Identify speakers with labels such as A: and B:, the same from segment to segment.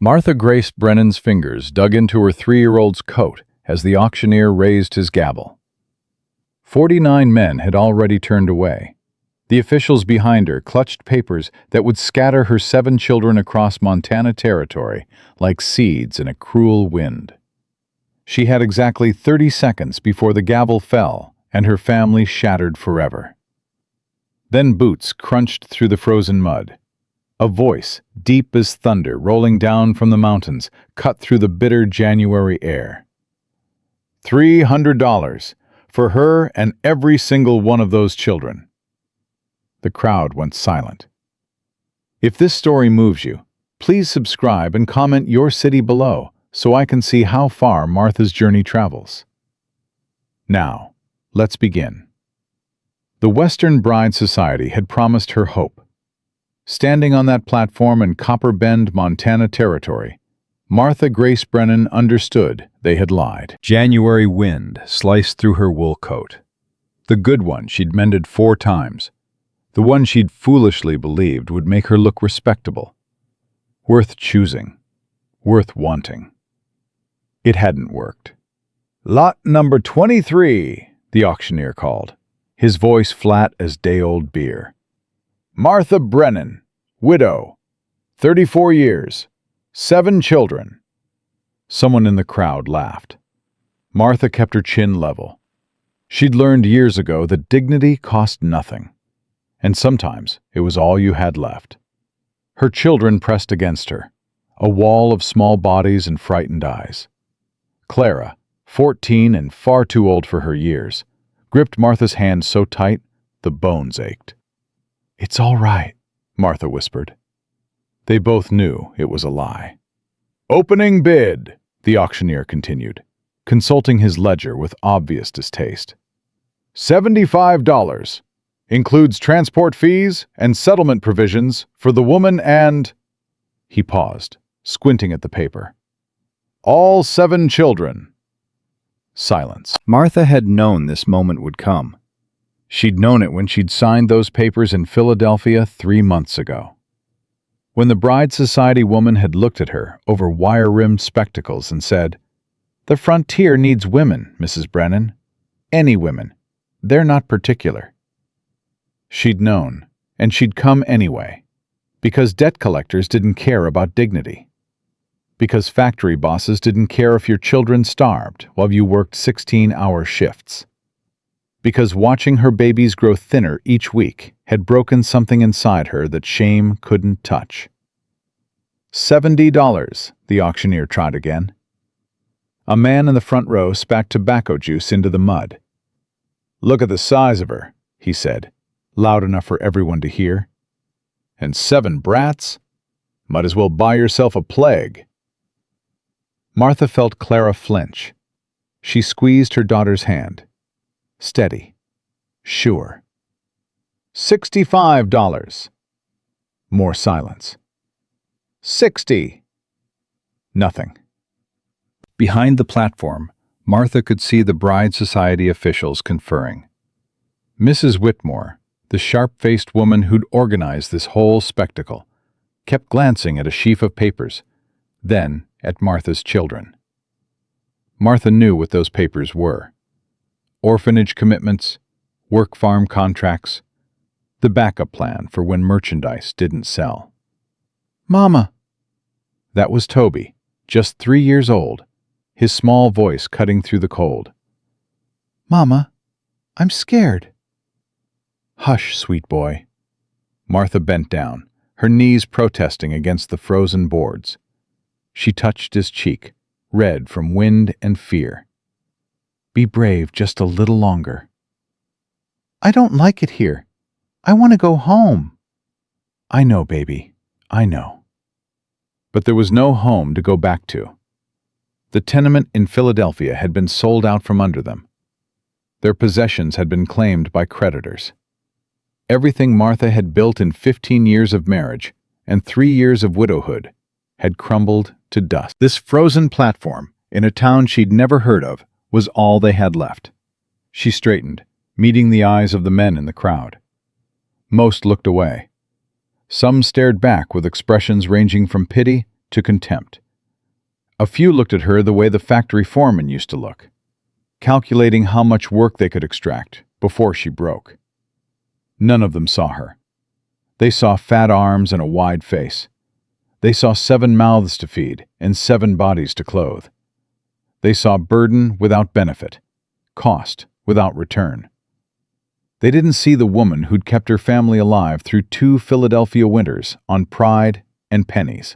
A: Martha Grace Brennan's fingers dug into her 3-year-old's coat as the auctioneer raised his gavel. 49 men had already turned away. The officials behind her clutched papers that would scatter her 7 children across Montana territory like seeds in a cruel wind. She had exactly 30 seconds before the gavel fell and her family shattered forever. Then boots crunched through the frozen mud. A voice, deep as thunder rolling down from the mountains, cut through the bitter January air. $300 for her and every single one of those children. The crowd went silent. If this story moves you, please subscribe and comment your city below so I can see how far Martha's journey travels. Now, let's begin. The Western Bride Society had promised her hope. Standing on that platform in Copper Bend, Montana territory, Martha Grace Brennan understood they had lied. January wind sliced through her wool coat. The good one she'd mended 4 times. The one she'd foolishly believed would make her look respectable. Worth choosing. Worth wanting. It hadn't worked. Lot number 23, the auctioneer called, his voice flat as day-old beer. Martha Brennan, widow, 34 years, 7 children. Someone in the crowd laughed. Martha kept her chin level. She'd learned years ago that dignity cost nothing, and sometimes it was all you had left. Her children pressed against her, a wall of small bodies and frightened eyes. Clara, 14 and far too old for her years, gripped Martha's hand so tight the bones ached. "It's all right," Martha whispered. They both knew it was a lie. "Opening bid," the auctioneer continued, consulting his ledger with obvious distaste. $75. Includes transport fees and settlement provisions for the woman and—" He paused, squinting at the paper. "All 7 children." Silence. Martha had known this moment would come. She'd known it when she'd signed those papers in Philadelphia 3 months ago. When the Bride Society woman had looked at her over wire-rimmed spectacles and said, "The frontier needs women, Mrs. Brennan. Any women. They're not particular." She'd known, and she'd come anyway, because debt collectors didn't care about dignity. Because factory bosses didn't care if your children starved while you worked 16-hour shifts. Because watching her babies grow thinner each week had broken something inside her that shame couldn't touch. $70, the auctioneer tried again. A man in the front row spat tobacco juice into the mud. "Look at the size of her," he said, loud enough for everyone to hear. "And 7 brats? Might as well buy yourself a plague." Martha felt Clara flinch. She squeezed her daughter's hand. Steady. Sure. $65. More silence. 60. Nothing. Behind the platform, Martha could see the Bride Society officials conferring. Mrs. Whitmore, the sharp-faced woman who'd organized this whole spectacle, kept glancing at a sheaf of papers, then at Martha's children. Martha knew what those papers were. Orphanage commitments, work farm contracts, the backup plan for when merchandise didn't sell. "Mama!" That was Toby, just 3 years old, his small voice cutting through the cold. "Mama, I'm scared." "Hush, sweet boy." Martha bent down, her knees protesting against the frozen boards. She touched his cheek, red from wind and fear. "Be brave just a little longer." "I don't like it here. I want to go home." "I know, baby. I know." But there was no home to go back to. The tenement in Philadelphia had been sold out from under them. Their possessions had been claimed by creditors. Everything Martha had built in 15 years of marriage and 3 years of widowhood had crumbled to dust. This frozen platform, in a town she'd never heard of, was all they had left. She straightened, meeting the eyes of the men in the crowd. Most looked away. Some stared back with expressions ranging from pity to contempt. A few looked at her the way the factory foreman used to look, calculating how much work they could extract before she broke. None of them saw her. They saw fat arms and a wide face. They saw 7 mouths to feed and 7 bodies to clothe. They saw burden without benefit, cost without return. They didn't see the woman who'd kept her family alive through 2 Philadelphia winters on pride and pennies.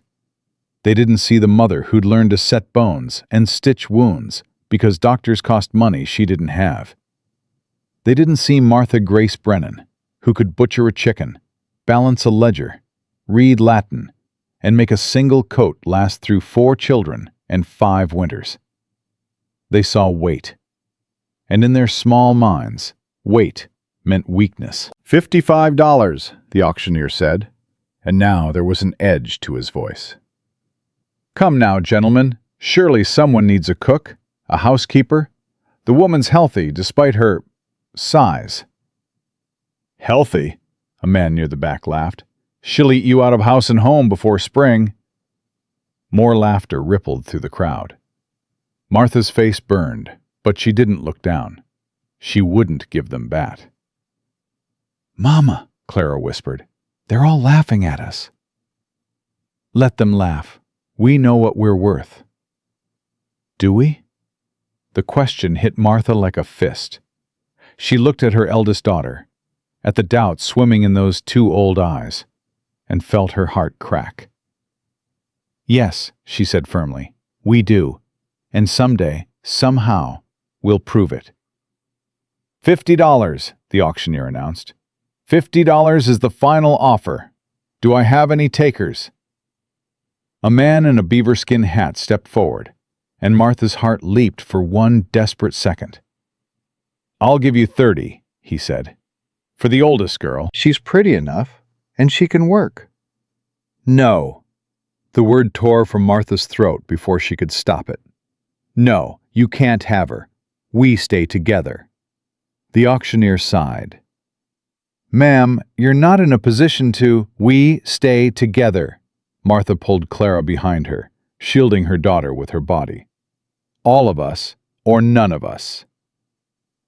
A: They didn't see the mother who'd learned to set bones and stitch wounds because doctors cost money she didn't have. They didn't see Martha Grace Brennan, who could butcher a chicken, balance a ledger, read Latin, and make a single coat last through 4 children and 5 winters. They saw weight. And in their small minds, weight meant weakness. $55, the auctioneer said, and now there was an edge to his voice. Come now, gentlemen, surely someone needs a cook, a housekeeper. The woman's healthy despite her size. Healthy? A man near the back laughed. She'll eat you out of house and home before spring. More laughter rippled through the crowd. Martha's face burned, but she didn't look down. She wouldn't give them bat. Mama, Clara whispered, they're all laughing at us. Let them laugh. We know what we're worth. Do we? The question hit Martha like a fist. She looked at her eldest daughter, at the doubt swimming in those 2 old eyes, and felt her heart crack. Yes, she said firmly, we do, and someday, somehow, we'll prove it. $50, the auctioneer announced. $50 is the final offer. Do I have any takers? A man in a beaverskin hat stepped forward, and Martha's heart leaped for one desperate second. I'll give you 30, he said. For the oldest girl. She's pretty enough, and she can work. No. The word tore from Martha's throat before she could stop it. No, you can't have her. We stay together. The auctioneer sighed. Ma'am, you're not in a position to— We stay together. Martha pulled Clara behind her, shielding her daughter with her body. All of us, or none of us.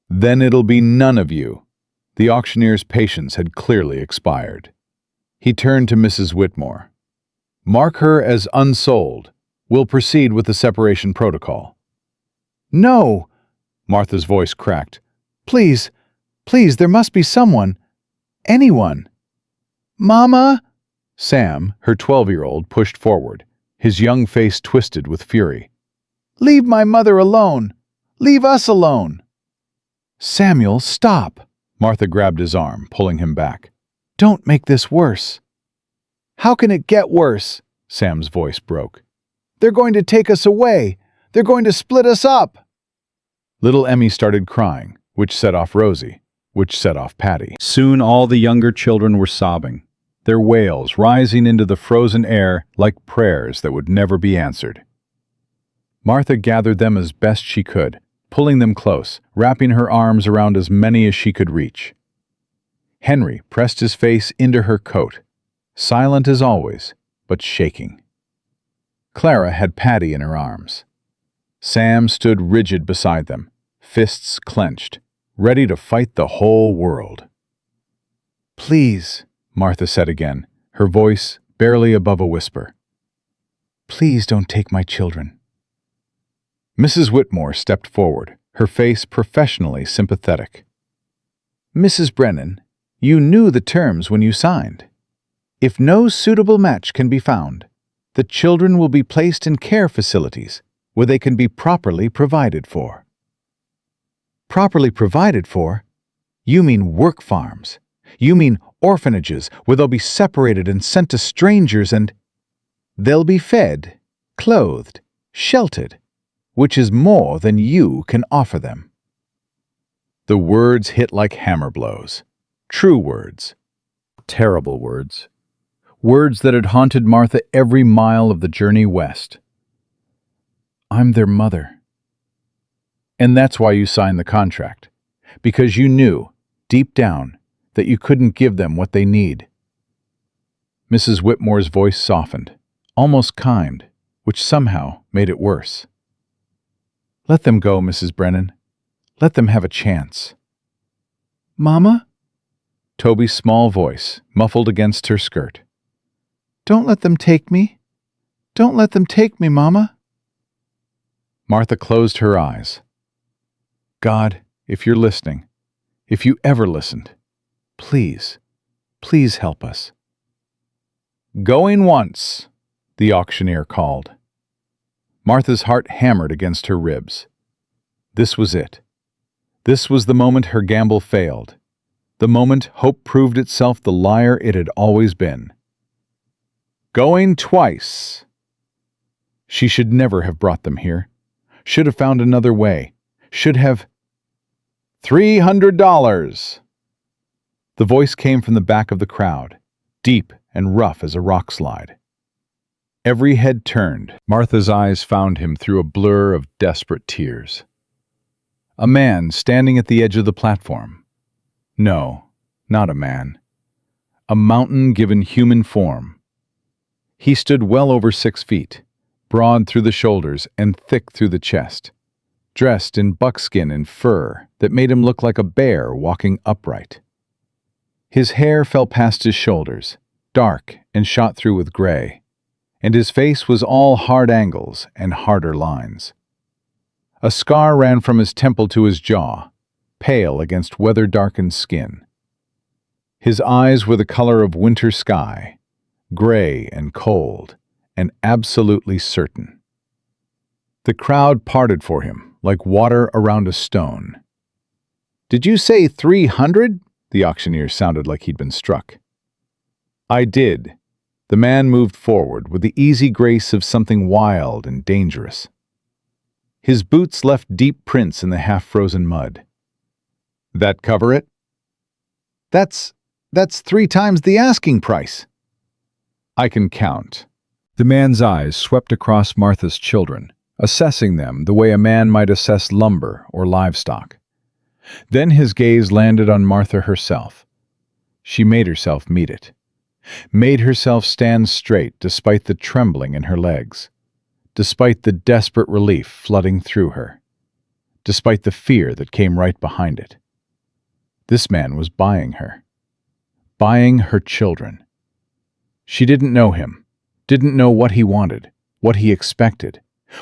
A: Then it'll be none of you. The auctioneer's patience had clearly expired. He turned to Mrs. Whitmore. Mark her as unsold. We'll proceed with the separation protocol. No! Martha's voice cracked. Please, please, there must be someone. Anyone. Mama? Sam, her 12-year-old, pushed forward, his young face twisted with fury. Leave my mother alone. Leave us alone. Samuel, stop. Martha grabbed his arm, pulling him back. Don't make this worse. How can it get worse? Sam's voice broke. They're going to take us away. They're going to split us up. Little Emmy started crying, which set off Rosie, which set off Patty. Soon all the younger children were sobbing, their wails rising into the frozen air like prayers that would never be answered. Martha gathered them as best she could, pulling them close, wrapping her arms around as many as she could reach. Henry pressed his face into her coat, silent as always, but shaking. Clara had Patty in her arms. Sam stood rigid beside them, fists clenched, ready to fight the whole world. Please, Martha said again, her voice barely above a whisper. Please don't take my children. Mrs. Whitmore stepped forward, her face professionally sympathetic. Mrs. Brennan, you knew the terms when you signed. If no suitable match can be found, the children will be placed in care facilities where they can be properly provided for. Properly provided for? You mean work farms. You mean orphanages where they'll be separated and sent to strangers and— They'll be fed, clothed, sheltered, which is more than you can offer them. The words hit like hammer blows. True words. Terrible words. Words that had haunted Martha every mile of the journey west. I'm their mother. And that's why you signed the contract. Because you knew, deep down, that you couldn't give them what they need. Mrs. Whitmore's voice softened, almost kind, which somehow made it worse. "Let them go, Mrs. Brennan. Let them have a chance." "Mama?" Toby's small voice muffled against her skirt. "Don't let them take me. Don't let them take me, Mama." Martha closed her eyes. "God, if you're listening, if you ever listened, please, please help us." "Going once," the auctioneer called. Martha's heart hammered against her ribs. This was it. This was the moment her gamble failed. The moment hope proved itself the liar it had always been. "Going twice." She should never have brought them here. Should have found another way. Should have... $300. The voice came from the back of the crowd, deep and rough as a rock slide. Every head turned. Martha's eyes found him through a blur of desperate tears. A man standing at the edge of the platform. No, not a man. A mountain given human form. He stood well over 6 feet, broad through the shoulders and thick through the chest, dressed in buckskin and fur that made him look like a bear walking upright. His hair fell past his shoulders, dark and shot through with gray, and his face was all hard angles and harder lines. A scar ran from his temple to his jaw, pale against weather-darkened skin. His eyes were the color of winter sky, gray and cold, and absolutely certain. The crowd parted for him like water around a stone. "Did you say 300? The auctioneer sounded like he'd been struck. "I did." The man moved forward with the easy grace of something wild and dangerous. His boots left deep prints in the half-frozen mud. "That cover it?" That's 3 times the asking price." "I can count." The man's eyes swept across Martha's children, assessing them the way a man might assess lumber or livestock. Then his gaze landed on Martha herself. She made herself meet it. Made herself stand straight despite the trembling in her legs, despite the desperate relief flooding through her, despite the fear that came right behind it. This man was buying her. Buying her children. She didn't know him, didn't know what he wanted, what he expected,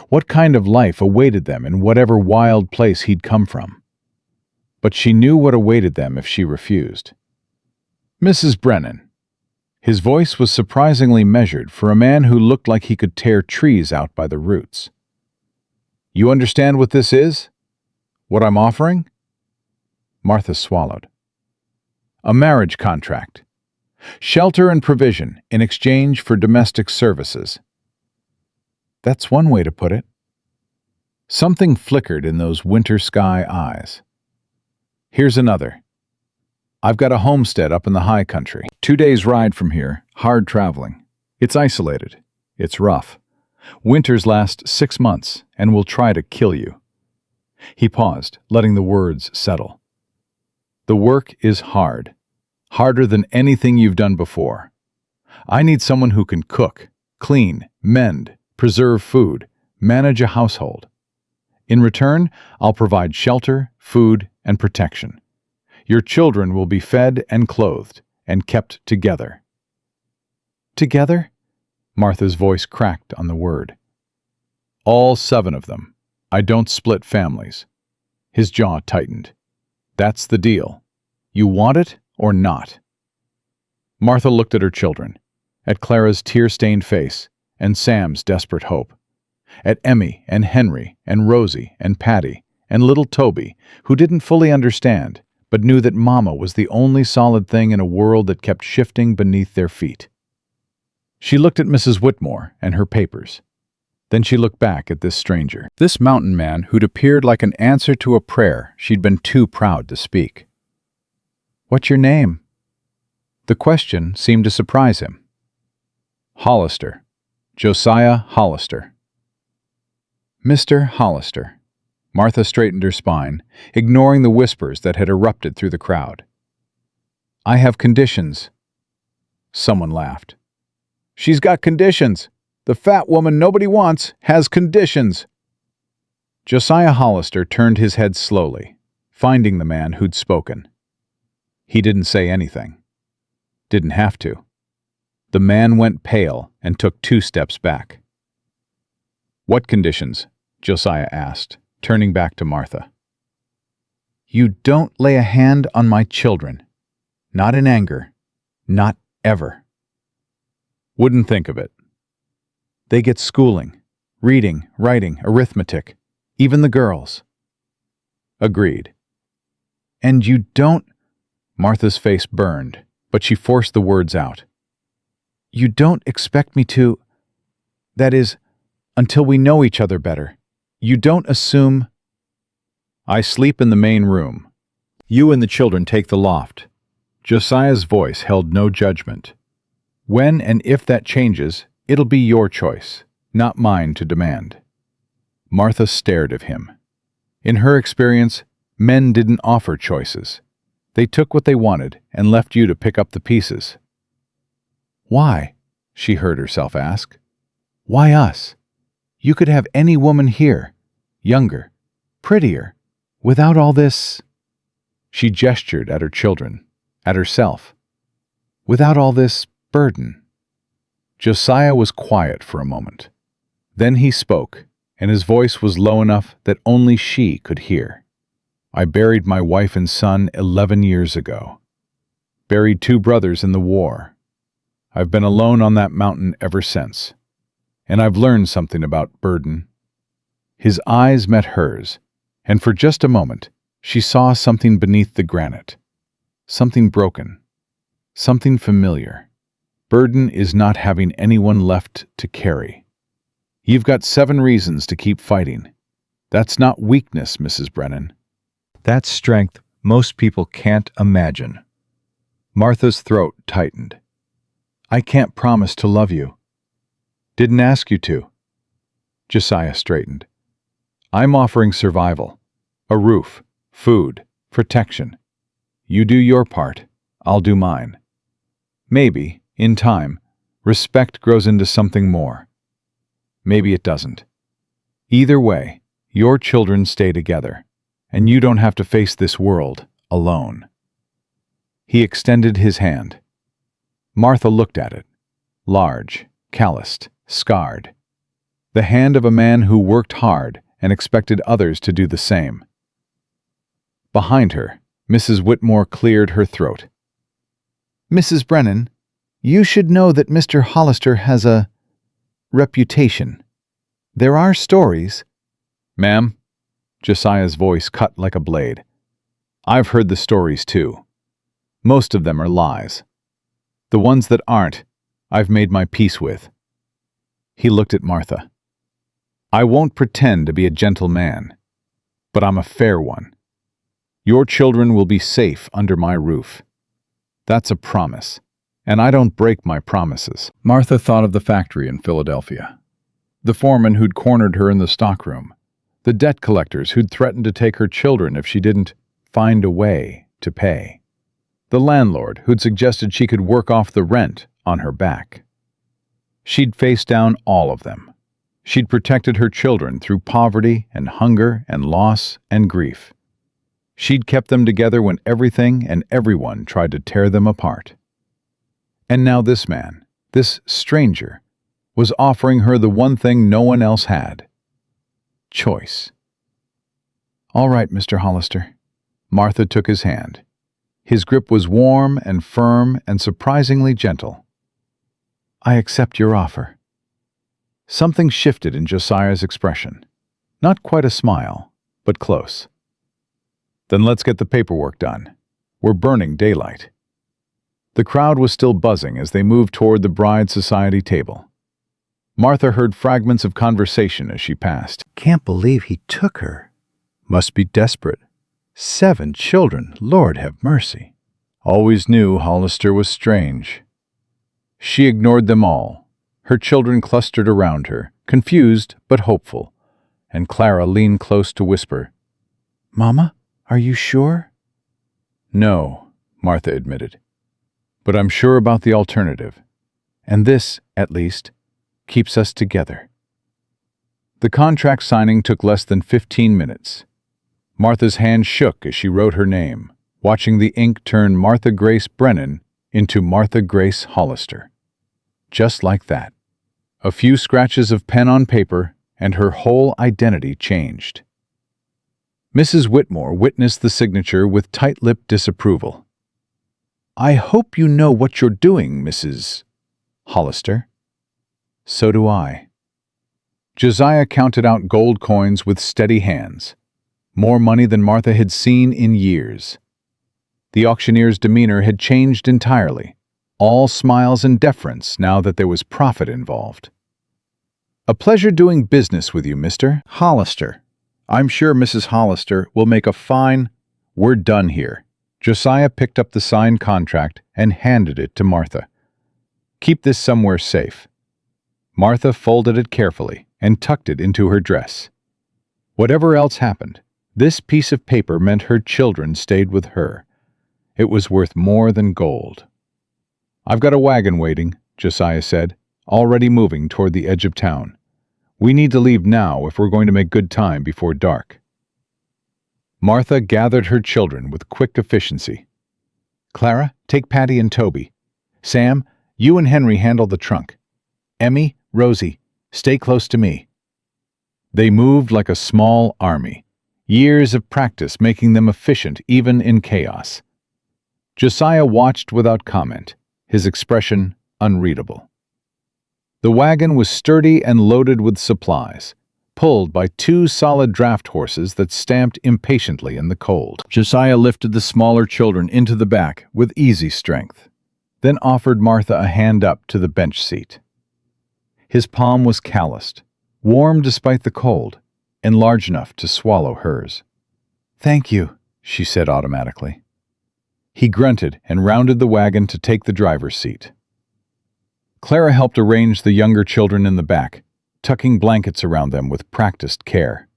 A: what kind of life awaited them in whatever wild place he'd come from. But she knew what awaited them if she refused. "Mrs. Brennan." His voice was surprisingly measured for a man who looked like he could tear trees out by the roots. "You understand what this is? What I'm offering?" Martha swallowed. "A marriage contract. Shelter and provision in exchange for domestic services." That's one way to put it. Something flickered in those winter sky eyes. "Here's another. I've got a homestead up in the high country. 2 days' ride from here, hard traveling. It's isolated. It's rough. Winters last 6 months and will try to kill you." He paused, letting the words settle. "The work is hard. Harder than anything you've done before. I need someone who can cook, clean, mend, preserve food, manage a household. In return, I'll provide shelter, food, and protection. Your children will be fed and clothed and kept together." "Together?" Martha's voice cracked on the word. "All 7 of them. I don't split families." His jaw tightened. "That's the deal. You want it or not?" Martha looked at her children, at Clara's tear-stained face and Sam's desperate hope, at Emmy and Henry and Rosie and Patty and little Toby, who didn't fully understand, but knew that Mama was the only solid thing in a world that kept shifting beneath their feet. She looked at Mrs. Whitmore and her papers. Then she looked back at this stranger, this mountain man who'd appeared like an answer to a prayer she'd been too proud to speak. "What's your name?" The question seemed to surprise him. "Hollister. Josiah Hollister." "Mr. Hollister." Martha straightened her spine, ignoring the whispers that had erupted through the crowd. "I have conditions." Someone laughed. "She's got conditions. The fat woman nobody wants has conditions." Josiah Hollister turned his head slowly, finding the man who'd spoken. He didn't say anything. Didn't have to. The man went pale and took 2 steps back. "What conditions?" Josiah asked, turning back to Martha. "You don't lay a hand on my children. Not in anger. Not ever." "Wouldn't think of it." "They get schooling. Reading, writing, arithmetic. Even the girls." "Agreed." "And you don't—" Martha's face burned, but she forced the words out. "You don't expect me to— that is, until we know each other better. You don't assume—" "I sleep in the main room. You and the children take the loft." Josiah's voice held no judgment. "When and if that changes, it'll be your choice, not mine to demand." Martha stared at him. In her experience, men didn't offer choices. They took what they wanted and left you to pick up the pieces. "Why?" she heard herself ask. "Why us? You could have any woman here, younger, prettier, without all this—" She gestured at her children, at herself. "Without all this burden." Josiah was quiet for a moment. Then he spoke, and his voice was low enough that only she could hear. "I buried my wife and son 11 years ago. Buried 2 brothers in the war. I've been alone on that mountain ever since. And I've learned something about burden." His eyes met hers, and for just a moment, she saw something beneath the granite. Something broken. Something familiar. Burden is not having anyone left to carry. You've got 7 reasons to keep fighting. That's not weakness, Mrs. Brennan. That's strength most people can't imagine. Martha's throat tightened. "I can't promise to love you." "Didn't ask you to." Josiah straightened. "I'm offering survival. A roof, food, protection. You do your part, I'll do mine. Maybe, in time, respect grows into something more. Maybe it doesn't. Either way, your children stay together, and you don't have to face this world alone." He extended his hand. Martha looked at it, large, calloused, scarred. The hand of a man who worked hard and expected others to do the same. Behind her, Mrs. Whitmore cleared her throat. "Mrs. Brennan, you should know that Mr. Hollister has a reputation. There are stories—" "Ma'am," Josiah's voice cut like a blade. "I've heard the stories too. Most of them are lies. The ones that aren't, I've made my peace with." He looked at Martha. "I won't pretend to be a gentle man, but I'm a fair one. Your children will be safe under my roof. That's a promise, and I don't break my promises." Martha thought of the factory in Philadelphia. The foreman who'd cornered her in the stockroom. The debt collectors who'd threatened to take her children if she didn't find a way to pay. The landlord who'd suggested she could work off the rent on her back. She'd faced down all of them. She'd protected her children through poverty and hunger and loss and grief. She'd kept them together when everything and everyone tried to tear them apart. And now this man, this stranger, was offering her the one thing no one else had. Choice. "All right, Mr. Hollister." Martha took his hand. His grip was warm and firm and surprisingly gentle. "I accept your offer." Something shifted in Josiah's expression. Not quite a smile, but close. "Then let's get the paperwork done. We're burning daylight." The crowd was still buzzing as they moved toward the bride society table. Martha heard fragments of conversation as she passed. "Can't believe he took her. Must be desperate. 7 children, Lord have mercy." Always knew Hollister was strange. She ignored them all. Her children clustered around her, confused but hopeful, and Clara leaned close to whisper, "Mama, are you sure?" "No," Martha admitted. "But I'm sure about the alternative. And this, at least, keeps us together." The contract signing took less than 15 minutes. Martha's hand shook as she wrote her name, watching the ink turn Martha Grace Brennan into Martha Grace Hollister. Just like that. A few scratches of pen on paper, and her whole identity changed. Mrs. Whitmore witnessed the signature with tight-lipped disapproval. "I hope you know what you're doing, Mrs. Hollister." "So do I." Josiah counted out gold coins with steady hands, more money than Martha had seen in years. The auctioneer's demeanor had changed entirely, all smiles and deference now that there was profit involved. "A pleasure doing business with you, Mr. Hollister. I'm sure Mrs. Hollister will make a fine—" "We're done here." Josiah picked up the signed contract and handed it to Martha. "Keep this somewhere safe." Martha folded it carefully and tucked it into her dress. Whatever else happened, this piece of paper meant her children stayed with her. It was worth more than gold. "I've got a wagon waiting," Josiah said, already moving toward the edge of town. "We need to leave now if we're going to make good time before dark." Martha gathered her children with quick efficiency. "Clara, take Patty and Toby. Sam, you and Henry handle the trunk. Emmy, Rosie, stay close to me." They moved like a small army, years of practice making them efficient even in chaos. Josiah watched without comment, his expression unreadable. The wagon was sturdy and loaded with supplies, pulled by two solid draft horses that stamped impatiently in the cold. Josiah lifted the smaller children into the back with easy strength, then offered Martha a hand up to the bench seat. His palm was calloused, warm despite the cold, and large enough to swallow hers. "Thank you," she said automatically. He grunted and rounded the wagon to take the driver's seat. Clara helped arrange the younger children in the back, tucking blankets around them with practiced care.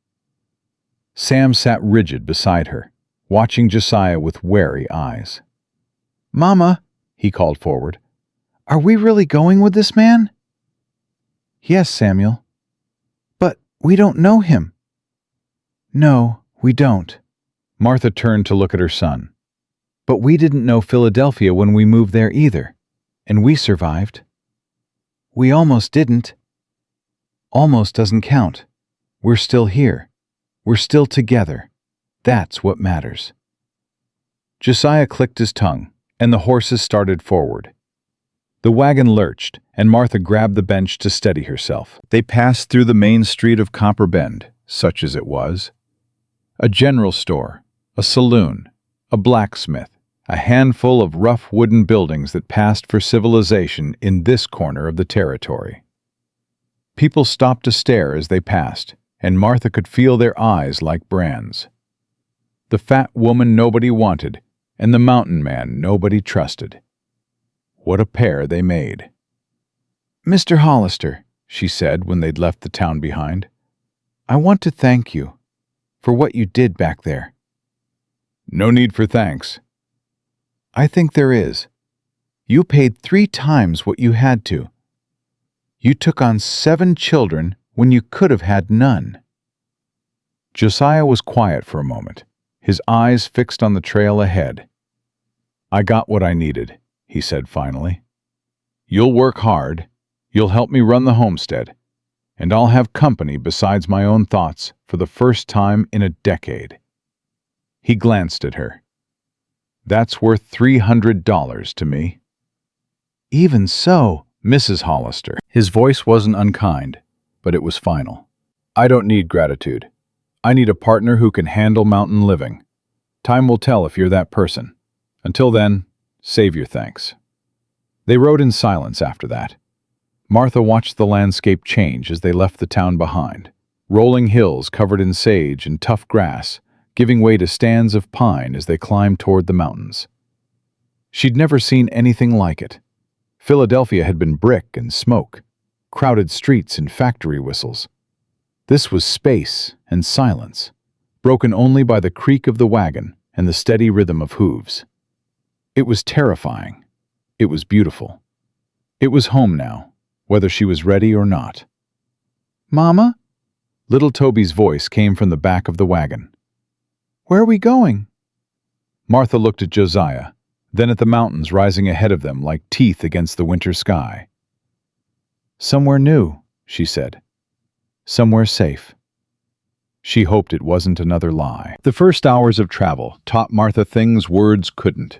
A: Sam sat rigid beside her, watching Josiah with wary eyes. "Mama," he called forward, "are we really going with this man?" "Yes, Samuel." "But we don't know him." "No, we don't." Martha turned to look at her son. "But we didn't know Philadelphia when we moved there either, and we survived." "We almost didn't." "Almost doesn't count. We're still here. We're still together. That's what matters." Josiah clicked his tongue, and the horses started forward. The wagon lurched, and Martha grabbed the bench to steady herself. They passed through the main street of Copper Bend, such as it was. A general store, a saloon, a blacksmith, a handful of rough wooden buildings that passed for civilization in this corner of the territory. People stopped to stare as they passed, and Martha could feel their eyes like brands. The fat woman nobody wanted, and the mountain man nobody trusted. What a pair they made. "Mr. Hollister," she said when they'd left the town behind, "I want to thank you for what you did back there." "No need for thanks." "I think there is. You paid 3 times what you had to. You took on 7 children when you could have had none." Josiah was quiet for a moment, his eyes fixed on the trail ahead. "I got what I needed," he said finally. "You'll work hard, you'll help me run the homestead, and I'll have company besides my own thoughts for the first time in a decade." He glanced at her. "That's worth $300 to me." "Even so, Mrs. Hollister." His voice wasn't unkind, but it was final. "I don't need gratitude. I need a partner who can handle mountain living. Time will tell if you're that person. Until then, save your thanks." They rode in silence after that. Martha watched the landscape change as they left the town behind. Rolling hills covered in sage and tough grass, giving way to stands of pine as they climbed toward the mountains. She'd never seen anything like it. Philadelphia had been brick and smoke, crowded streets and factory whistles. This was space and silence, broken only by the creak of the wagon and the steady rhythm of hooves. It was terrifying. It was beautiful. It was home now, whether she was ready or not. "Mama?" Little Toby's voice came from the back of the wagon. "Where are we going?" Martha looked at Josiah, then at the mountains rising ahead of them like teeth against the winter sky. "Somewhere new," she said. "Somewhere safe." She hoped it wasn't another lie. The first hours of travel taught Martha things words couldn't.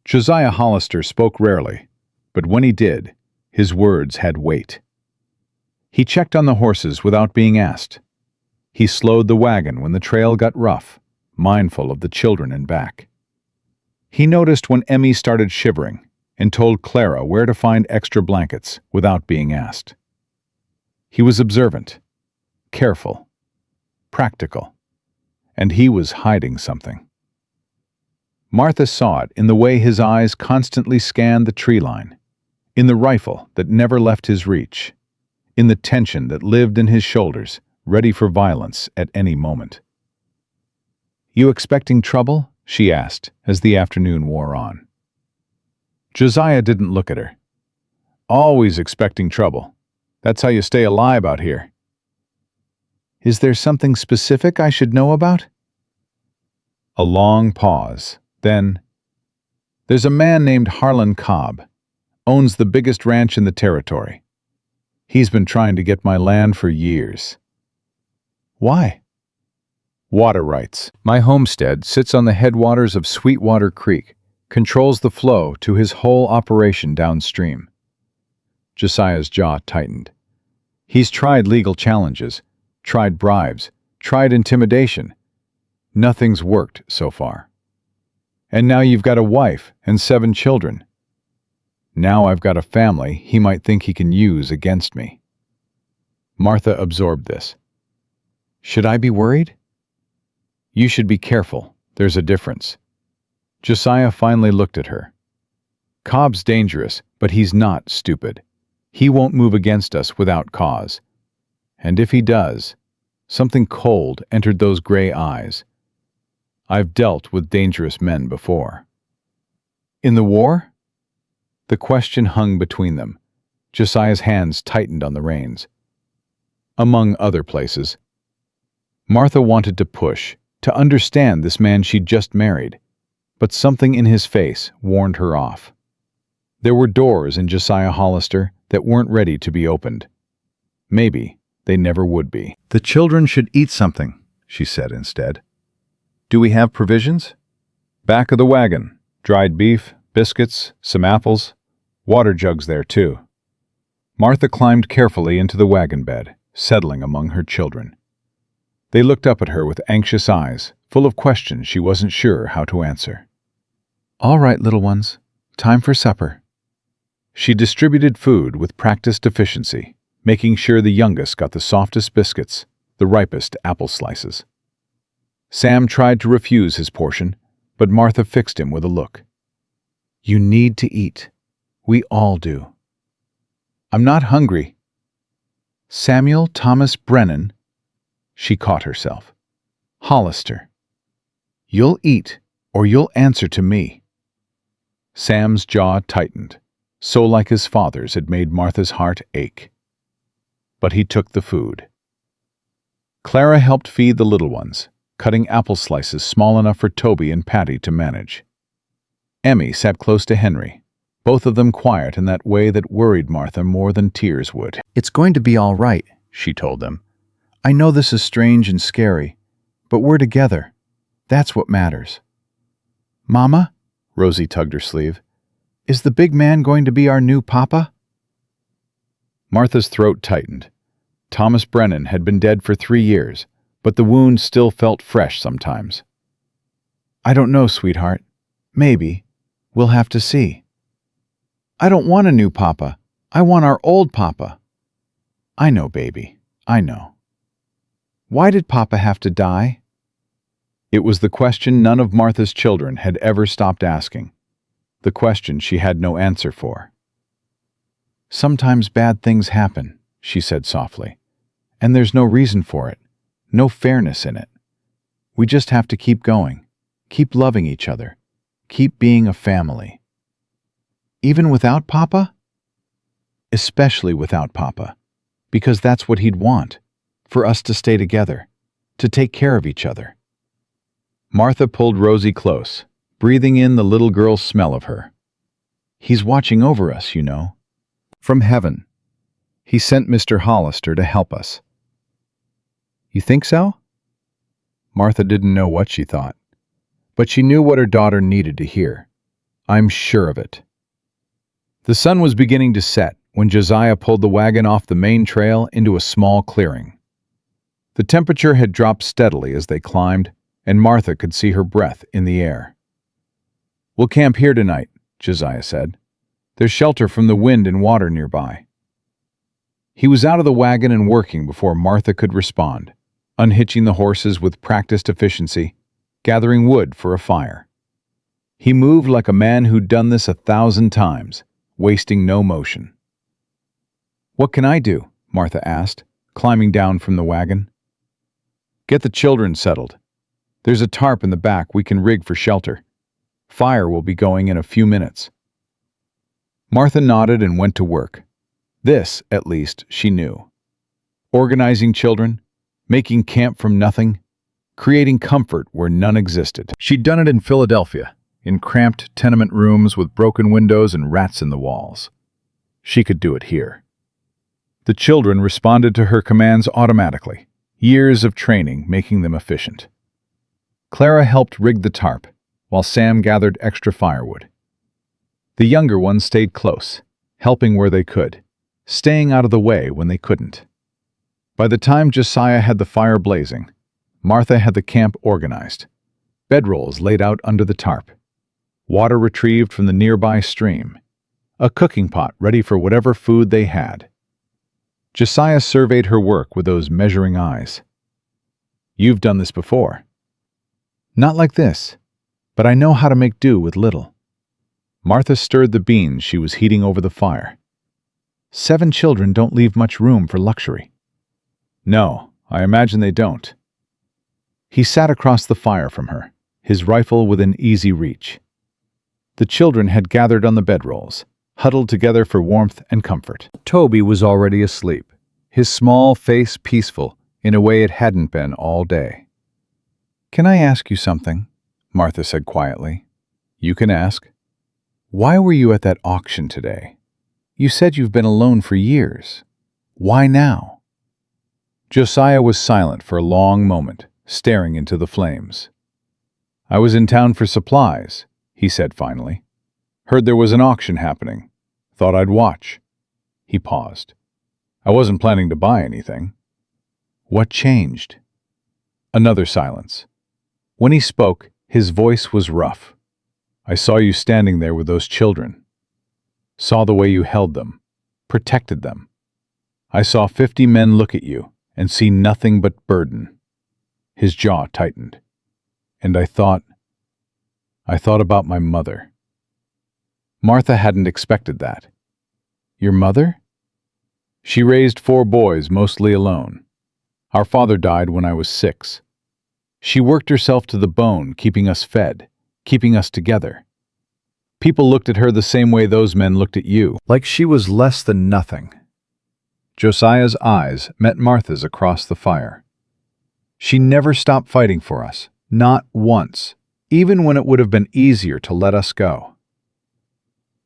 A: Josiah Hollister spoke rarely, but when he did, his words had weight. He checked on the horses without being asked. He slowed the wagon when the trail got rough, mindful of the children in back. He noticed when Emmy started shivering and told Clara where to find extra blankets without being asked. He was observant, careful, practical, and he was hiding something. Martha saw it in the way his eyes constantly scanned the tree line, in the rifle that never left his reach, in the tension that lived in his shoulders, ready for violence at any moment. "You expecting trouble?" she asked as the afternoon wore on. Josiah didn't look at her. "Always expecting trouble. That's how you stay alive out here." "Is there something specific I should know about?" A long pause. Then, "There's a man named Harlan Cobb, owns the biggest ranch in the territory. He's been trying to get my land for years." "Why?" "Water rights. My homestead sits on the headwaters of Sweetwater Creek, controls the flow to his whole operation downstream." Josiah's jaw tightened. He's tried legal challenges, tried bribes, tried intimidation. Nothing's worked so far. "And now you've got a wife and 7 children. Now I've got a family he might think he can use against me." Martha absorbed this. "Should I be worried?" "You should be careful. There's a difference." Josiah finally looked at her. "Cobb's dangerous, but he's not stupid. He won't move against us without cause. And if he does," something cold entered those gray eyes. "I've dealt with dangerous men before." "In the war?" The question hung between them. Josiah's hands tightened on the reins. "Among other places." Martha wanted to push, to understand this man she'd just married, but something in his face warned her off. There were doors in Josiah Hollister that weren't ready to be opened. Maybe they never would be. "The children should eat something," she said instead. "Do we have provisions?" "Back of the wagon. Dried beef, biscuits, some apples. Water jugs there, too." Martha climbed carefully into the wagon bed, settling among her children. They looked up at her with anxious eyes, full of questions she wasn't sure how to answer. "All right, little ones. Time for supper." She distributed food with practiced efficiency, making sure the youngest got the softest biscuits, the ripest apple slices. Sam tried to refuse his portion, but Martha fixed him with a look. "You need to eat. We all do." "I'm not hungry." "Samuel Thomas Brennan," she caught herself. "Hollister. You'll eat, or you'll answer to me." Sam's jaw tightened, so like his father's it made Martha's heart ache. But he took the food. Clara helped feed the little ones, cutting apple slices small enough for Toby and Patty to manage. Emmy sat close to Henry, both of them quiet in that way that worried Martha more than tears would. "It's going to be all right," she told them. "I know this is strange and scary, but we're together. That's what matters." "Mama," Rosie tugged her sleeve, "is the big man going to be our new papa?" Martha's throat tightened. Thomas Brennan had been dead for 3 years, but the wound still felt fresh sometimes. "I don't know, sweetheart. Maybe. We'll have to see." "I don't want a new papa. I want our old papa." "I know, baby. I know." "Why did papa have to die?" It was the question none of Martha's children had ever stopped asking, the question she had no answer for. "Sometimes bad things happen," she said softly, "and there's no reason for it, no fairness in it. We just have to keep going, keep loving each other, keep being a family." "Even without papa?" especially without Papa, because that's what he'd want, for us to stay together, to take care of each other. Martha pulled Rosie close, breathing in the little girl's smell of her. He's watching over us, you know. From heaven. He sent Mr. Hollister to help us. You think so? Martha didn't know what she thought, but she knew what her daughter needed to hear. I'm sure of it. The sun was beginning to set when Josiah pulled the wagon off the main trail into a small clearing. The temperature had dropped steadily as they climbed, and Martha could see her breath in the air. We'll camp here tonight, Josiah said. There's shelter from the wind and water nearby. He was out of the wagon and working before Martha could respond, unhitching the horses with practiced efficiency, gathering wood for a fire. He moved like a man who'd done this 1,000 times, wasting no motion. What can I do? Martha asked, climbing down from the wagon. Get the children settled. There's a tarp in the back we can rig for shelter. Fire will be going in a few minutes. Martha nodded and went to work. This, at least, she knew. Organizing children, making camp from nothing, creating comfort where none existed. She'd done it in Philadelphia, in cramped tenement rooms with broken windows and rats in the walls. She could do it here. The children responded to her commands automatically, years of training making them efficient. Clara helped rig the tarp, while Sam gathered extra firewood. The younger ones stayed close, helping where they could, staying out of the way when they couldn't. By the time Josiah had the fire blazing, Martha had the camp organized, bedrolls laid out under the tarp, water retrieved from the nearby stream, a cooking pot ready for whatever food they had. Josiah surveyed her work with those measuring eyes. You've done this before. Not like this, but I know how to make do with little. Martha stirred the beans she was heating over the fire. 7 children don't leave much room for luxury. No, I imagine they don't. He sat across the fire from her, his rifle within easy reach. The children had gathered on the bedrolls, huddled together for warmth and comfort. Toby was already asleep, his small face peaceful in a way it hadn't been all day. Can I ask you something? Martha said quietly. You can ask. Why were you at that auction today? You said you've been alone for years. Why now? Josiah was silent for a long moment, staring into the flames. I was in town for supplies, he said finally. Heard there was an auction happening. Thought I'd watch. He paused. I wasn't planning to buy anything. What changed? Another silence. When he spoke, his voice was rough. I saw you standing there with those children. Saw the way you held them, protected them. I saw 50 men look at you and see nothing but burden. His jaw tightened. And I thought about my mother. Martha hadn't expected that. Your mother? She raised 4 boys, mostly alone. Our father died when I was 6. She worked herself to the bone, keeping us fed, keeping us together. People looked at her the same way those men looked at you, like she was less than nothing. Josiah's eyes met Martha's across the fire. She never stopped fighting for us, not once, even when it would have been easier to let us go.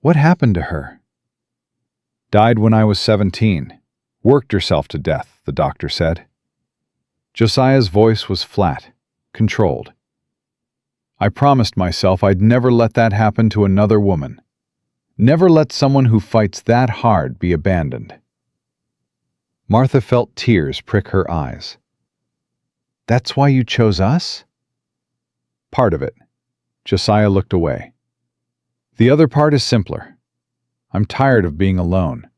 A: What happened to her? Died when I was 17. Worked herself to death, the doctor said. Josiah's voice was flat, controlled. I promised myself I'd never let that happen to another woman. Never let someone who fights that hard be abandoned. Martha felt tears prick her eyes. That's why you chose us? Part of it. Josiah looked away. The other part is simpler. I'm tired of being alone,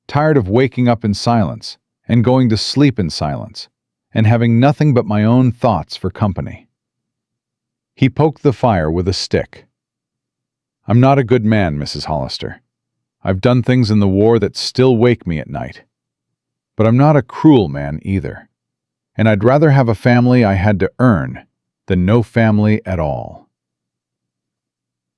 A: tired of waking up in silence and going to sleep in silence, and having nothing but my own thoughts for company. He poked the fire with a stick. I'm not a good man, Mrs. Hollister. I've done things in the war that still wake me at night. But I'm not a cruel man either. And I'd rather have a family I had to earn than no family at all.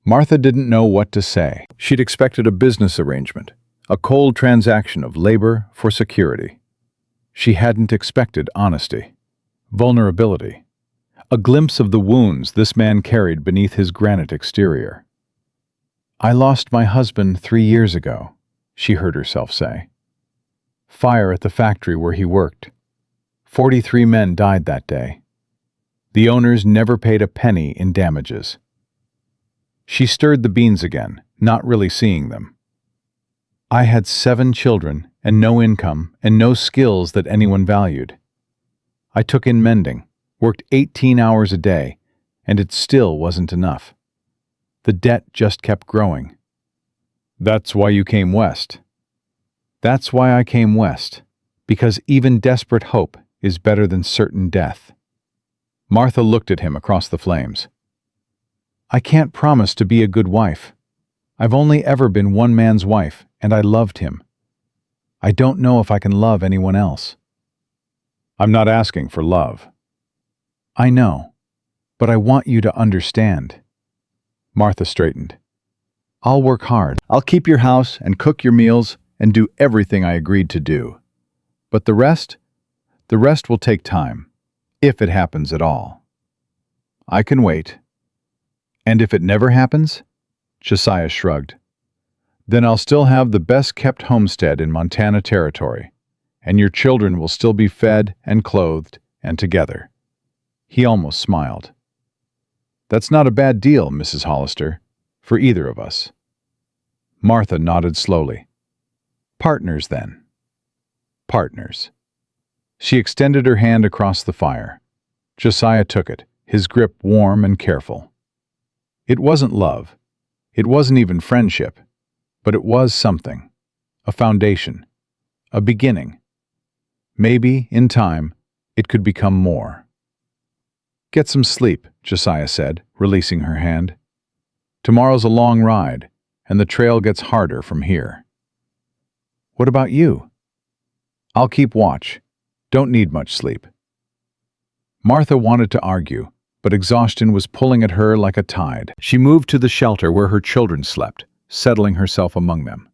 A: Martha didn't know what to say. She'd expected a business arrangement, A cold transaction of labor for security. She hadn't expected honesty, vulnerability, a glimpse of the wounds this man carried beneath his granite exterior. "I lost my husband 3 years ago," she heard herself say. "Fire at the factory where he worked. 43 men died that day. The owners never paid a penny in damages." She stirred the beans again, not really seeing them. "I had 7 children and no income and no skills that anyone valued. I took in mending, worked 18 hours a day, and it still wasn't enough. The debt just kept growing." "That's why you came west." "That's why I came west, because even desperate hope is better than certain death." Martha looked at him across the flames. "I can't promise to be a good wife. I've only ever been one man's wife, and I loved him. I don't know if I can love anyone else." "I'm not asking for love." "I know, but I want you to understand." Martha straightened. "I'll work hard. I'll keep your house and cook your meals and do everything I agreed to do. But the rest will take time, if it happens at all." "I can wait." "And if it never happens?" Josiah shrugged. "Then I'll still have the best-kept homestead in Montana Territory, and your children will still be fed and clothed and together." He almost smiled. "That's not a bad deal, Mrs. Hollister, for either of us." Martha nodded slowly. "Partners, then." "Partners." She extended her hand across the fire. Josiah took it, his grip warm and careful. It wasn't love. It wasn't even friendship. But it was something. A foundation. A beginning. Maybe, in time, it could become more. "Get some sleep," Josiah said, releasing her hand. "Tomorrow's a long ride, and the trail gets harder from here." "What about you?" "I'll keep watch. Don't need much sleep." Martha wanted to argue, but exhaustion was pulling at her like a tide. She moved to the shelter where her children slept, settling herself among them.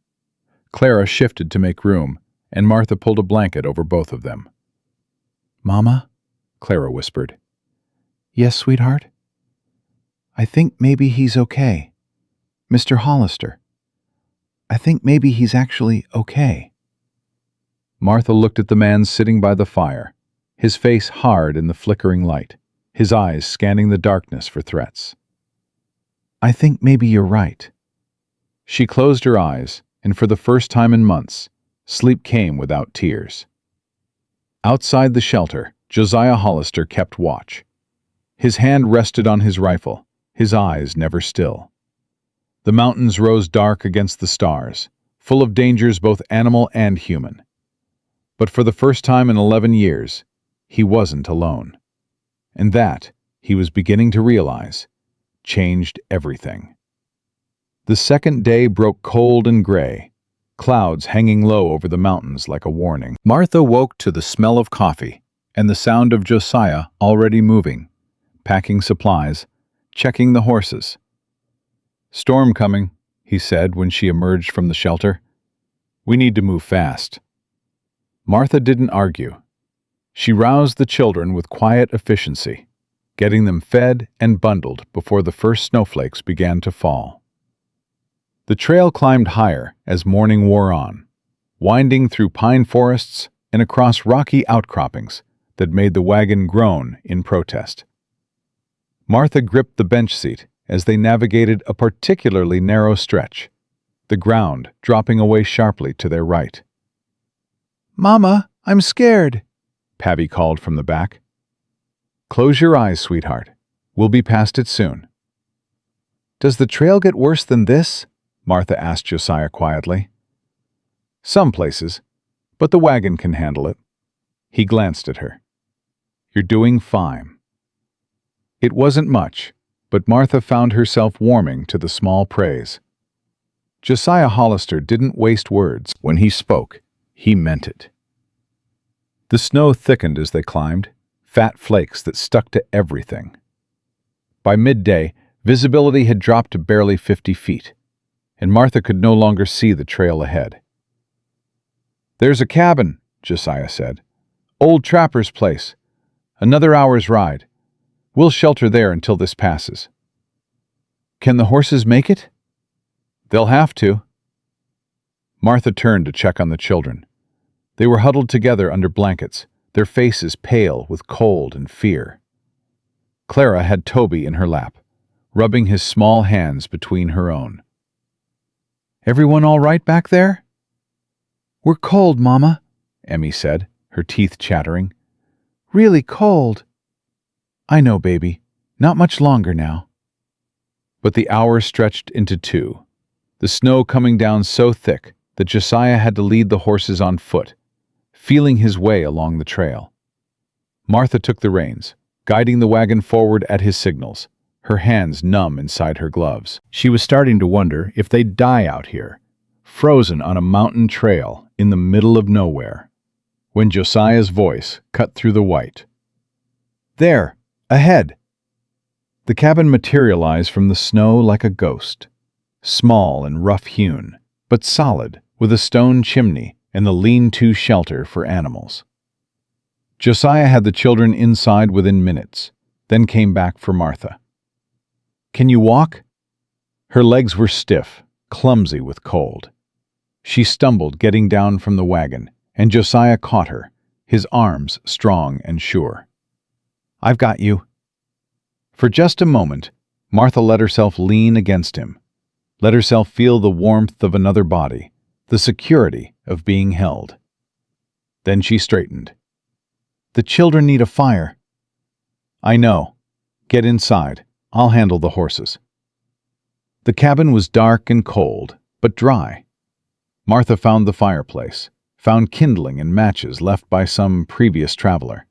A: Clara shifted to make room, and Martha pulled a blanket over both of them. "Mama?" Clara whispered. "Yes, sweetheart?" "I think maybe he's okay. Mr. Hollister. I think maybe he's actually okay." Martha looked at the man sitting by the fire, his face hard in the flickering light, his eyes scanning the darkness for threats. "I think maybe you're right." She closed her eyes, and for the first time in months, sleep came without tears. Outside the shelter, Josiah Hollister kept watch. His hand rested on his rifle, his eyes never still. The mountains rose dark against the stars, full of dangers both animal and human. But for the first time in 11 years, he wasn't alone. And that, he was beginning to realize, changed everything. The second day broke cold and gray, clouds hanging low over the mountains like a warning. Martha woke to the smell of coffee and the sound of Josiah already moving, packing supplies, checking the horses. "Storm coming," he said when she emerged from the shelter. "We need to move fast." Martha didn't argue. She roused the children with quiet efficiency, getting them fed and bundled before the first snowflakes began to fall. The trail climbed higher as morning wore on, winding through pine forests and across rocky outcroppings that made the wagon groan in protest. Martha gripped the bench seat as they navigated a particularly narrow stretch, the ground dropping away sharply to their right. "Mama, I'm scared," Pabby called from the back. "Close your eyes, sweetheart. We'll be past it soon." "Does the trail get worse than this?" Martha asked Josiah quietly. "Some places, but the wagon can handle it." He glanced at her. "You're doing fine." It wasn't much, but Martha found herself warming to the small praise. Josiah Hollister didn't waste words. When he spoke, he meant it. The snow thickened as they climbed, fat flakes that stuck to everything. By midday, visibility had dropped to barely 50 feet, and Martha could no longer see the trail ahead. "There's a cabin," Josiah said. "Old Trapper's place. Another hour's ride. We'll shelter there until this passes." "Can the horses make it?" "They'll have to." Martha turned to check on the children. They were huddled together under blankets, their faces pale with cold and fear. Clara had Toby in her lap, rubbing his small hands between her own. "Everyone all right back there?" "We're cold, Mama," Emmy said, her teeth chattering. "Really cold." "I know, baby. Not much longer now." But the hours stretched into 2, the snow coming down so thick that Josiah had to lead the horses on foot, feeling his way along the trail. Martha took the reins, guiding the wagon forward at his signals, her hands numb inside her gloves. She was starting to wonder if they'd die out here, frozen on a mountain trail in the middle of nowhere, when Josiah's voice cut through the white. "There, ahead!" The cabin materialized from the snow like a ghost, small and rough-hewn, but solid, with a stone chimney and the lean-to shelter for animals. Josiah had the children inside within minutes, then came back for Martha. "Can you walk?" Her legs were stiff, clumsy with cold. She stumbled getting down from the wagon, and Josiah caught her, his arms strong and sure. "I've got you." For just a moment, Martha let herself lean against him, let herself feel the warmth of another body, the security of being held. Then she straightened. "The children need a fire." "I know. Get inside. I'll handle the horses." The cabin was dark and cold, but dry. Martha found the fireplace, found kindling and matches left by some previous traveler.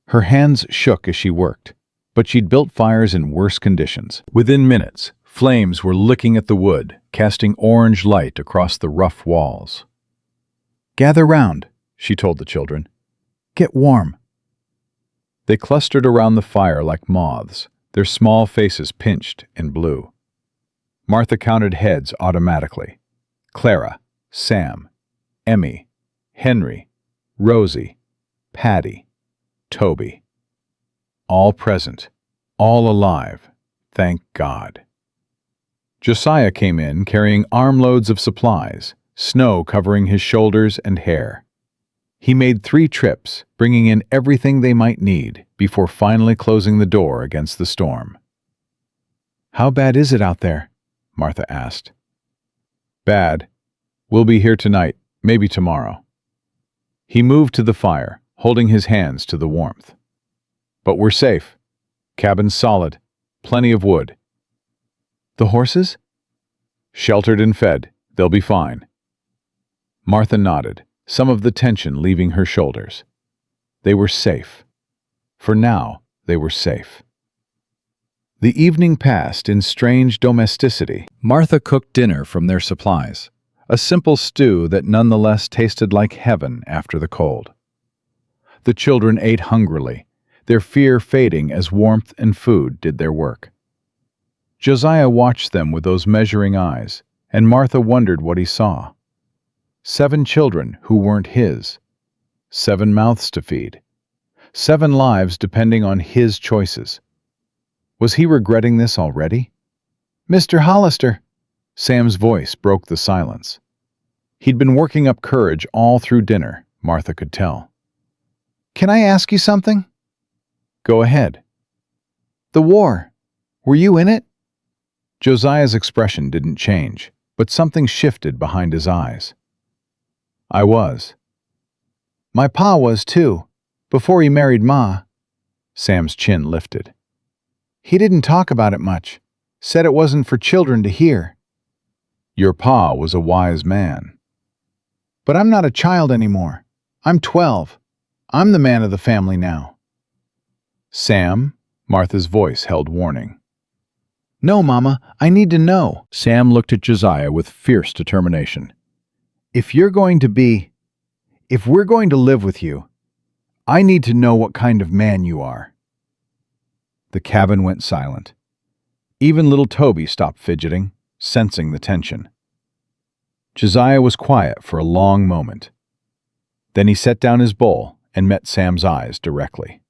A: Her hands shook as she worked, but she'd built fires in worse conditions. Within minutes, flames were licking at the wood, casting orange light across the rough walls. "Gather round," she told the children. "Get warm." They clustered around the fire like moths, their small faces pinched and blue. Martha counted heads automatically. Clara, Sam, Emmy, Henry, Rosie, Patty, Toby. All present, all alive, thank God. Josiah came in carrying armloads of supplies, snow covering his shoulders and hair. He made 3 trips, bringing in everything they might need before finally closing the door against the storm. "How bad is it out there?" Martha asked. "Bad. We'll be here tonight, maybe tomorrow." He moved to the fire, holding his hands to the warmth. "But we're safe. Cabin's solid. Plenty of wood." "The horses?" "Sheltered and fed. They'll be fine." Martha nodded, some of the tension leaving her shoulders. They were safe. For now, they were safe. The evening passed in strange domesticity. Martha cooked dinner from their supplies, a simple stew that nonetheless tasted like heaven after the cold. The children ate hungrily, their fear fading as warmth and food did their work. Josiah watched them with those measuring eyes, and Martha wondered what he saw. 7 children who weren't his. 7 mouths to feed. 7 lives depending on his choices. Was he regretting this already? "Mr. Hollister," Sam's voice broke the silence. He'd been working up courage all through dinner, Martha could tell. "Can I ask you something?" "Go ahead." "The war. Were you in it?" Josiah's expression didn't change, but something shifted behind his eyes. "I was." "My pa was too, before he married Ma." Sam's chin lifted. "He didn't talk about it much, said it wasn't for children to hear." "Your pa was a wise man." "But I'm not a child anymore. I'm 12. I'm the man of the family now." "Sam?" Martha's voice held warning. "No, Mama, I need to know." Sam looked at Josiah with fierce determination. If we're going to live with you, I need to know what kind of man you are." The cabin went silent. Even little Toby stopped fidgeting, sensing the tension. Josiah was quiet for a long moment, Then he set down his bowl and met Sam's eyes directly.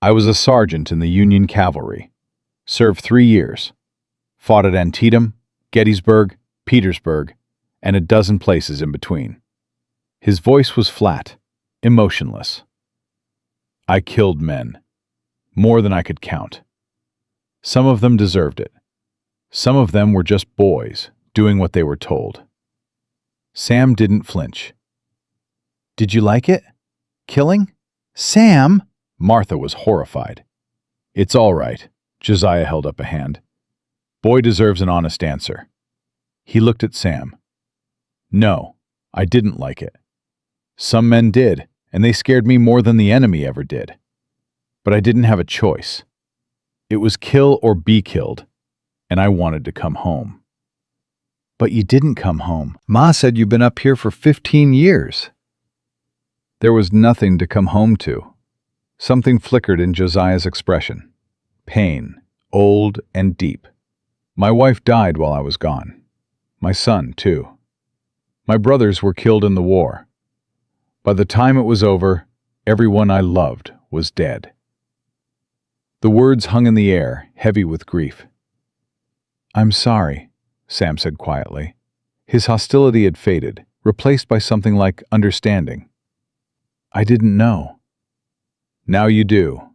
A: "I was a sergeant in the Union Cavalry. Served 3 years. Fought at Antietam, Gettysburg, Petersburg, and a dozen places in between." His voice was flat, emotionless. "I killed men. More than I could count. Some of them deserved it. Some of them were just boys, doing what they were told." Sam didn't flinch. "Did you like it? Killing? Sam?" Martha was horrified. "It's all right." Josiah held up a hand. "Boy deserves an honest answer." He looked at Sam. "No, I didn't like it. Some men did, and they scared me more than the enemy ever did. But I didn't have a choice. It was kill or be killed, and I wanted to come home." "But you didn't come home. Ma said you've been up here for 15 years. There was nothing to come home to. Something flickered in Josiah's expression. Pain, old and deep. "My wife died while I was gone. My son, too. My brothers were killed in the war. By the time it was over, everyone I loved was dead." The words hung in the air, heavy with grief. "I'm sorry," Sam said quietly. His hostility had faded, replaced by something like understanding. "I didn't know." "Now you do."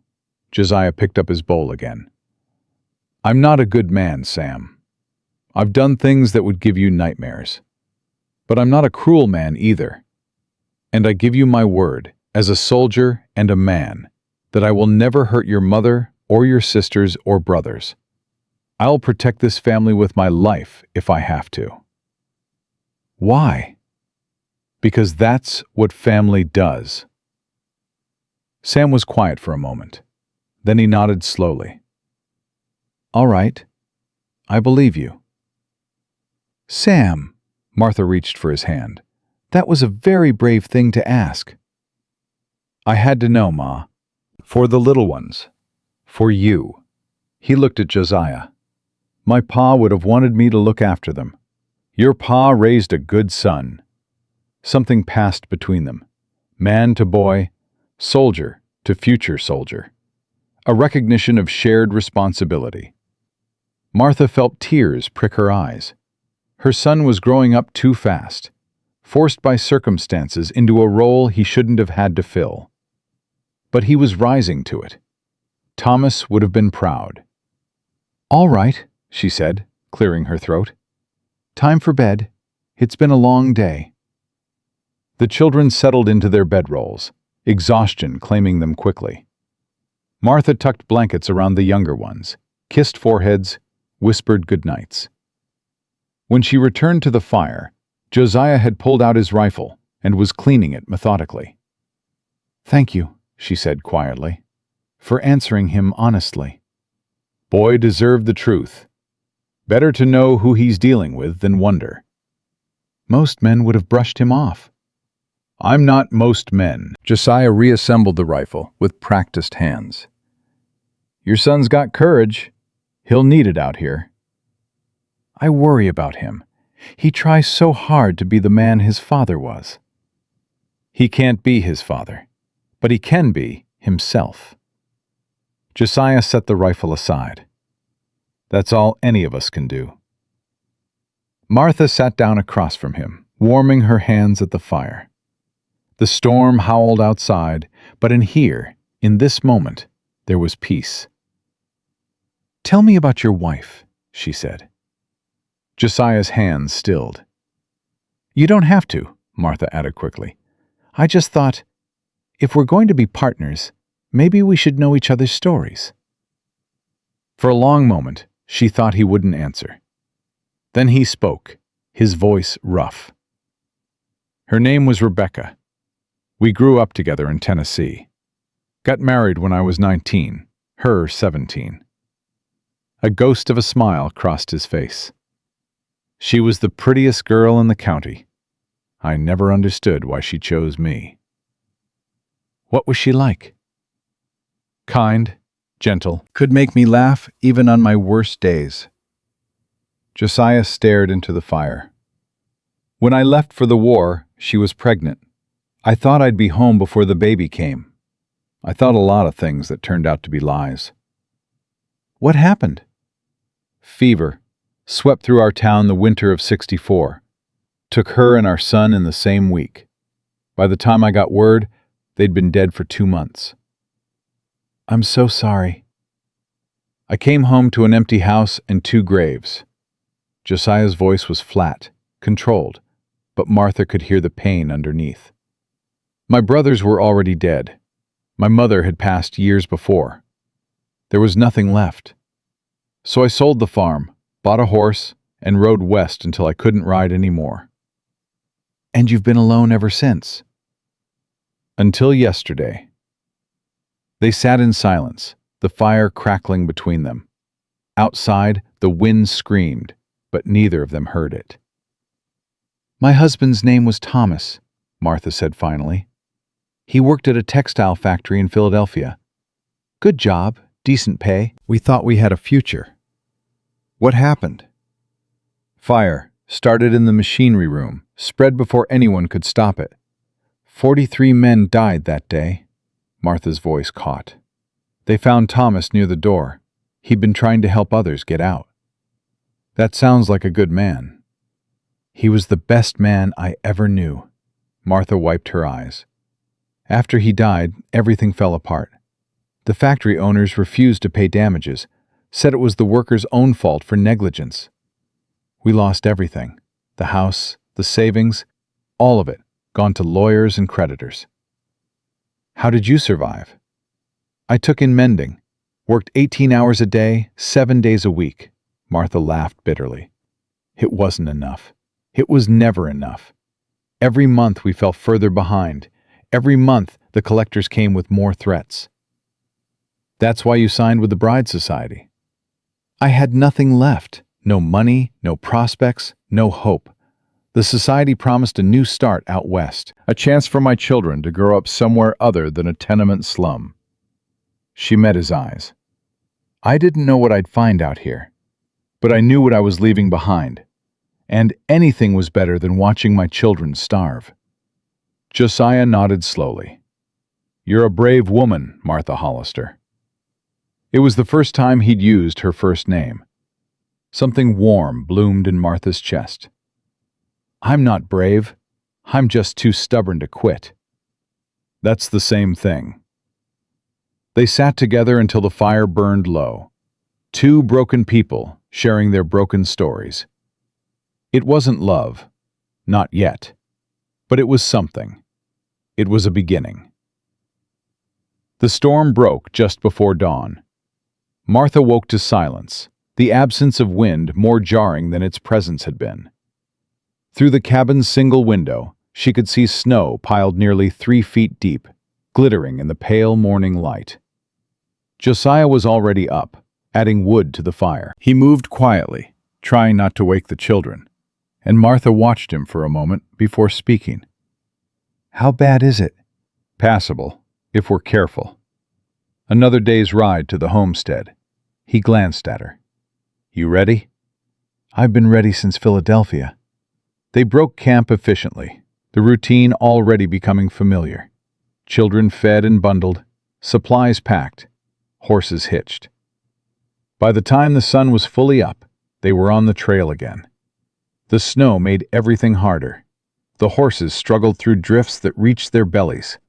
A: Josiah picked up his bowl again. "I'm not a good man, Sam. I've done things that would give you nightmares. But I'm not a cruel man either. And I give you my word, as a soldier and a man, that I will never hurt your mother or your sisters or brothers. I'll protect this family with my life if I have to." "Why?" "Because that's what family does." Sam was quiet for a moment. Then he nodded slowly. "All right. I believe you." "Sam," Martha reached for his hand, "that was a very brave thing to ask." "I had to know, Ma. For the little ones. For you." He looked at Josiah. "My pa would have wanted me to look after them. Your pa raised a good son." Something passed between them. Man to boy, soldier to future soldier. A recognition of shared responsibility. Martha felt tears prick her eyes. Her son was growing up too fast, forced by circumstances into a role he shouldn't have had to fill. But he was rising to it. Thomas would have been proud. "All right," she said, clearing her throat. "Time for bed. It's been a long day." The children settled into their bedrolls, exhaustion claiming them quickly. Martha tucked blankets around the younger ones, kissed foreheads, whispered goodnights. When she returned to the fire, Josiah had pulled out his rifle and was cleaning it methodically. "Thank you," she said quietly, "for answering him honestly." Boy deserved the truth. Better to know who he's dealing with than wonder. Most men would have brushed him off. "I'm not most men." Josiah reassembled the rifle with practiced hands. "Your son's got courage. He'll need it out here." "I worry about him. He tries so hard to be the man his father was." "He can't be his father, but he can be himself." Josiah set the rifle aside. "That's all any of us can do." Martha sat down across from him, warming her hands at the fire. The storm howled outside, but in here, in this moment, there was peace. "Tell me about your wife," she said. Josiah's hands stilled. "You don't have to," Martha added quickly. "I just thought, if we're going to be partners, maybe we should know each other's stories." For a long moment, she thought he wouldn't answer. Then he spoke, his voice rough. "Her name was Rebecca. We grew up together in Tennessee. Got married when I was 19, her 17. A ghost of a smile crossed his face. She was the prettiest girl in the county. I never understood why she chose me." "What was she like?" "Kind, gentle, could make me laugh even on my worst days." Josiah stared into the fire. "When I left for the war, she was pregnant. I thought I'd be home before the baby came. I thought a lot of things that turned out to be lies. What happened? Fever swept through our town the winter of '64. Took her and our son in the same week. By the time I got word, they'd been dead for 2 months. I'm so sorry. I came home to an empty house and 2 graves. Josiah's voice was flat, controlled, but Martha could hear the pain underneath. My brothers were already dead. My mother had passed years before. There was nothing left. So I sold the farm, bought a horse, and rode west until I couldn't ride anymore. And you've been alone ever since? Until yesterday. They sat in silence, the fire crackling between them. Outside, the wind screamed, but neither of them heard it. My husband's name was Thomas, Martha said finally. He worked at a textile factory in Philadelphia. Good job, decent pay. We thought we had a future. What happened? Fire started in the machinery room, spread before anyone could stop it. 43 men died that day. Martha's voice caught. They found Thomas near the door. He'd been trying to help others get out. That sounds like a good man. He was the best man I ever knew. Martha wiped her eyes. After he died, everything fell apart. The factory owners refused to pay damages, said it was the workers' own fault for negligence. We lost everything. The house, the savings, all of it, gone to lawyers and creditors. How did you survive? I took in mending, worked 18 hours a day, 7 days a week. Martha laughed bitterly. It wasn't enough. It was never enough. Every month we fell further behind. Every month the collectors came with more threats. That's why you signed with the Bride Society. I had nothing left. No money, no prospects, no hope. The society promised a new start out west, a chance for my children to grow up somewhere other than a tenement slum. She met his eyes. I didn't know what I'd find out here, but I knew what I was leaving behind, and anything was better than watching my children starve. Josiah nodded slowly. You're a brave woman, Martha Hollister. It was the first time he'd used her first name. Something warm bloomed in Martha's chest. I'm not brave. I'm just too stubborn to quit. That's the same thing. They sat together until the fire burned low. 2 broken people sharing their broken stories. It wasn't love. Not yet. But it was something. It was a beginning. The storm broke just before dawn. Martha woke to silence, the absence of wind more jarring than its presence had been. Through the cabin's single window, she could see snow piled nearly 3 feet deep, glittering in the pale morning light. Josiah was already up, adding wood to the fire. He moved quietly, trying not to wake the children, and Martha watched him for a moment before speaking. How bad is it? Passable, if we're careful. Another day's ride to the homestead. He glanced at her. You ready? I've been ready since Philadelphia. They broke camp efficiently, the routine already becoming familiar. Children fed and bundled, supplies packed, horses hitched. By the time the sun was fully up, they were on the trail again. The snow made everything harder. The horses struggled through drifts that reached their bellies.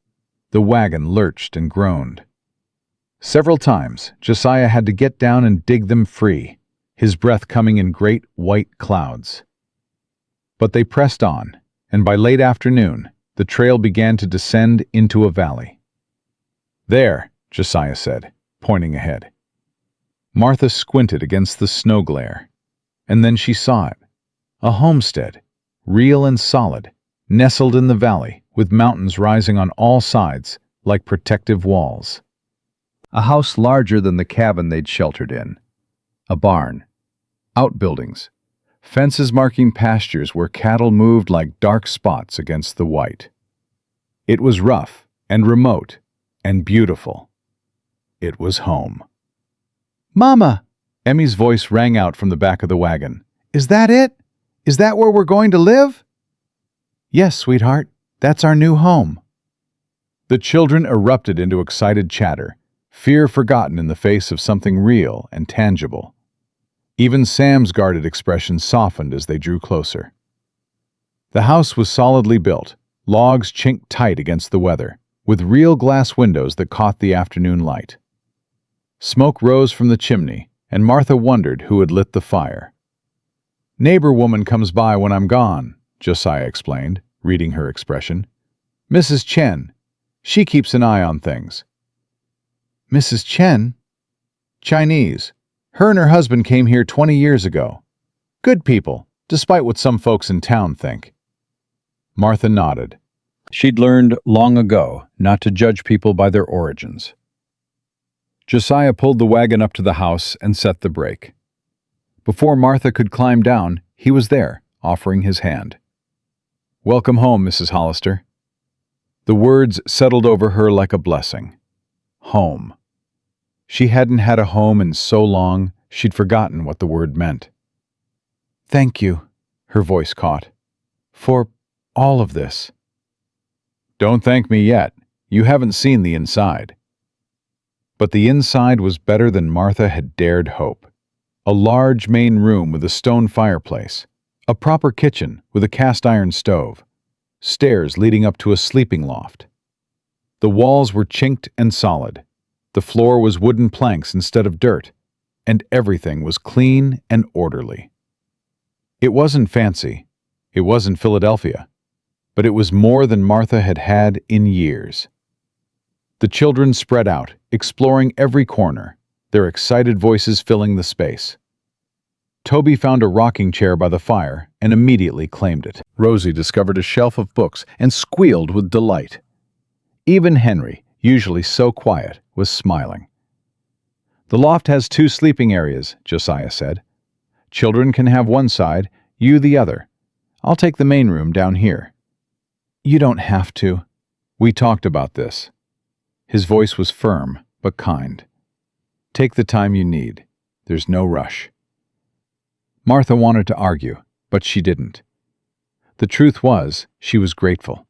A: The wagon lurched and groaned. Several times, Josiah had to get down and dig them free, his breath coming in great white clouds. But they pressed on, and by late afternoon, the trail began to descend into a valley. There, Josiah said, pointing ahead. Martha squinted against the snow glare, and then she saw it. A homestead, real and solid, nestled in the valley, with mountains rising on all sides like protective walls. A house larger than the cabin they'd sheltered in. A barn. Outbuildings. Fences marking pastures where cattle moved like dark spots against the white. It was rough and remote and beautiful. It was home. Mama! Emmy's voice rang out from the back of the wagon. Is that it? Is that where we're going to live? Yes, sweetheart. That's our new home. The children erupted into excited chatter, fear forgotten in the face of something real and tangible. Even Sam's guarded expression softened as they drew closer. The house was solidly built, logs chinked tight against the weather, with real glass windows that caught the afternoon light. Smoke rose from the chimney, and Martha wondered who had lit the fire. "Neighbor woman comes by when I'm gone," Josiah explained, reading her expression. "Mrs. Chen. She keeps an eye on things." "Mrs. Chen?" "Chinese. Her and her husband came here 20 years ago. Good people, despite what some folks in town think." Martha nodded. She'd learned long ago not to judge people by their origins. Josiah pulled the wagon up to the house and set the brake. Before Martha could climb down, he was there, offering his hand. "Welcome home, Mrs. Hollister." The words settled over her like a blessing. Home. She hadn't had a home in so long, she'd forgotten what the word meant. "Thank you," her voice caught, "for all of this." "Don't thank me yet. You haven't seen the inside." But the inside was better than Martha had dared hope. A large main room with a stone fireplace, a proper kitchen with a cast-iron stove, stairs leading up to a sleeping loft. The walls were chinked and solid. The floor was wooden planks instead of dirt, and everything was clean and orderly. It wasn't fancy. It wasn't Philadelphia. But it was more than Martha had had in years. The children spread out, exploring every corner, their excited voices filling the space. Toby found a rocking chair by the fire and immediately claimed it. Rosie discovered a shelf of books and squealed with delight. Even Henry, usually so quiet, was smiling. "The loft has 2 sleeping areas," Josiah said. "Children can have one side, you the other. I'll take the main room down here." "You don't have to. We talked about this." His voice was firm, but kind. "Take the time you need. There's no rush." Martha wanted to argue, but she didn't. The truth was, she was grateful.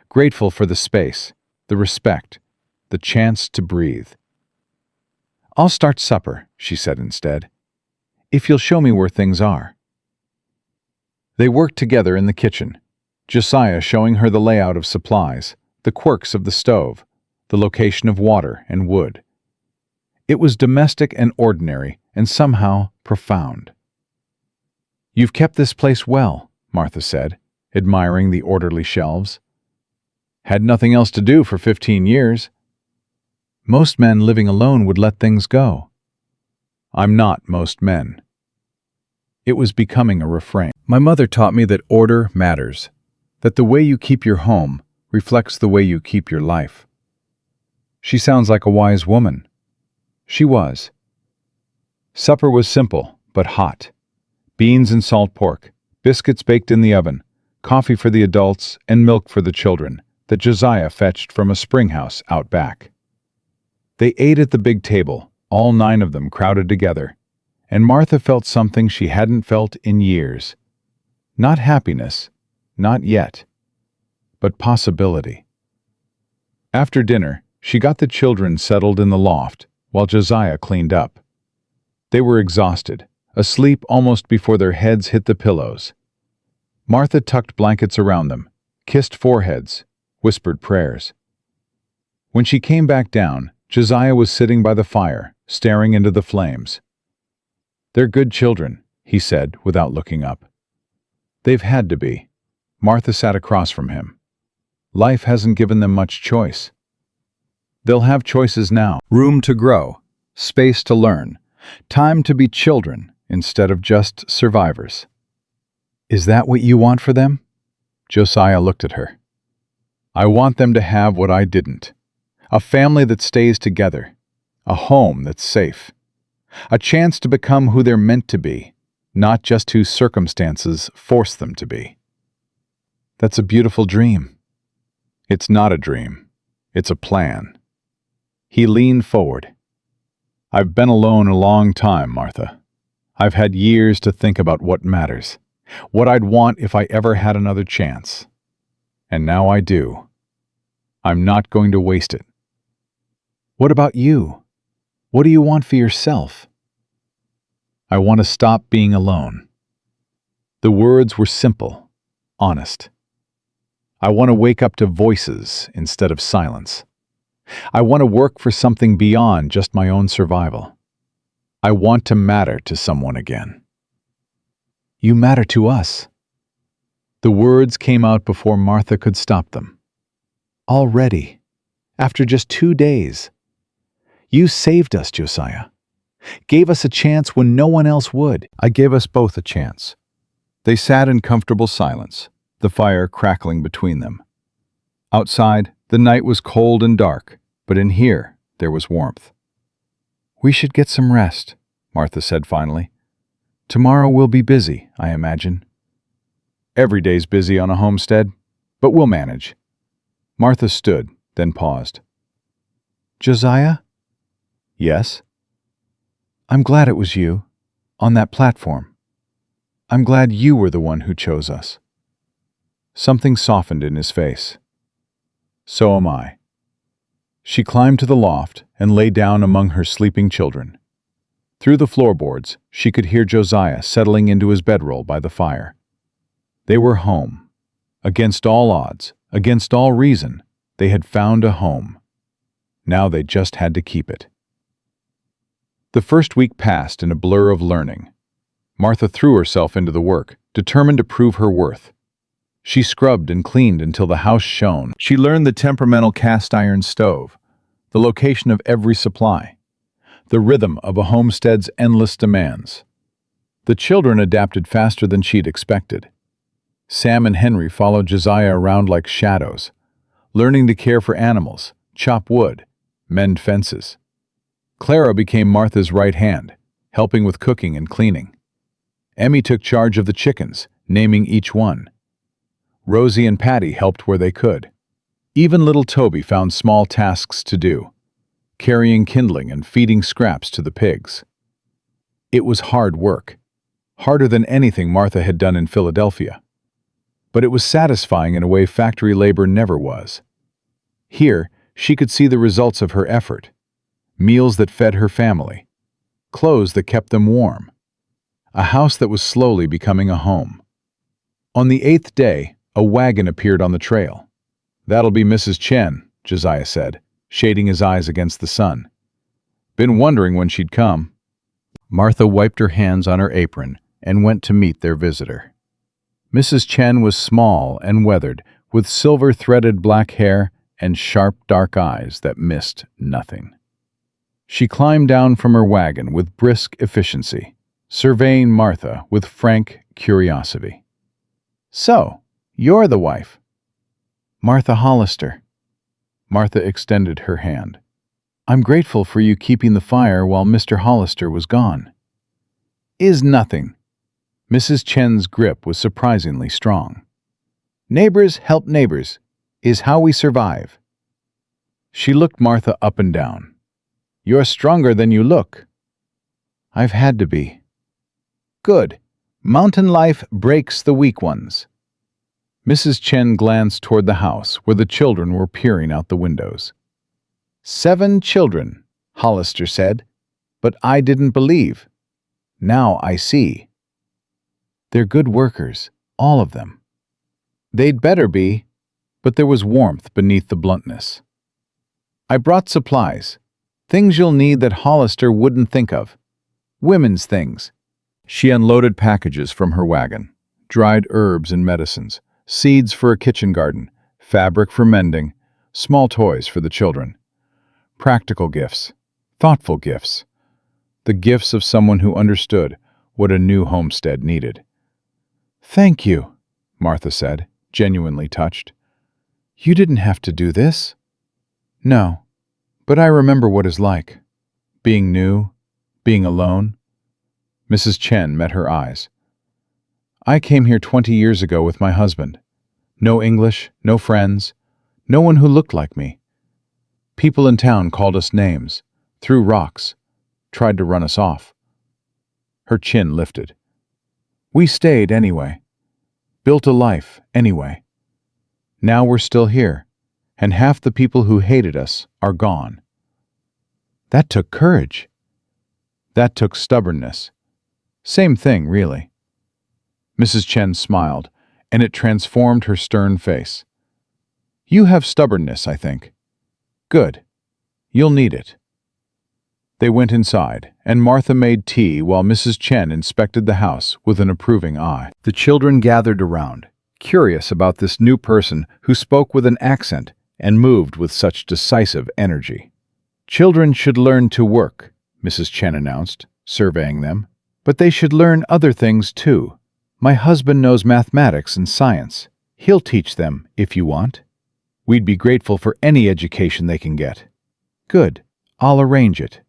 A: Grateful for the space, the respect, the chance to breathe. "I'll start supper," she said instead, "if you'll show me where things are." They worked together in the kitchen, Josiah showing her the layout of supplies, the quirks of the stove, the location of water and wood. It was domestic and ordinary, and somehow profound. "You've kept this place well," Martha said, admiring the orderly shelves. "Had nothing else to do for 15 years. Most men living alone would let things go." "I'm not most men." It was becoming a refrain. "My mother taught me that order matters, that the way you keep your home reflects the way you keep your life." She sounds like a wise woman. She was. Supper was simple, but hot. Beans and salt pork, biscuits baked in the oven, coffee for the adults, and milk for the children that Josiah fetched from a spring house out back. They ate at the big table, all 9 of them crowded together, and Martha felt something she hadn't felt in years. Not happiness, not yet, but possibility. After dinner, she got the children settled in the loft while Josiah cleaned up. They were exhausted, asleep almost before their heads hit the pillows. Martha tucked blankets around them, kissed foreheads, whispered prayers. When she came back down, Josiah was sitting by the fire, staring into the flames. "They're good children," he said without looking up. "They've had to be." Martha sat across from him. "Life hasn't given them much choice. They'll have choices now. Room to grow, space to learn, time to be children instead of just survivors." "Is that what you want for them?" Josiah looked at her. "I want them to have what I didn't. A family that stays together. A home that's safe. A chance to become who they're meant to be, not just who circumstances force them to be." "That's a beautiful dream." "It's not a dream. It's a plan." He leaned forward. "I've been alone a long time, Martha. I've had years to think about what matters, what I'd want if I ever had another chance. And now I do. I'm not going to waste it. What about you? What do you want for yourself? I want to stop being alone. The words were simple, honest. I want to wake up to voices instead of silence. I want to work for something beyond just my own survival. I want to matter to someone again. You matter to us. The words came out before Martha could stop them. Already, after just 2 days. You saved us, Josiah. Gave us a chance when no one else would.
B: I gave us both a chance. They sat in comfortable silence, the fire crackling between them. Outside, the night was cold and dark, but in here, there was warmth. We should get some rest, Martha said finally. Tomorrow we'll be busy, I imagine. Every day's busy on a homestead, but we'll manage. Martha stood, then paused. Josiah? Yes? I'm glad it was you, on that platform. I'm glad you were the one who chose us. Something softened in his face. So am I. She climbed to the loft and lay down among her sleeping children. Through the floorboards, she could hear Josiah settling into his bedroll by the fire. They were home. Against all odds, against all reason, they had found a home. Now they just had to keep it. The first week passed in a blur of learning. Martha threw herself into the work, determined to prove her worth. She scrubbed and cleaned until the house shone. She learned the temperamental cast iron stove, the location of every supply, the rhythm of a homestead's endless demands. The children adapted faster than she'd expected. Sam and Henry followed Josiah around like shadows, learning to care for animals, chop wood, mend fences. Clara became Martha's right hand, helping with cooking and cleaning. Emmy took charge of the chickens, naming each one. Rosie and Patty helped where they could. Even little Toby found small tasks to do, carrying kindling and feeding scraps to the pigs. It was hard work, harder than anything Martha had done in Philadelphia. But it was satisfying in a way factory labor never was. Here, she could see the results of her effort. Meals that fed her family. Clothes that kept them warm. A house that was slowly becoming a home. On the 8th day, a wagon appeared on the trail. That'll be Mrs. Chen, Josiah said, shading his eyes against the sun. Been wondering when she'd come. Martha wiped her hands on her apron and went to meet their visitor. Mrs. Chen was small and weathered, with silver-threaded black hair and sharp dark eyes that missed nothing. She climbed down from her wagon with brisk efficiency, surveying Martha with frank curiosity. So, you're the wife. Martha Hollister. Martha extended her hand. I'm grateful for you keeping the fire while Mr. Hollister was gone. Is nothing. Mrs. Chen's grip was surprisingly strong. Neighbors help neighbors is how we survive. She looked Martha up and down. You're stronger than you look. I've had to be. Good. Mountain life breaks the weak ones. Mrs. Chen glanced toward the house where the children were peering out the windows. 7 children, Hollister said, but I didn't believe. Now I see. They're good workers, all of them. They'd better be, but there was warmth beneath the bluntness. I brought supplies, things you'll need that Hollister wouldn't think of. Women's things. She unloaded packages from her wagon, dried herbs and medicines, seeds for a kitchen garden, fabric for mending, small toys for the children. Practical gifts, thoughtful gifts. The gifts of someone who understood what a new homestead needed. Thank you, Martha said, genuinely touched. You didn't have to do this. No, but I remember what it's like. Being new, being alone. Mrs. Chen met her eyes. I came here 20 years ago with my husband. No English, no friends, no one who looked like me. People in town called us names, threw rocks, tried to run us off. Her chin lifted. We stayed anyway. Built a life anyway. Now we're still here,
A: and half the people who hated us are gone. That took courage. That took stubbornness. Same thing, really. Mrs. Chen smiled, and it transformed her stern face. You have stubbornness, I think. Good. You'll need it. They went inside, and Martha made tea while Mrs. Chen inspected the house with an approving eye. The children gathered around, curious about this new person who spoke with an accent and moved with such decisive energy. Children should learn to work, Mrs. Chen announced, surveying them. But they should learn other things too. My husband knows mathematics and science. He'll teach them if you want. We'd be grateful for any education they can get. Good. I'll arrange it.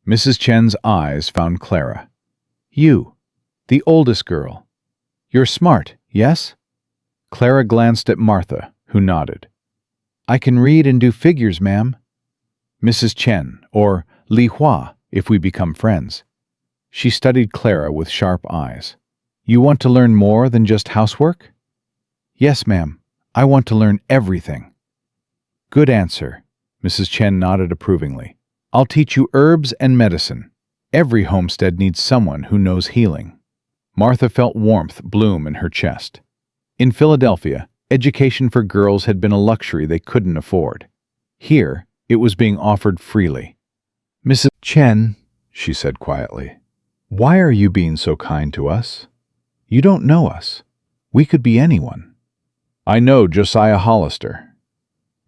A: Mrs. Chen's eyes found Clara. You, the oldest girl. You're smart, yes? Clara glanced at Martha, who nodded. I can read and do figures, ma'am. Mrs. Chen, or Li Hua, if we become friends. She studied Clara with sharp eyes. You want to learn more than just housework? Yes, ma'am. I want to learn everything. Good answer. Mrs. Chen nodded approvingly. I'll teach you herbs and medicine. Every homestead needs someone who knows healing. Martha felt warmth bloom in her chest. In Philadelphia, education for girls had been a luxury they couldn't afford. Here, it was being offered freely. Mrs. Chen, she said quietly, why are you being so kind to us? You don't know us. We could be anyone. I know Josiah Hollister.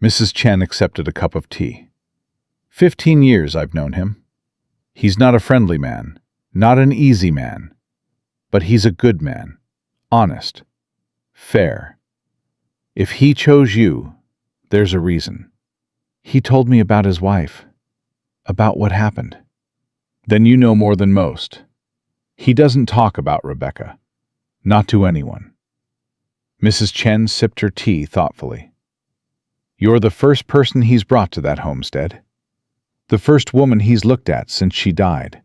A: Mrs. Chen accepted a cup of tea. 15 years I've known him. He's not a friendly man, not an easy man, but he's a good man, honest, fair. If he chose you, there's a reason. He told me about his wife, about what happened. Then you know more than most. He doesn't talk about Rebecca, not to anyone. Mrs. Chen sipped her tea thoughtfully. You're the first person he's brought to that homestead. The first woman he's looked at since she died.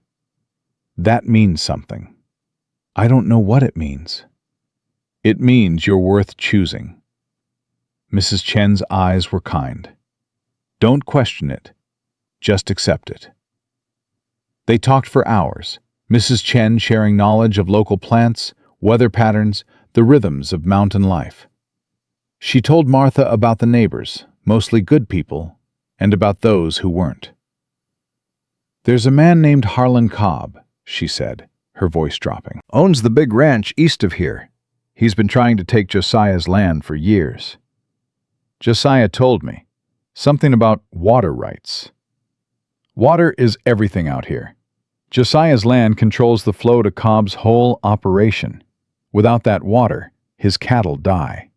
A: That means something. I don't know what it means. It means you're worth choosing. Mrs. Chen's eyes were kind. Don't question it. Just accept it. They talked for hours, Mrs. Chen sharing knowledge of local plants, weather patterns, the rhythms of mountain life. She told Martha about the neighbors, mostly good people, and about those who weren't. There's a man named Harlan Cobb, she said, her voice dropping. Owns the big ranch east of here. He's been trying to take Josiah's land for years. Josiah told me something about water rights. Water is everything out here. Josiah's land controls the flow to Cobb's whole operation. Without that water, his cattle die.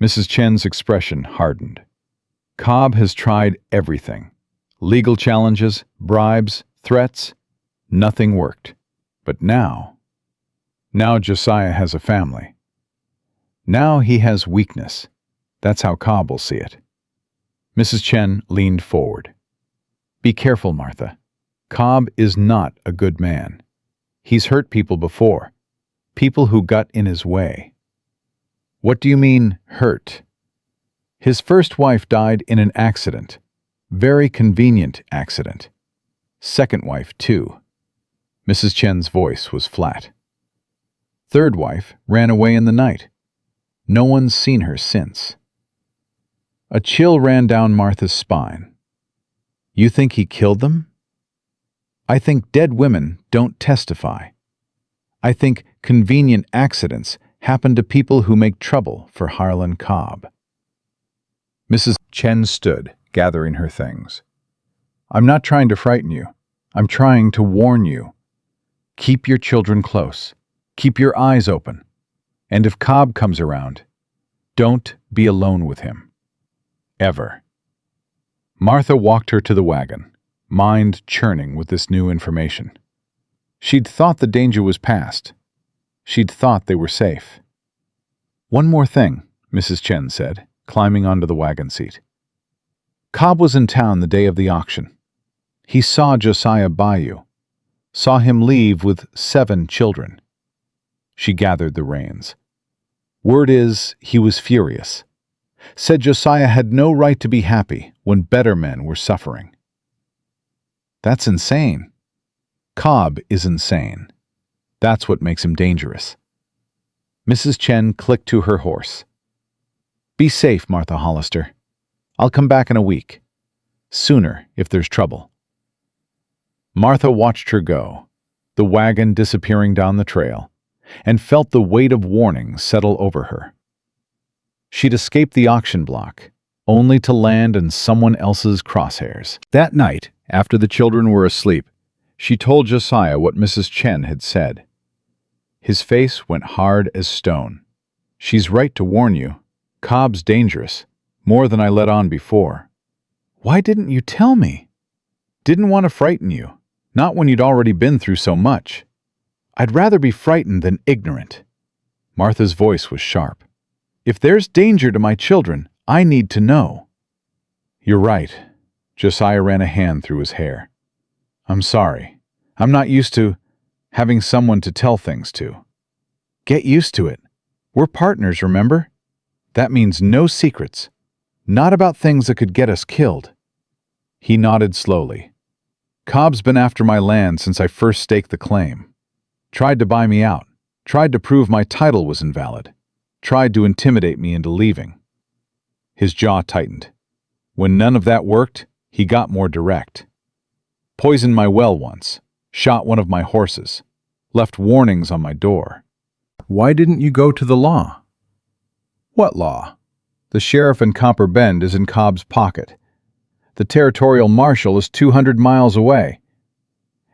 A: Mrs. Chen's expression hardened. Cobb has tried everything. Legal challenges, bribes, threats. Nothing worked. But now Josiah has a family. Now he has weakness. That's how Cobb will see it. Mrs. Chen leaned forward. Be careful, Martha. Cobb is not a good man. He's hurt people before. People who got in his way. What do you mean, hurt? His first wife died in an accident. Very convenient accident. Second wife, too. Mrs. Chen's voice was flat. Third wife ran away in the night. No one's seen her since. A chill ran down Martha's spine. You think he killed them? I think dead women don't testify. I think convenient accidents happen to people who make trouble for Harlan Cobb. Mrs. Chen stood, gathering her things. I'm not trying to frighten you. I'm trying to warn you. Keep your children close. Keep your eyes open. And if Cobb comes around, don't be alone with him. Ever. Martha walked her to the wagon, mind churning with this new information. She'd thought the danger was past. She'd thought they were safe. One more thing, Mrs. Chen said, climbing onto the wagon seat. Cobb was in town the day of the auction. He saw Josiah buy you, saw him leave with 7 children. She gathered the reins. Word is, he was furious. said Josiah had no right to be happy when better men were suffering. That's insane. Cobb is insane. That's what makes him dangerous. Mrs. Chen clicked to her horse. Be safe, Martha Hollister. I'll come back in a week. Sooner, if there's trouble. Martha watched her go, the wagon disappearing down the trail, and felt the weight of warning settle over her. She'd escaped the auction block, only to land in someone else's crosshairs. That night, after the children were asleep, she told Josiah what Mrs. Chen had said. His face went hard as stone. She's right to warn you. Cobb's dangerous, more than I let on before. Why didn't you tell me? Didn't want to frighten you, not when you'd already been through so much. I'd rather be frightened than ignorant. Martha's voice was sharp. If there's danger to my children, I need to know. You're right. Josiah ran a hand through his hair. I'm sorry. I'm not used to having someone to tell things to. Get used to it. We're partners, remember? That means no secrets. Not about things that could get us killed. He nodded slowly. Cobb's been after my land since I first staked the claim. Tried to buy me out. Tried to prove my title was invalid. Tried to intimidate me into leaving. His jaw tightened. When none of that worked, he got more direct. Poisoned my well once. Shot one of my horses. Left warnings on my door.
B: Why didn't you go to the law?
A: What law? The sheriff in Copper Bend is in Cobb's pocket. The territorial marshal is 200 miles away.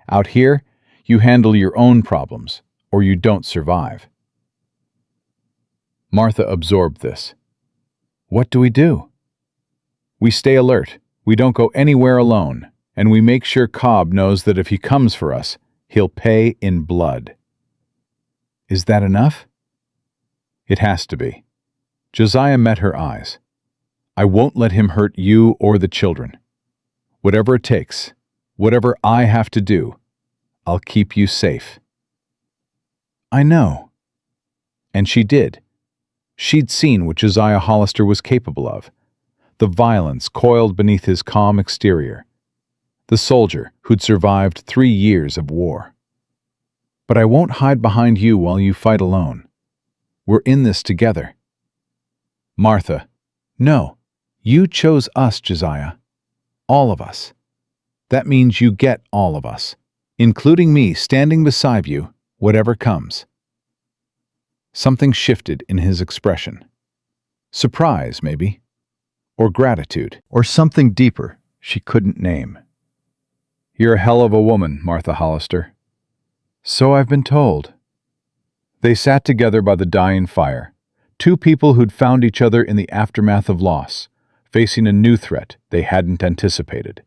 A: Out here, you handle your own problems, or you don't survive. Martha absorbed this. What do we do? We stay alert. We don't go anywhere alone, and we make sure Cobb knows that if he comes for us, he'll pay in blood. Is that enough? It has to be. Josiah met her eyes. I won't let him hurt you or the children. Whatever it takes, whatever I have to do, I'll keep you safe. I know. And she did. She'd seen what Josiah Hollister was capable of. The violence coiled beneath his calm exterior. The soldier who'd survived 3 years of war. But I won't hide behind you while you fight alone. We're in this together. Martha, no, you chose us, Josiah. All of us. That means you get all of us, including me standing beside you, whatever comes. Something shifted in his expression. Surprise, maybe. Or gratitude. Or something deeper she couldn't name. You're a hell of a woman, Martha Hollister. So I've been told. They sat together by the dying fire, two people who'd found each other in the aftermath of loss, facing a new threat they hadn't anticipated.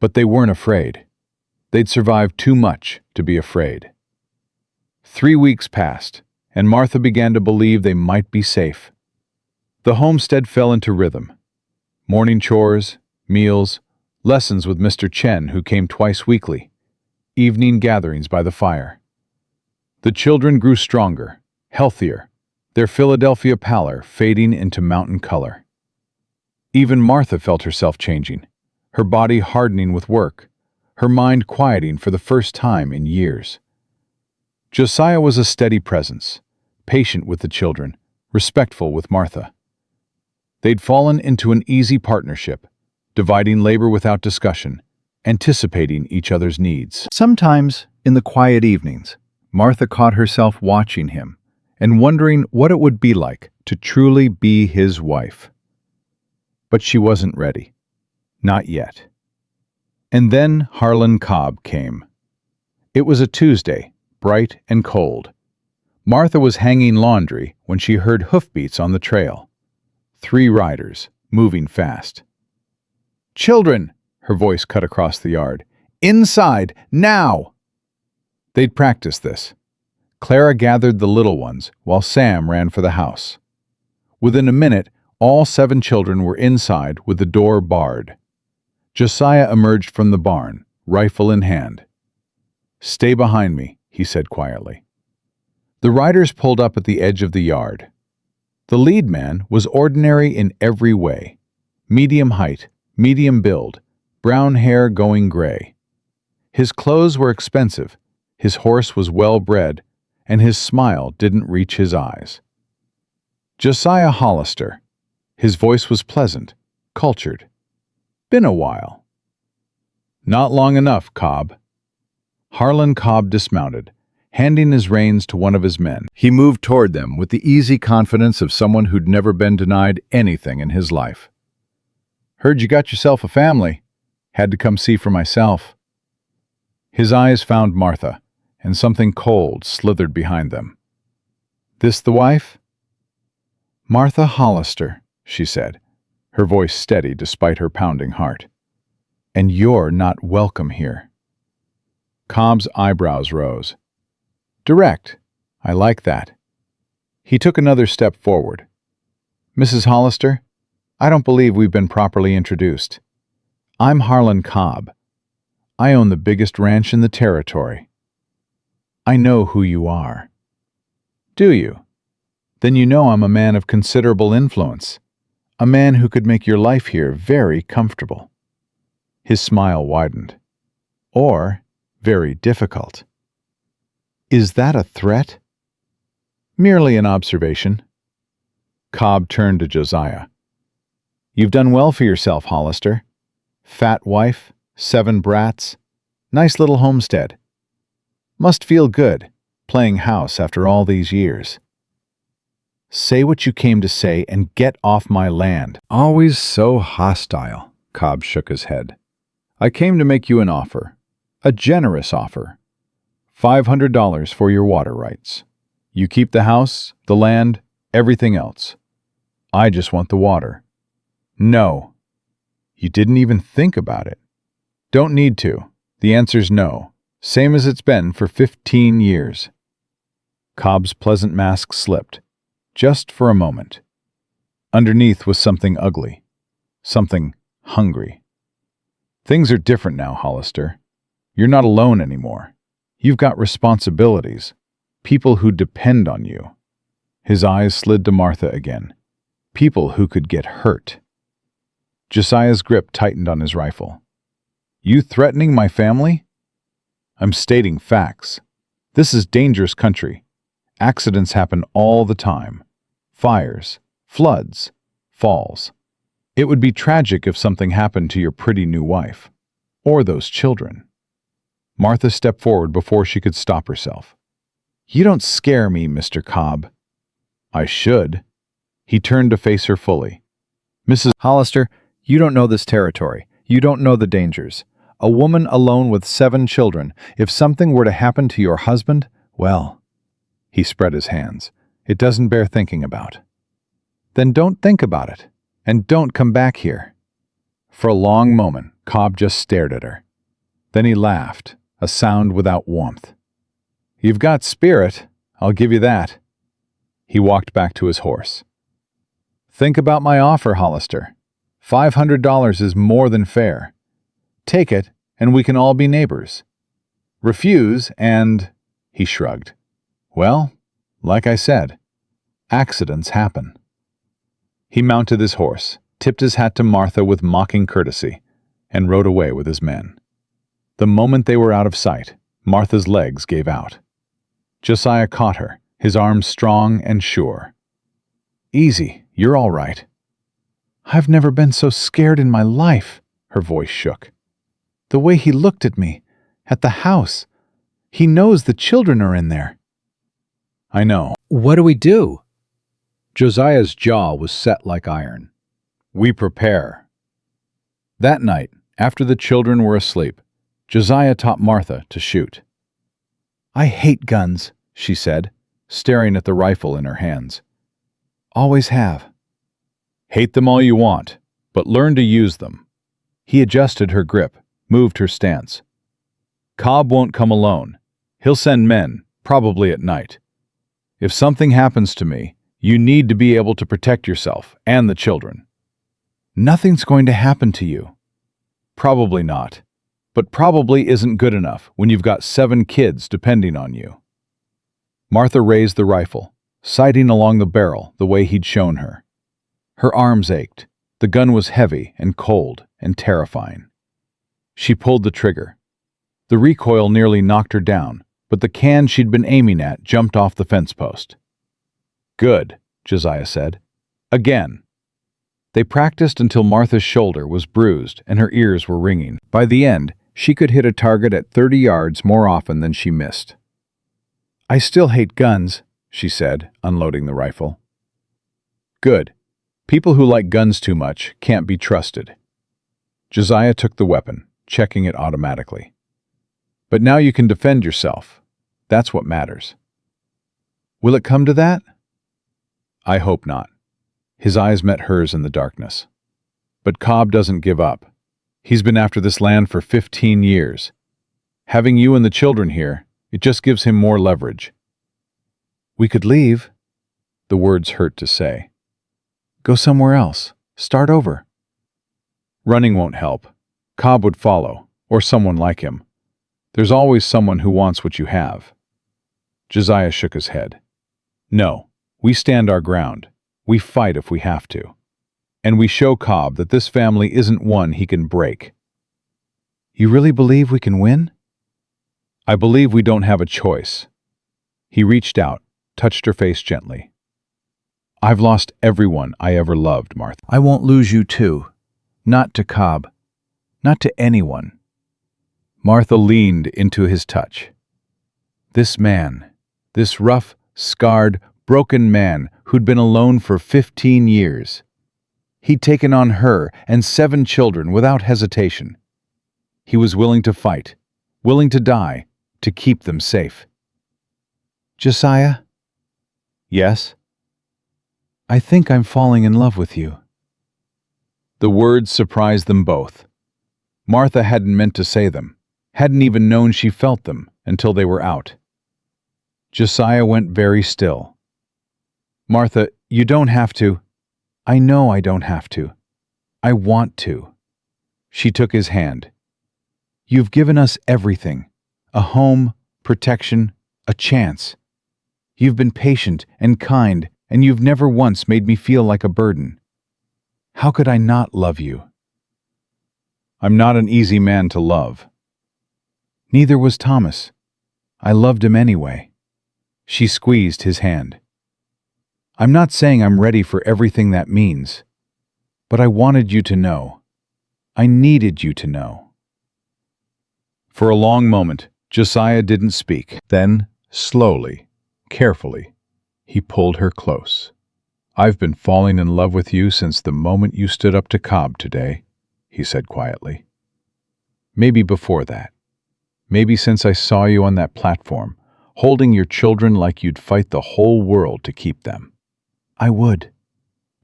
A: But they weren't afraid. They'd survived too much to be afraid. 3 weeks passed, and Martha began to believe they might be safe. The homestead fell into rhythm. Morning chores, meals, lessons with Mr. Chen, who came twice weekly, evening gatherings by the fire. The children grew stronger, healthier, their Philadelphia pallor fading into mountain color. Even Martha felt herself changing, her body hardening with work, her mind quieting for the first time in years. Josiah was a steady presence, patient with the children, respectful with Martha. They'd fallen into an easy partnership, dividing labor without discussion, anticipating each other's needs. Sometimes, in the quiet evenings, Martha caught herself watching him and wondering what it would be like to truly be his wife. But she wasn't ready. Not yet. And then Harlan Cobb came. It was a Tuesday, bright and cold. Martha was hanging laundry when she heard hoofbeats on the trail. 3 riders, moving fast. "Children!" her voice cut across the yard. "Inside, now!" They'd practiced this. Clara gathered the little ones while Sam ran for the house. Within a minute, all 7 children were inside with the door barred. Josiah emerged from the barn, rifle in hand. "Stay behind me," he said quietly. The riders pulled up at the edge of the yard. The lead man was ordinary in every way. Medium height, medium build, brown hair going gray. His clothes were expensive, his horse was well-bred, and his smile didn't reach his eyes. Josiah Hollister. His voice was pleasant, cultured. Been a while. Not long enough, Cobb. Harlan Cobb dismounted, handing his reins to one of his men.
B: He moved toward them with the easy confidence of someone who'd never been denied anything in his life.
A: Heard you got yourself a family. Had to come see for myself. His eyes found Martha, and something cold slithered behind them. This the wife? Martha Hollister, she said, her voice steady despite her pounding heart. And you're not welcome here. Cobb's eyebrows rose. Direct. I like that. He took another step forward. Mrs. Hollister, I don't believe we've been properly introduced. I'm Harlan Cobb. I own the biggest ranch in the territory. I know who you are. Do you? Then you know I'm a man of considerable influence, a man who could make your life here very comfortable. His smile widened. Or very difficult. Is that a threat? Merely an observation. Cobb turned to Josiah. You've done well for yourself, Hollister. Fat wife, 7 brats, nice little homestead. Must feel good, playing house after all these years. Say what you came to say and get off my land.
B: Always so hostile, Cobb shook his head. I came to make you an offer, a generous offer. $500 for your water rights. You keep the house, the land, everything else. I just want the water. No. You didn't even think about it. Don't need to. The answer's no, same as it's been for 15 years. Cobb's pleasant mask slipped, just for a moment. Underneath was something ugly, something hungry. Things are different now, Hollister. You're not alone anymore. You've got responsibilities, people who depend on you. His eyes slid to Martha again. People who could get hurt. Josiah's grip tightened on his rifle. You threatening my family? I'm stating facts. This is dangerous country. Accidents happen all the time. Fires, floods, falls. It would be tragic if something happened to your pretty new wife. Or those children. Martha stepped forward before she could stop herself. You don't scare me, Mr. Cobb. I should. He turned to face her fully. Mrs. Hollister, you don't know this territory. You don't know the dangers. A woman alone with 7 children. If something were to happen to your husband, well... He spread his hands. It doesn't bear thinking about. Then don't think about it. And don't come back here. For a long moment, Cobb just stared at her. Then he laughed, a sound without warmth. You've got spirit, I'll give you that. He walked back to his horse. Think about my offer, Hollister. $500 is more than fair. Take it, and we can all be neighbors. Refuse, and... He shrugged. Well, like I said, accidents happen. He mounted his horse, tipped his hat to Martha with mocking courtesy, and rode away with his men. The moment they were out of sight, Martha's legs gave out. Josiah caught her, his arms strong and sure. Easy, you're all right. I've never been so scared in my life, her voice shook. The way he looked at me, at the house. He knows the children are in there. I know.
C: What do we do?
B: Josiah's jaw was set like iron. We prepare. That night, after the children were asleep, Josiah taught Martha to shoot. I hate guns, she said, staring at the rifle in her hands. Always have. Hate them all you want, but learn to use them. He adjusted her grip, moved her stance. Cobb won't come alone. He'll send men, probably at night. If something happens to me, you need to be able to protect yourself and the children. Nothing's going to happen to you. Probably not, but probably isn't good enough when you've got 7 kids depending on you. Martha raised the rifle,
A: sighting along the barrel the way he'd shown her. Her arms ached. The gun was heavy and cold and terrifying. She pulled the trigger. The recoil nearly knocked her down, but the can she'd been aiming at jumped off the fence post. "Good," Josiah said. "Again." They practiced until Martha's shoulder was bruised and her ears were ringing.
B: By the end, she could hit a target at 30 yards more often than she missed.
A: "I still hate guns," she said, unloading the rifle. "Good. People who like guns too much can't be trusted." Josiah took the weapon, checking it automatically. "But now you can defend yourself. That's what matters." "Will it come to that?" "I hope not." His eyes met hers in the darkness. "But Cobb doesn't give up. He's been after this land for 15 years. Having you and the children here, it just gives him more leverage." "We could leave." The words hurt to say. "Go somewhere else. Start over." "Running won't help. Cobb would follow, or someone like him. There's always someone who wants what you have." Josiah shook his head. "No, we stand our ground. We fight if we have to. And we show Cobb that this family isn't one he can break." "You really believe we can win?" "I believe we don't have a choice." He reached out, touched her face gently. "I've lost everyone I ever loved, Martha."
B: "I won't lose you too. Not to Cobb. Not to anyone."
A: Martha leaned into his touch. This man, this rough, scarred, broken man who'd been alone for 15 years. He'd taken on her and 7 children without hesitation. He was willing to fight, willing to die, to keep them safe. "Josiah?" "Yes?" "I think I'm falling in love with you." The words surprised them both. Martha hadn't meant to say them, hadn't even known she felt them until they were out. Josiah went very still. "Martha, you don't have to." "I know I don't have to. I want to." She took his hand. "You've given us everything. A home, protection, a chance. You've been patient and kind, and you've never once made me feel like a burden. How could I not love you?" "I'm not an easy man to love." "Neither was Thomas. I loved him anyway." She squeezed his hand. "I'm not saying I'm ready for everything that means, but I wanted you to know. I needed you to know." For a long moment, Josiah didn't speak. Then, slowly, carefully, he pulled her close. "I've been falling in love with you since the moment you stood up to Cobb today," he said quietly. "Maybe before that. Maybe since I saw you on that platform, holding your children like you'd fight the whole world to keep them." "I would.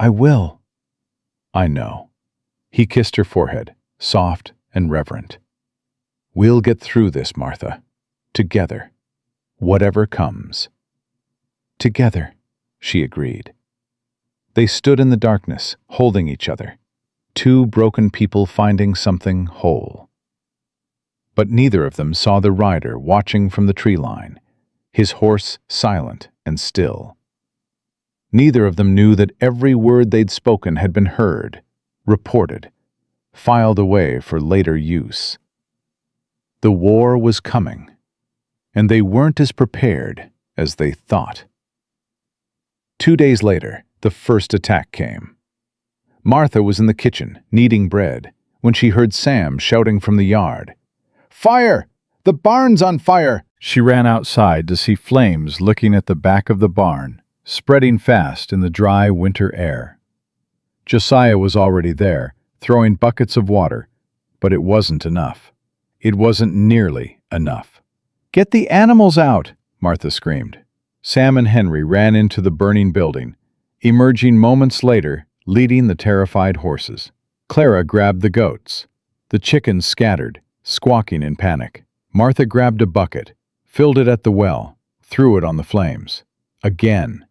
A: I will." "I know." He kissed her forehead, soft and reverent. "We'll get through this, Martha. Together. Whatever comes." "Together," she agreed. They stood in the darkness, holding each other. 2 broken people finding something whole. But neither of them saw the rider watching from the tree line, his horse silent and still. Neither of them knew that every word they'd spoken had been heard, reported, filed away for later use. The war was coming, and they weren't as prepared as they thought. 2 days later, the first attack came. Martha was in the kitchen, kneading bread, when she heard Sam shouting from the yard. "Fire! The barn's on fire!" She ran outside to see flames licking at the back of the barn, spreading fast in the dry winter air. Josiah was already there, throwing buckets of water, but it wasn't enough. It wasn't nearly enough. "Get the animals out!" Martha screamed. Sam and Henry ran into the burning building, emerging moments later, leading the terrified horses. Clara grabbed the goats. The chickens scattered, squawking in panic. Martha grabbed a bucket, filled it at the well, threw it on the flames. Again.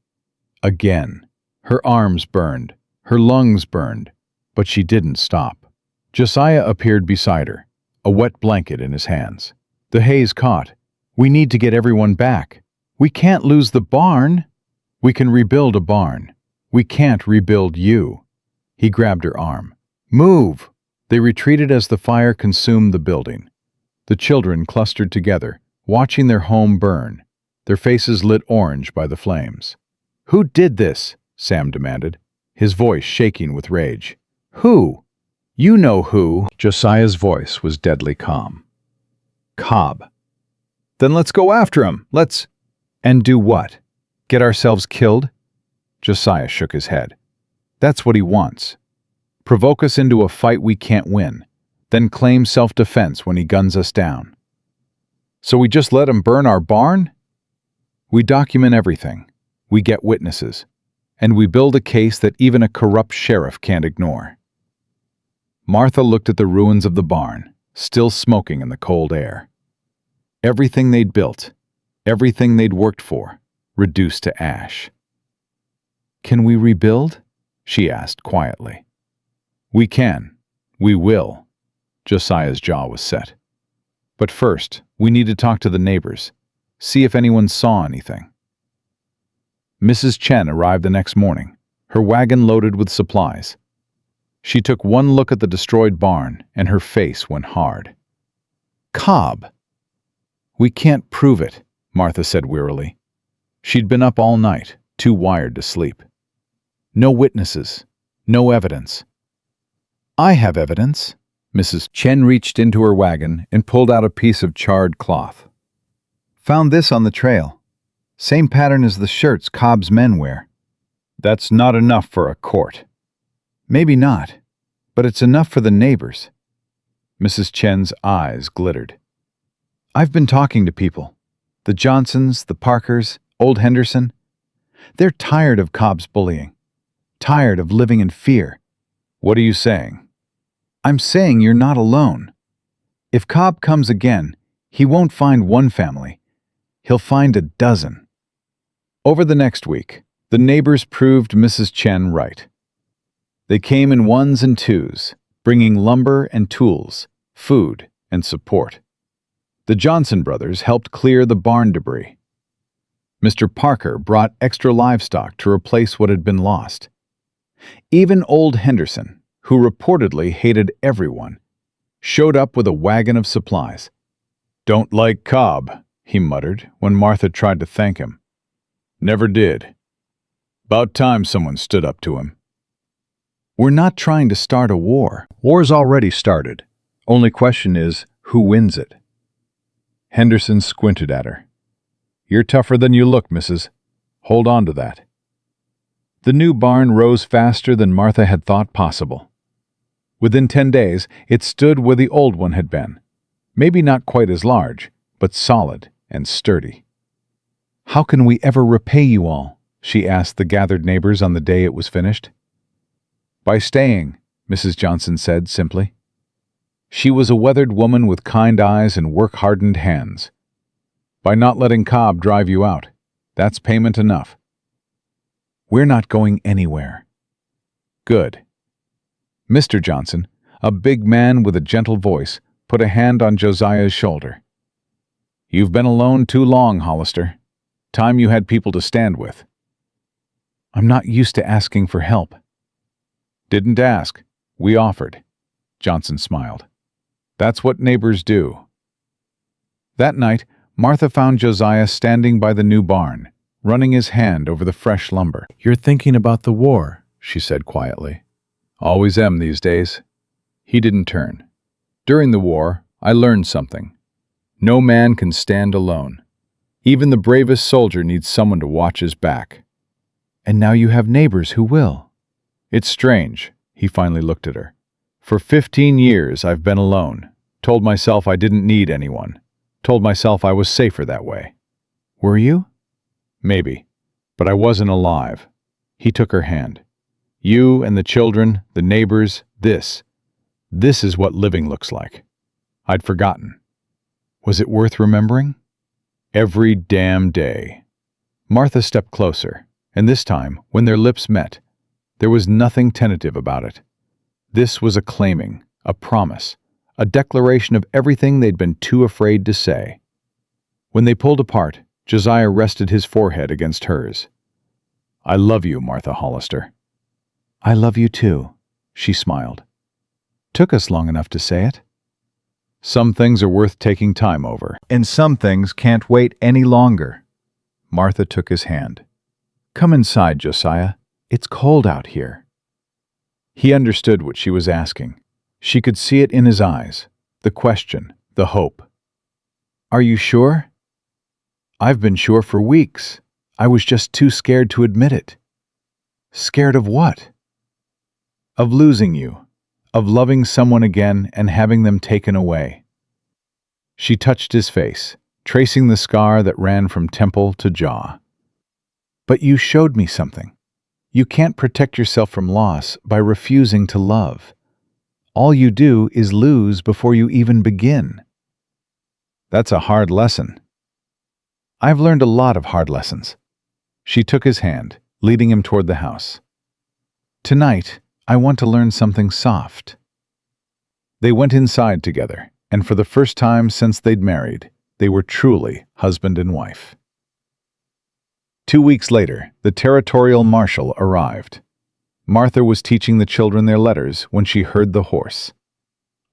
A: Again. Her arms burned, her lungs burned, but she didn't stop. Josiah appeared beside her, a wet blanket in his hands. "The hay's caught. We need to get everyone back. We can't lose the barn." We can rebuild a barn. We can't rebuild you." He grabbed her arm. "Move!" They retreated as the fire consumed the building. The children clustered together, watching their home burn, their faces lit orange by the flames. "Who did this?" Sam demanded, his voice shaking with rage. "Who? You know who."
B: Josiah's voice was deadly calm. "Cobb." "Then let's go after him. Let's—" "And do what? Get ourselves killed?" Josiah shook his head. "That's what he wants. Provoke us into a fight we can't win, then claim self-defense when he guns us down. So we just let him burn our barn? We document everything. We get witnesses. And we build a case that even a corrupt sheriff can't ignore." Martha looked at the ruins of the barn, still smoking in the cold air. Everything they'd built, everything they'd worked for, reduced to ash. "Can we rebuild?" she asked quietly. "We can. We will." Josiah's jaw was set. "But first, we need to talk to the neighbors, see if anyone saw anything." Mrs. Chen arrived the next morning, her wagon loaded with supplies. She took one look at the destroyed barn, and her face went hard. "Cobb!" "We can't prove it," Martha said wearily. She'd been up all night, too wired to sleep. "No witnesses, no evidence." "I have evidence." Mrs. Chen reached into her wagon and pulled out a piece of charred cloth. "Found this on the trail. Same pattern as the shirts Cobb's men wear." "That's not enough for a court." "Maybe not, but it's enough for the neighbors." Mrs. Chen's eyes glittered. "I've been talking to people. The Johnsons, the Parkers, old Henderson. They're tired of Cobb's bullying. Tired of living in fear." "What are you saying?" "I'm saying you're not alone. If Cobb comes again, he won't find one family. He'll find a dozen." Over the next week, the neighbors proved Mrs. Chen right. They came in ones and twos, bringing lumber and tools, food and support. The Johnson brothers helped clear the barn debris. Mr. Parker brought extra livestock to replace what had been lost. Even old Henderson, who reportedly hated everyone, showed up with a wagon of supplies. "Don't like Cobb," he muttered when Martha tried to thank him. "Never did. About time someone stood up to him." "We're not trying to start a war." "War's already started. Only question is, who wins it?" Henderson squinted at her. "You're tougher than you look, Mrs. Hold on to that." The new barn rose faster than Martha had thought possible. Within 10 days, it stood where the old one had been. Maybe not quite as large, but solid and sturdy. "How can we ever repay you all?" she asked the gathered neighbors on the day it was finished. "By staying," Mrs. Johnson said simply. She was a weathered woman with kind eyes and work-hardened hands. "By not letting Cobb drive you out. That's payment enough." "We're not going anywhere." "Good." Mr. Johnson, a big man with a gentle voice, put a hand on Josiah's shoulder. "You've been alone too long, Hollister. Time you had people to stand with." "I'm not used to asking for help." "Didn't ask. We offered." Johnson smiled. "That's what neighbors do." That night, Martha found Josiah standing by the new barn, running his hand over the fresh lumber. "You're thinking about the war," she said quietly. "Always am these days." He didn't turn. "During the war, I learned something. No man can stand alone. Even the bravest soldier needs someone to watch his back." "And now you have neighbors who will." "It's strange." He finally looked at her. "For 15 years I've been alone. Told myself I didn't need anyone. Told myself I was safer that way." "Were you?" "Maybe. But I wasn't alive." He took her hand. "You and the children, the neighbors, this is what living looks like." I'd forgotten. Was it worth remembering? Every damn day. Martha stepped closer, and this time, when their lips met, there was nothing tentative about it. This was a claiming, a promise, a declaration of everything they'd been too afraid to say. When they pulled apart, Josiah rested his forehead against hers.
A: I love you, Martha Hollister. I love you too, she smiled. Took us long enough to say it. Some things are worth taking time over.
B: And some things can't wait any longer. Martha took his hand. Come inside, Josiah. It's cold out here.
A: He understood what she was asking. She could see it in his eyes, the question, the hope. Are you sure? I've been sure for weeks. I was just too scared to admit it. Scared of what? Of losing you, of loving someone again and having them taken away. She touched his face, tracing the scar that ran from temple to jaw. But you showed me something. You can't protect yourself from loss by refusing to love. All you do is lose before you even begin. That's a hard lesson. I've learned a lot of hard lessons. She took his hand, leading him toward the house. Tonight, I want to learn something soft. They went inside together, and for the first time since they'd married, they were truly husband and wife. 2 weeks later, the territorial marshal arrived. Martha was teaching the children their letters when she heard the horse.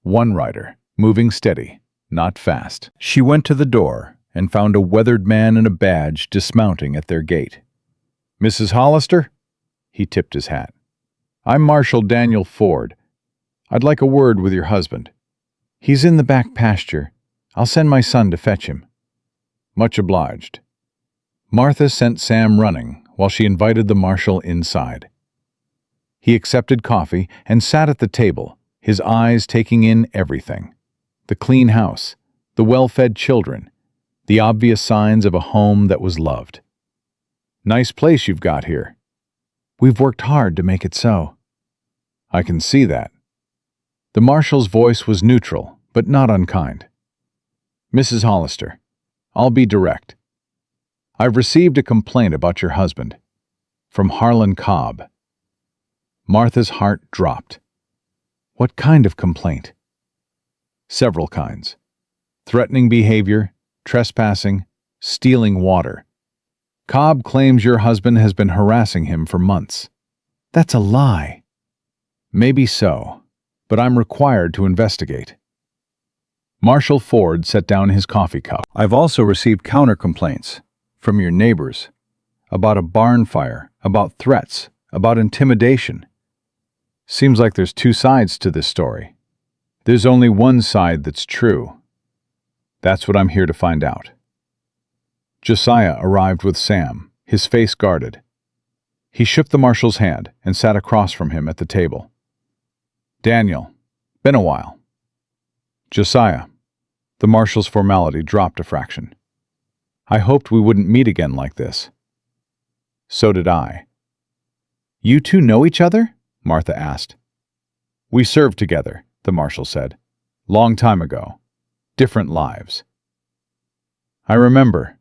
A: One rider, moving steady, not fast. She went to the door and found a weathered man in a badge dismounting at their gate. Mrs. Hollister? He tipped his hat. I'm Marshal Daniel Ford. I'd like a word with your husband. He's in the back pasture. I'll send my son to fetch him. Much obliged. Martha sent Sam running while she invited the marshal inside. He accepted coffee and sat at the table, his eyes taking in everything. The clean house, the well-fed children, the obvious signs of a home that was loved. Nice place you've got here. We've worked hard to make it so. I can see that. The marshal's voice was neutral, but not unkind. Mrs. Hollister, I'll be direct. I've received a complaint about your husband. From Harlan Cobb. Martha's heart dropped. What kind of complaint? Several kinds. Threatening behavior, trespassing, stealing water. Cobb claims your husband has been harassing him for months. That's a lie. Maybe so, but I'm required to investigate. Marshal Ford set down his coffee cup.
B: I've also received counter-complaints from your neighbors about a barn fire, about threats, about intimidation.
A: Seems like there's two sides to this story. There's only one side that's true. That's what I'm here to find out. Josiah arrived with Sam, his face guarded. He shook the marshal's hand and sat across from him at the table. Daniel, been a while. Josiah, the marshal's formality dropped a fraction. I hoped we wouldn't meet again like this. So did I. You two know each other? Martha asked. We served together, the marshal said. Long time ago. Different lives. I remember.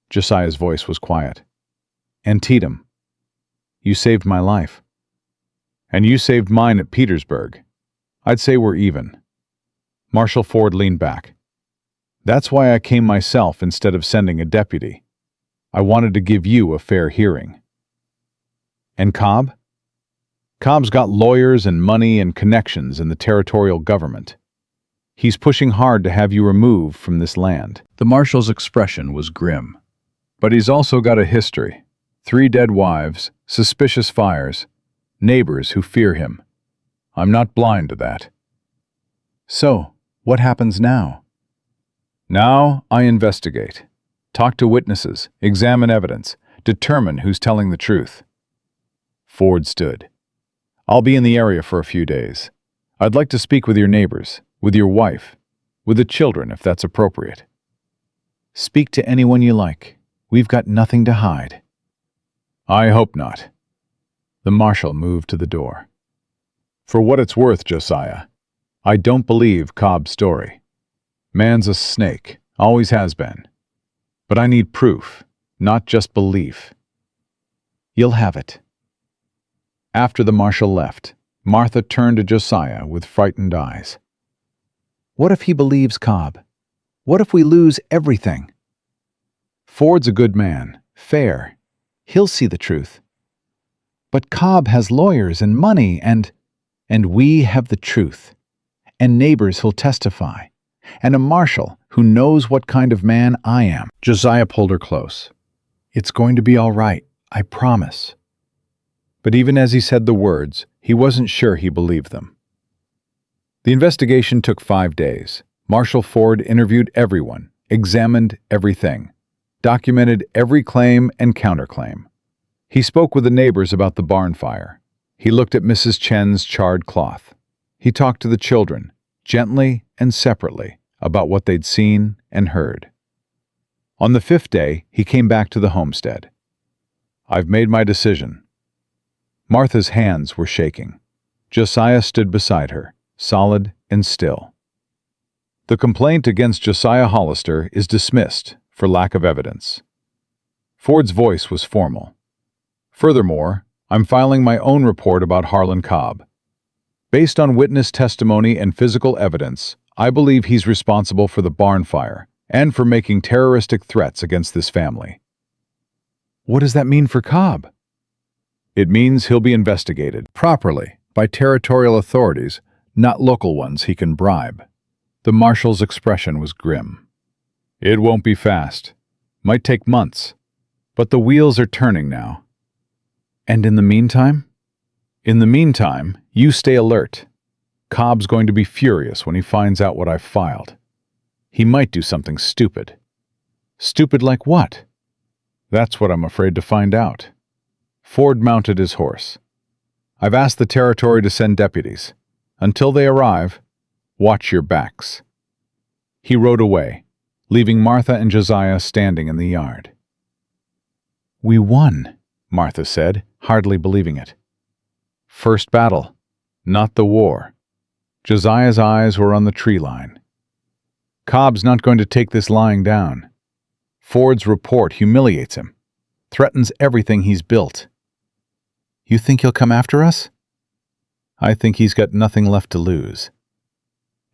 A: Josiah's voice was quiet. Antietam. You saved my life. And you saved mine at Petersburg. I'd say we're even. Marshal Ford leaned back. That's why I came myself instead of sending a deputy. I wanted to give you a fair hearing. And Cobb? Cobb's got lawyers and money and connections in the territorial government. He's pushing hard to have you removed from this land.
B: The marshal's expression was grim. But he's also got a history. 3 dead wives, suspicious fires, neighbors who fear him. I'm not blind to that. So, what happens now? Now I investigate. Talk to witnesses, examine evidence, determine who's telling the truth. Ford stood. I'll be in the area for a few days. I'd like to speak with your neighbors, with your wife, with the children if that's appropriate. Speak to anyone you like. We've got nothing to hide. I hope not. The marshal moved to the door. For what it's worth, Josiah, I don't believe Cobb's story. Man's a snake, always has been. But I need proof, not just belief. You'll have it. After the marshal left, Martha turned to Josiah with frightened eyes. What if he believes Cobb? What if we lose everything? Ford's a good man, fair. He'll see the truth.
A: But Cobb has lawyers and money and we have the truth, and neighbors who'll testify, and a marshal who knows what kind of man I am."
B: Josiah pulled her close. "It's going to be all right, I promise." But even as he said the words, he wasn't sure he believed them. The investigation took 5 days. Marshal Ford interviewed everyone, examined everything, documented every claim and counterclaim. He spoke with the neighbors about the barn fire. He looked at Mrs. Chen's charred cloth. He talked to the children, gently and separately, about what they'd seen and heard. On the 5th day, he came back to the homestead. "I've made my decision." Martha's hands were shaking. Josiah stood beside her, solid and still. "The complaint against Josiah Hollister is dismissed for lack of evidence." Ford's voice was formal. "Furthermore, I'm filing my own report about Harlan Cobb. Based on witness testimony and physical evidence, I believe he's responsible for the barn fire and for making terroristic threats against this family." "What does that mean for Cobb?" "It means he'll be investigated properly by territorial authorities, not local ones he can bribe." The marshal's expression was grim. "It won't be fast. Might take months. But the wheels are turning now." "And in the meantime?" "In the meantime, you stay alert. Cobb's going to be furious when he finds out what I've filed. He might do something stupid." "Stupid like what?" "That's what I'm afraid to find out." Ford mounted his horse. "I've asked the territory to send deputies. Until they arrive, watch your backs." He rode away, leaving Martha and Josiah standing in the yard. "We won," Martha said, hardly believing it. "First battle, not the war." Josiah's eyes were on the tree line. "Cobb's not going to take this lying down. Ford's report humiliates him, threatens everything he's built." "You think he'll come after us?" "I think he's got nothing left to lose."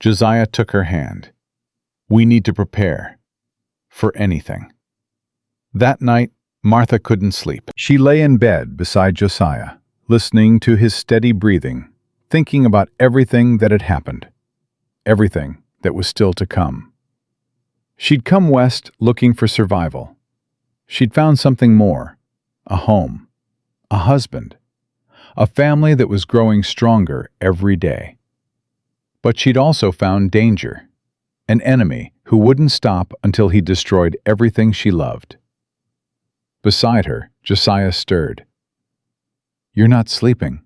B: Josiah took her hand. "We need to prepare. For anything." That night, Martha couldn't sleep. She lay in bed beside Josiah, listening to his steady breathing, thinking about everything that had happened, everything that was still to come. She'd come west looking for survival. She'd found something more, a home, a husband, a family that was growing stronger every day. But she'd also found danger, an enemy who wouldn't stop until he destroyed everything she loved. Beside her, Josiah stirred. "You're not sleeping."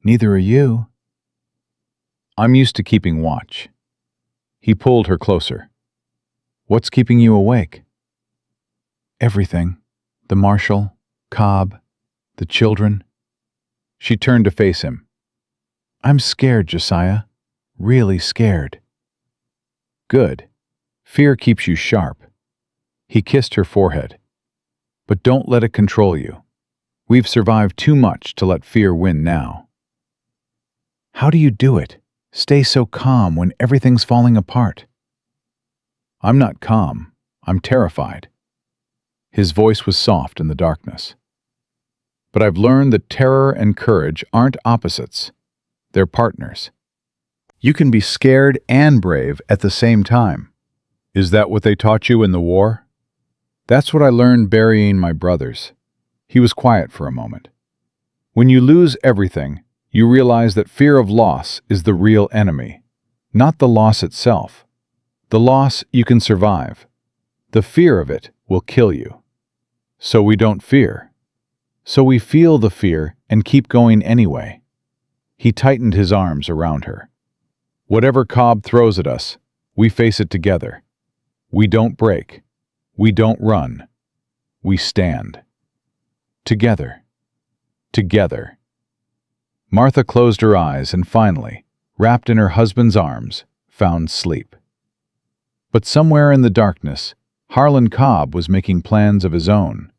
B: "Neither are you." "I'm used to keeping watch." He pulled her closer. "What's keeping you awake?" "Everything. The marshal, Cobb, the children." She turned to face him. "I'm scared, Josiah. Really scared." "Good. Fear keeps you sharp." He kissed her forehead. "But don't let it control you. We've survived too much to let fear win now." "How do you do it? Stay so calm when everything's falling apart?" "I'm not calm. I'm terrified." His voice was soft in the darkness. "But I've learned that terror and courage aren't opposites. They're partners. You can be scared and brave at the same time." "Is that what they taught you in the war?" "That's what I learned burying my brothers." He was quiet for a moment. "When you lose everything, you realize that fear of loss is the real enemy, not the loss itself. The loss you can survive. The fear of it will kill you. So we don't fear. So we feel the fear and keep going anyway." He tightened his arms around her. "Whatever Cobb throws at us, we face it together. We don't break. We don't run. We stand. Together. Together." Martha closed her eyes and finally, wrapped in her husband's arms, found sleep. But somewhere in the darkness, Harlan Cobb was making plans of his own.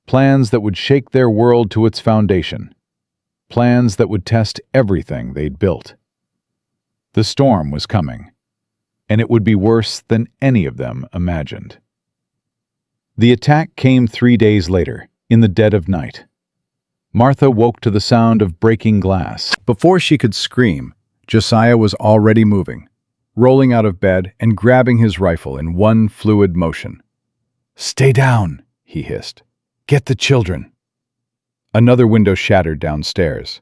B: Plans that would shake their world to its foundation. Plans that would test everything they'd built. The storm was coming, and it would be worse than any of them imagined. The attack came 3 days later, in the dead of night.
A: Martha woke to the sound of breaking glass.
B: Before she could scream, Josiah was already moving, rolling out of bed and grabbing his rifle in one fluid motion. "Stay down," he hissed. "Get the children." Another window shattered downstairs.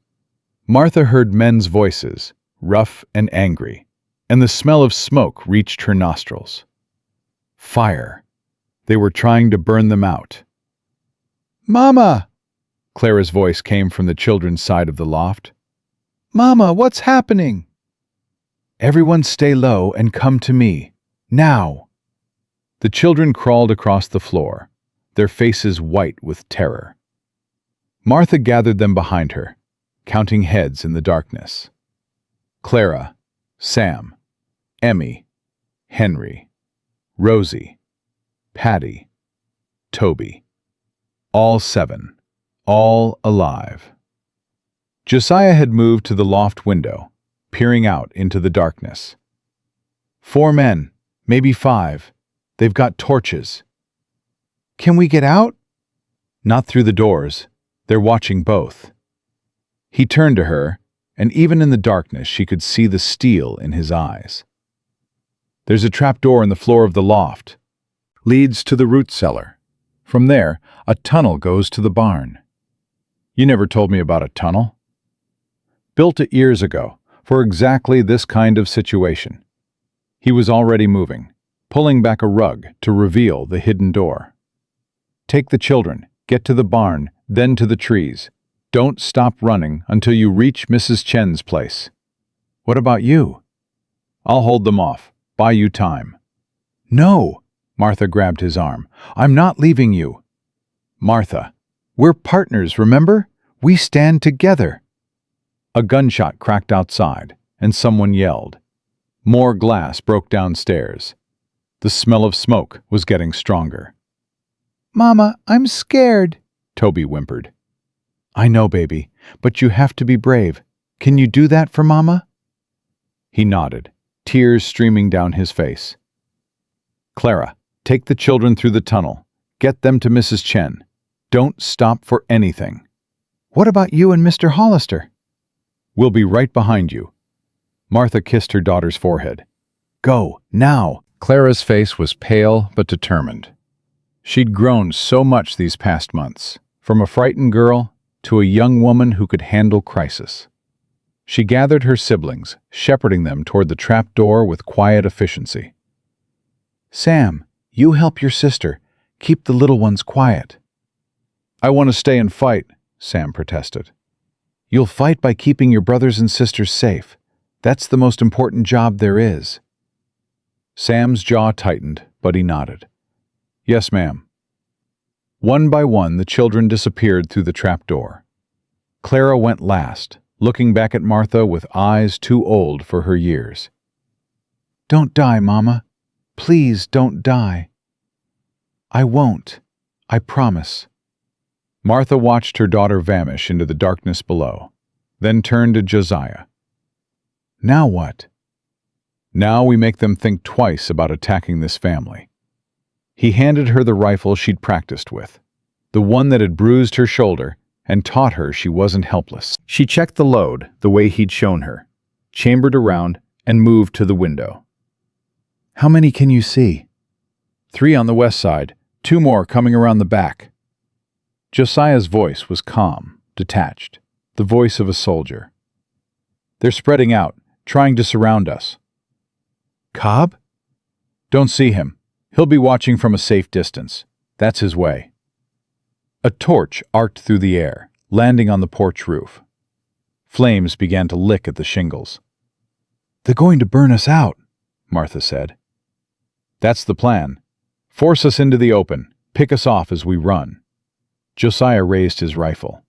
B: Martha heard men's voices, rough and angry, and the smell of smoke reached her nostrils. Fire. They were trying to burn them out. "Mama!" Clara's voice came from the children's side of the loft. "Mama, what's happening?" "Everyone stay low and come to me. Now!" The children crawled across the floor, their faces white with terror. Martha gathered them behind her, counting heads in the darkness. Clara, Sam, Emmy, Henry, Rosie, Patty, Toby. All 7, all alive. Josiah had moved to the loft window, peering out into the darkness. 4 men, maybe 5. They've got torches. "Can we get out?" "Not through the doors. They're watching both." He turned to her, and even in the darkness she could see the steel in his eyes. "There's a trapdoor in the floor of the loft. Leads to the root cellar. From there, a tunnel goes to the barn." "You never told me about a tunnel." "Built it years ago, for exactly this kind of situation." He was already moving, pulling back a rug to reveal the hidden door. "Take the children, get to the barn, then to the trees. Don't stop running until you reach Mrs. Chen's place." "What about you?" "I'll hold them off, buy you time." "No!" Martha grabbed his arm. "I'm not leaving you." "Martha, we're partners, remember? We stand together." A gunshot cracked outside, and someone yelled. More glass broke downstairs. The smell of smoke was getting stronger. "Mama, I'm scared," Toby whimpered. "I know, baby, but you have to be brave. Can you do that for Mama?" He nodded, tears streaming down his face. "Clara, take the children through the tunnel. Get them to Mrs. Chen. Don't stop for anything." "What about you and Mr. Hollister?" "We'll be right behind you." Martha kissed her daughter's forehead. "Go, now." Clara's face was pale but determined. She'd grown so much these past months, from a frightened girl to a young woman who could handle crisis. She gathered her siblings, shepherding them toward the trapdoor with quiet efficiency. "Sam, you help your sister. Keep the little ones quiet." "I want to stay and fight," Sam protested. "You'll fight by keeping your brothers and sisters safe. That's the most important job there is." Sam's jaw tightened, but he nodded. "Yes, ma'am." One by one, the children disappeared through the trapdoor. Clara went last, looking back at Martha with eyes too old for her years. "Don't die, Mama. Please don't die." "I won't. I promise." Martha watched her daughter vanish into the darkness below, then turned to Josiah. "Now what?" "Now we make them think twice about attacking this family." He handed her the rifle she'd practiced with, the one that had bruised her shoulder and taught her she wasn't helpless. She checked the load the way he'd shown her, chambered around, and moved to the window. "How many can you see?" "3 on the west side, 2 more coming around the back." Josiah's voice was calm, detached, the voice of a soldier. "They're spreading out, trying to surround us." "Cobb?" "Don't see him. He'll be watching from a safe distance. That's his way." A torch arced through the air, landing on the porch roof. Flames began to lick at the shingles. "They're going to burn us out," Martha said. "That's the plan. Force us into the open, pick us off as we run." Josiah raised his rifle.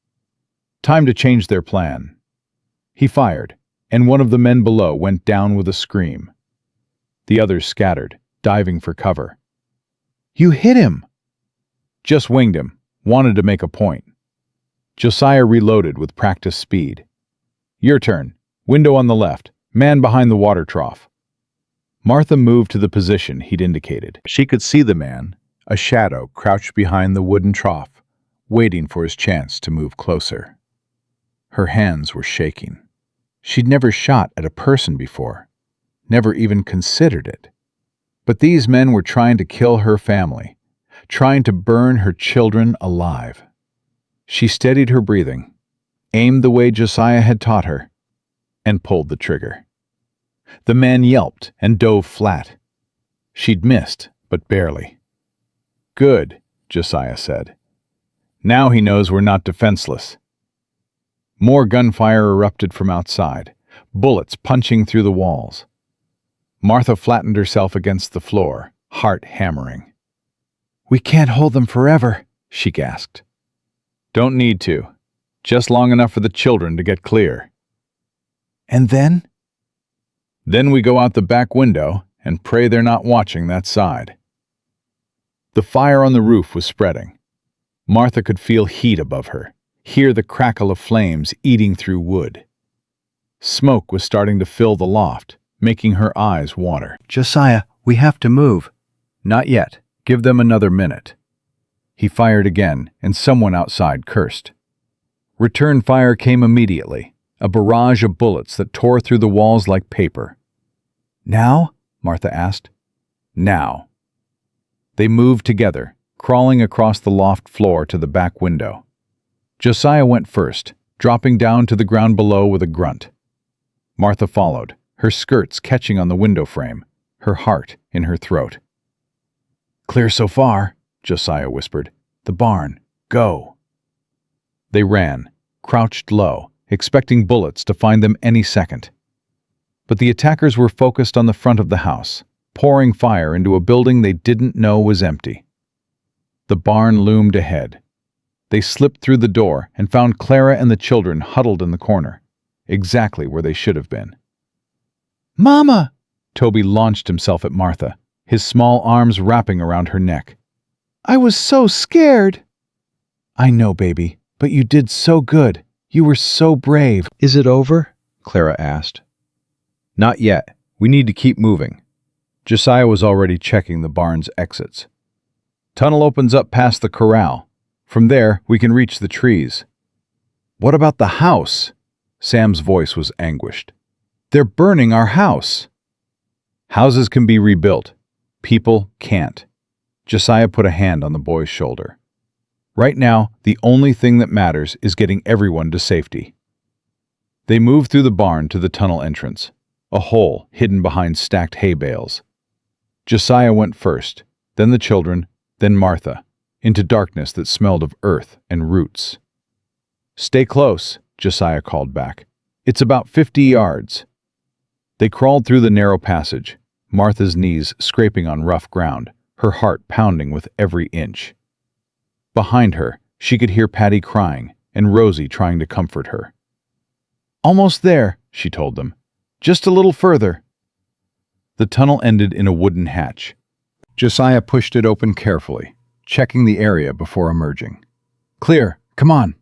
B: Time to change their plan. He fired, and one of the men below went down with a scream. The others scattered, diving for cover. "You hit him!" "Just winged him. Wanted to make a point." Josiah reloaded with practiced speed. "Your turn. Window on the left. Man behind the water trough." Martha moved to the position he'd indicated. She could see the man, a shadow crouched behind the wooden trough,
A: waiting for his chance to move closer. Her hands were shaking. She'd never shot at a person before, never even considered it. But these men were trying to kill her family, trying to burn her children alive. She steadied her breathing, aimed the way Josiah had taught her, and pulled the trigger. The man yelped and dove flat. She'd missed, but barely. "Good," Josiah said. "Now he knows we're not defenseless." More gunfire erupted from outside, bullets punching through the walls. Martha flattened herself against the floor, heart hammering. "We can't hold them forever," she gasped. "Don't need to. Just long enough for the children to get clear." "And then?" "Then we go out the back window and pray they're not watching that side." The fire on the roof was spreading. Martha could feel heat above her, hear the crackle of flames eating through wood. Smoke was starting to fill the loft, making her eyes water.
B: "Josiah, we have to move." "Not yet. Give them another minute." He fired again, and someone outside cursed. Return fire came immediately, a barrage of bullets that tore through the walls like paper. "Now?" Martha asked. "Now." They moved together, crawling across the loft floor to the back window. Josiah went first, dropping down to the ground below with a grunt. Martha followed, her skirts catching on the window frame, her heart in her throat. "Clear so far," Josiah whispered. "The barn. Go." They ran, crouched low, expecting bullets to find them any second. But the attackers were focused on the front of the house, pouring fire into a building they didn't know was empty. The barn loomed ahead. They slipped through the door and found Clara and the children huddled in the corner, exactly where they should have been. "Mama!" Toby launched himself at Martha, his small arms wrapping around her neck. "I was so scared." "I know, baby, but you did so good. You were so brave."
C: "Is it over?" Clara asked.
B: "Not yet. We need to keep moving." Josiah was already checking the barn's exits. "Tunnel opens up past the corral. From there, we can reach the trees." "What about the house?" Sam's voice was anguished. "They're burning our house." "Houses can be rebuilt. People can't." Josiah put a hand on the boy's shoulder. "Right now, the only thing that matters is getting everyone to safety." They moved through the barn to the tunnel entrance, a hole hidden behind stacked hay bales. Josiah went first, then the children, then Martha, into darkness that smelled of earth and roots. "Stay close," Josiah called back. "It's about 50 yards." They crawled through the narrow passage, Martha's knees scraping on rough ground, her heart pounding with every inch. Behind her, she could hear Patty crying and Rosie trying to comfort her. "Almost there," she told them. "Just a little further." The tunnel ended in a wooden hatch. Josiah pushed it open carefully, checking the area before emerging. "Clear, come on."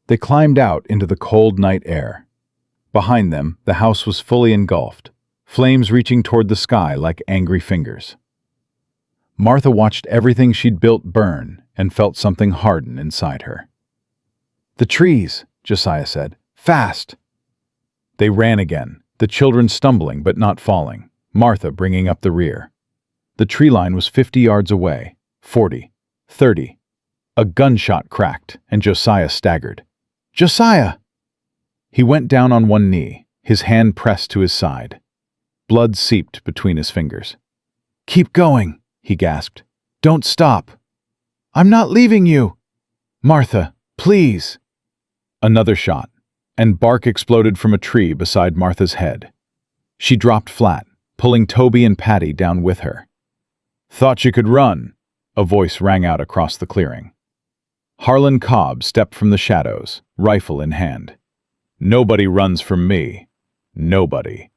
B: They climbed out into the cold night air. Behind them, the house was fully engulfed, flames reaching toward the sky like angry fingers. Martha watched everything she'd built burn and felt something harden inside her. "The trees," Josiah said. "Fast!" They ran again, the children stumbling but not falling, Martha bringing up the rear. The tree line was 50 yards away, 40, 30. A gunshot cracked, and Josiah staggered. "Josiah!" He went down on one knee, his hand pressed to his side. Blood seeped between his fingers. "Keep going," he gasped. "Don't stop." "I'm not leaving you." "Martha, please." Another shot, and bark exploded from a tree beside Martha's head. She dropped flat, pulling Toby and Patty down with her. "Thought you could run," a voice rang out across the clearing. Harlan Cobb stepped from the shadows, rifle in hand. "Nobody runs from me. Nobody."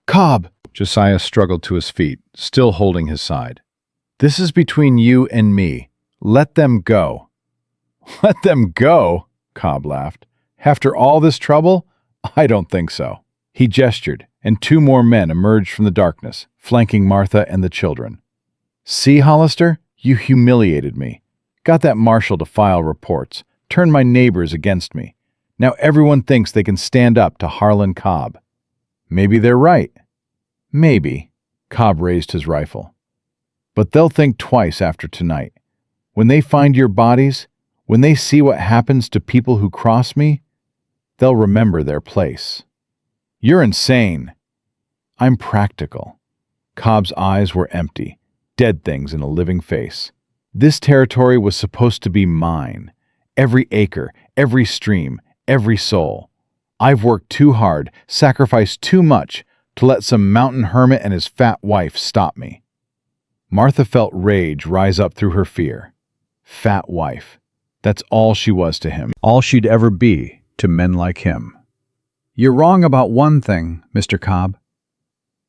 B: "Cobb!" Josiah struggled to his feet, still holding his side. "This is between you and me. Let them go." "Let them go?" Cobb laughed. "After all this trouble? I don't think so." He gestured, and 2 more men emerged from the darkness, flanking Martha and the children. "See, Hollister, you humiliated me.
A: Got that marshal to file reports. Turned my neighbors against me. Now everyone thinks they can stand up to Harlan Cobb. Maybe they're right. Maybe. Cobb raised his rifle. But they'll think twice after tonight. When they find your bodies, when they see what happens to people who cross me, they'll remember their place. You're insane. I'm practical. Cobb's eyes were empty, dead things in a living face. This territory was supposed to be mine. Every acre, every stream, every soul. I've worked too hard, sacrificed too much to let some mountain hermit and his fat wife stop me. Martha felt rage rise up through her fear. Fat wife. That's all she was to him.
B: All she'd ever be to men like him. You're wrong about one thing, Mr. Cobb.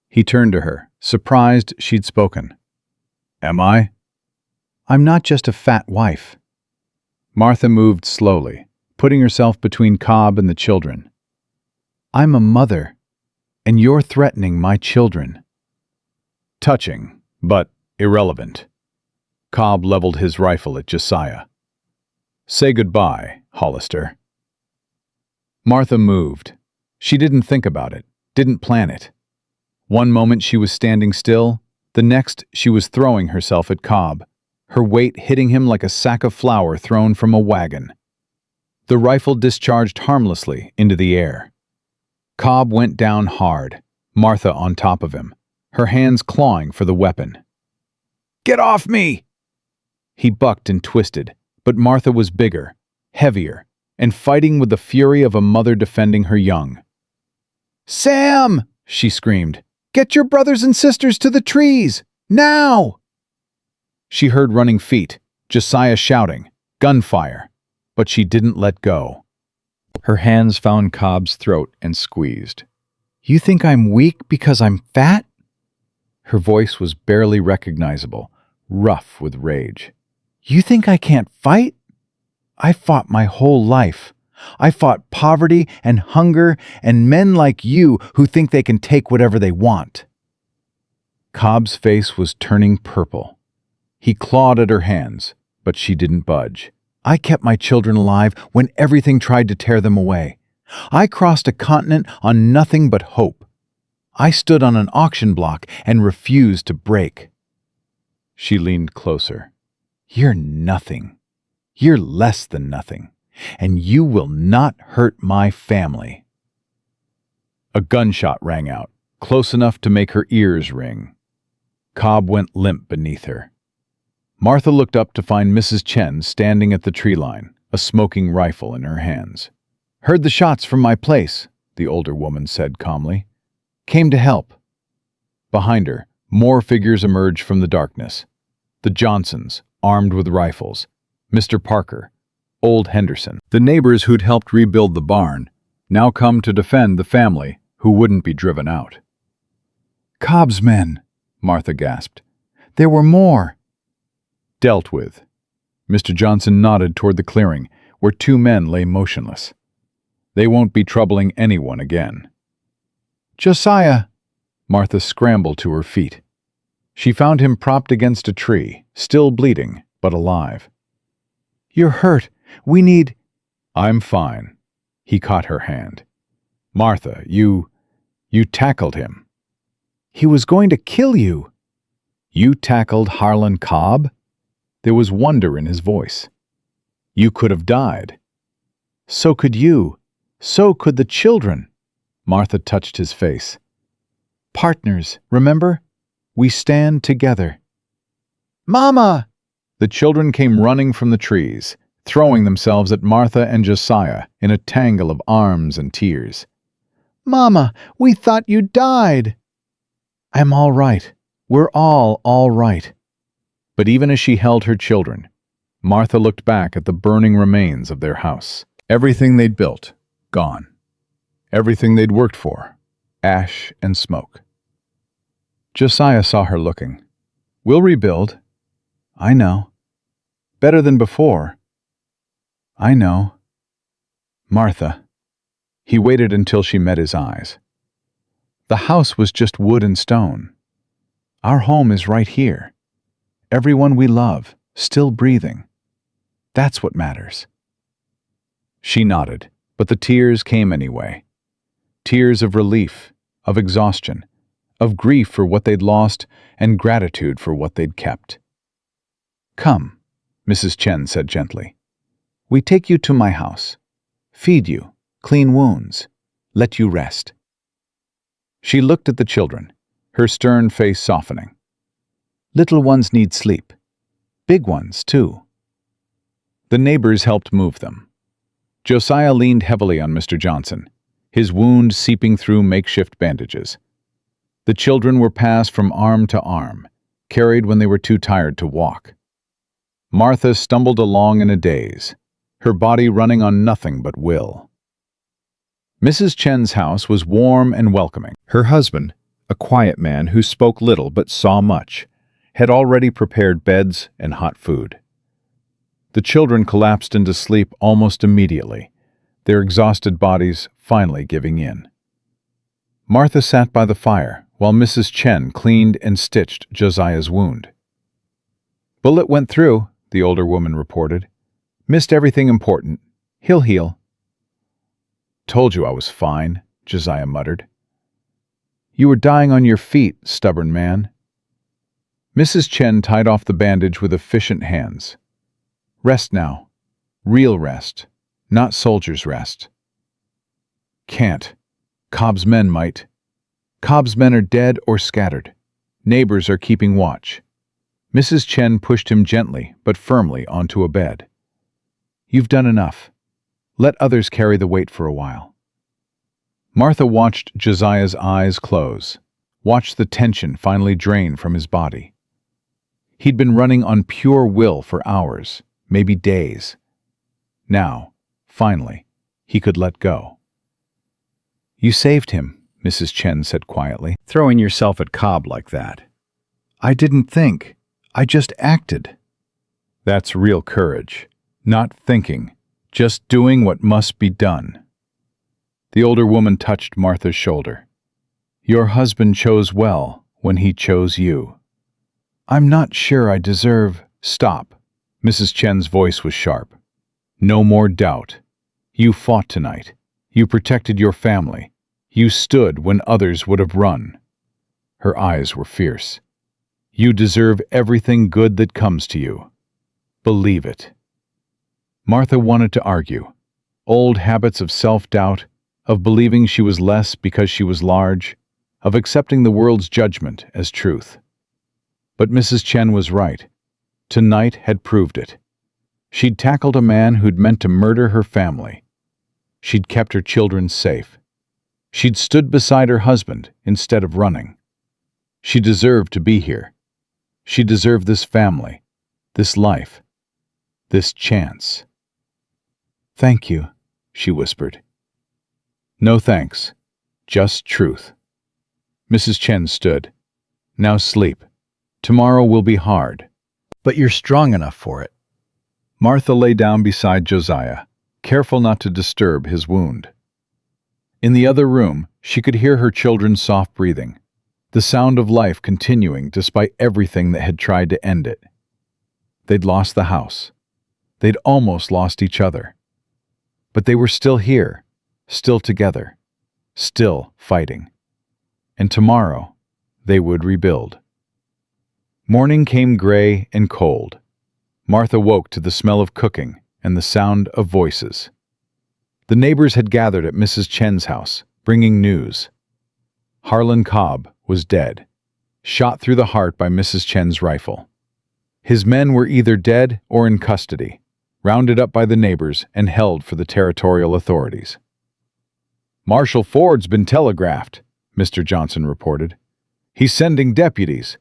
B: He turned to her, surprised she'd spoken. Am I? I'm not just a fat wife. Martha moved slowly, putting herself between Cobb and the children. I'm a mother, and you're threatening my children. Touching, but irrelevant. Cobb leveled his rifle at Josiah. Say goodbye, Hollister. Martha moved. She didn't think about it, didn't plan it. One moment she was standing still, the next she was throwing herself at Cobb, her weight hitting him like a sack of flour thrown from a wagon. The rifle discharged harmlessly into the air. Cobb went down hard, Martha on top of him, her hands clawing for the weapon. Get off me! He bucked and twisted, but Martha was bigger, heavier, and fighting with the fury of a mother defending her young. Sam! She screamed. Get your brothers and sisters to the trees! Now! She heard running feet, Josiah shouting, gunfire, but she didn't let go. Her hands found Cobb's throat and squeezed. You think I'm weak because I'm fat? Her voice was barely recognizable, rough with rage. You think I can't fight? I fought my whole life. I fought poverty and hunger and men like you who think they can take whatever they want. Cobb's face was turning purple. He clawed at her hands, but she didn't budge. I kept my children alive when everything tried to tear them away. I crossed a continent on nothing but hope. I stood on an auction block and refused to break. She leaned closer. You're nothing. You're less than nothing, and you will not hurt my family. A gunshot rang out, close enough to make her ears ring. Cobb went limp beneath her. Martha looked up to find Mrs. Chen standing at the tree line, a smoking rifle in her hands. Heard the shots from my place, the older woman said calmly. Came to help. Behind her, more figures emerged from the darkness. The Johnsons, armed with rifles. Mr. Parker, old Henderson. The neighbors who'd helped rebuild the barn now come to defend the family who wouldn't be driven out. Cobb's men, Martha gasped. There were more. Dealt with. Mr. Johnson nodded toward the clearing, where two men lay motionless. They won't be troubling anyone again. Josiah! Martha scrambled to her feet. She found him propped against a tree, still bleeding, but alive. You're hurt. We need... I'm fine. He caught her hand. Martha, you tackled him. He was going to kill you. You tackled Harlan Cobb? There was wonder in his voice. You could have died. So could you. So could the children. Martha touched his face. Partners, remember? We stand together. Mama! The children came running from the trees, throwing themselves at Martha and Josiah in a tangle of arms and tears. Mama, we thought you died. I'm all right. We're all right. But even as she held her children, Martha looked back at the burning remains of their house. Everything they'd built, gone. Everything they'd worked for, ash and smoke. Josiah saw her looking. We'll rebuild. I know. Better than before. I know. Martha. He waited until she met his eyes. The house was just wood and stone. Our home is right here. Everyone we love, still breathing.
A: That's what matters." She nodded, but the tears came anyway. Tears of relief, of exhaustion, of grief for what they'd lost and gratitude for what they'd kept. "Come," Mrs. Chen said gently. "We take you to my house, feed you, clean wounds, let you rest." She looked at the children, her stern face softening. "Little ones need sleep. Big ones, too." The neighbors helped move them. Josiah leaned heavily on Mr. Johnson, his wound seeping through makeshift bandages. The children were passed from arm to arm, carried when they were too tired to walk. Martha stumbled along in a daze, her body running on nothing but will. Mrs. Chen's house was warm and welcoming. Her husband, a quiet man who spoke little but saw much, had already prepared beds and hot food. The children collapsed into sleep almost immediately, their exhausted bodies finally giving in. Martha sat by the fire while Mrs. Chen cleaned and stitched Josiah's wound. "Bullet went through," the older woman reported. "Missed everything important. He'll heal." "Told you I was fine," Josiah muttered. "You were dying on your feet, stubborn man." Mrs. Chen tied off the bandage with efficient hands. "Rest now. Real rest, not soldier's rest." "Can't. Cobb's men might. Cobb's men are dead or scattered. Neighbors are keeping watch." Mrs. Chen pushed him gently but firmly onto a bed. "You've done enough. Let others carry the weight for a while." Martha watched Josiah's eyes close, watched the tension finally drain from his body. He'd been running on pure will for hours, maybe days. Now, finally, he could let go. "You saved him," Mrs. Chen said quietly. "Throwing yourself at Cobb like that." "I didn't think. I just acted." "That's real courage. Not thinking, just doing what must be done." The older woman touched Martha's shoulder. "Your husband chose well when he chose you." "I'm not sure I deserve—" "Stop." Mrs. Chen's voice was sharp. "No more doubt. You fought tonight. You protected your family. You stood when others would have run." Her eyes were fierce. "You deserve everything good that comes to you. Believe it." Martha wanted to argue. Old habits of self-doubt, of believing she was less because she was large, of accepting the world's judgment as truth. But Mrs. Chen was right. Tonight had proved it. She'd tackled a man who'd meant to murder her family. She'd kept her children safe. She'd stood beside her husband instead of running. She deserved to be here. She deserved this family, this life, this chance. "Thank you," she whispered. "No thanks, just truth." Mrs. Chen stood. "Now sleep. Tomorrow will be hard. But you're strong enough for it." Martha lay down beside Josiah, careful not to disturb his wound. In the other room, she could hear her children's soft breathing, the sound of life continuing despite everything that had tried to end it. They'd lost the house. They'd almost lost each other. But they were still here, still together, still fighting. And tomorrow, they would rebuild. Morning came gray and cold. Martha woke to the smell of cooking and the sound of voices. The neighbors had gathered at Mrs. Chen's house, bringing news. Harlan Cobb was dead, shot through the heart by Mrs. Chen's rifle. His men were either dead or in custody, rounded up by the neighbors and held for the territorial authorities. "Marshal Ford's been telegraphed," Mr. Johnson reported. "He's sending deputies.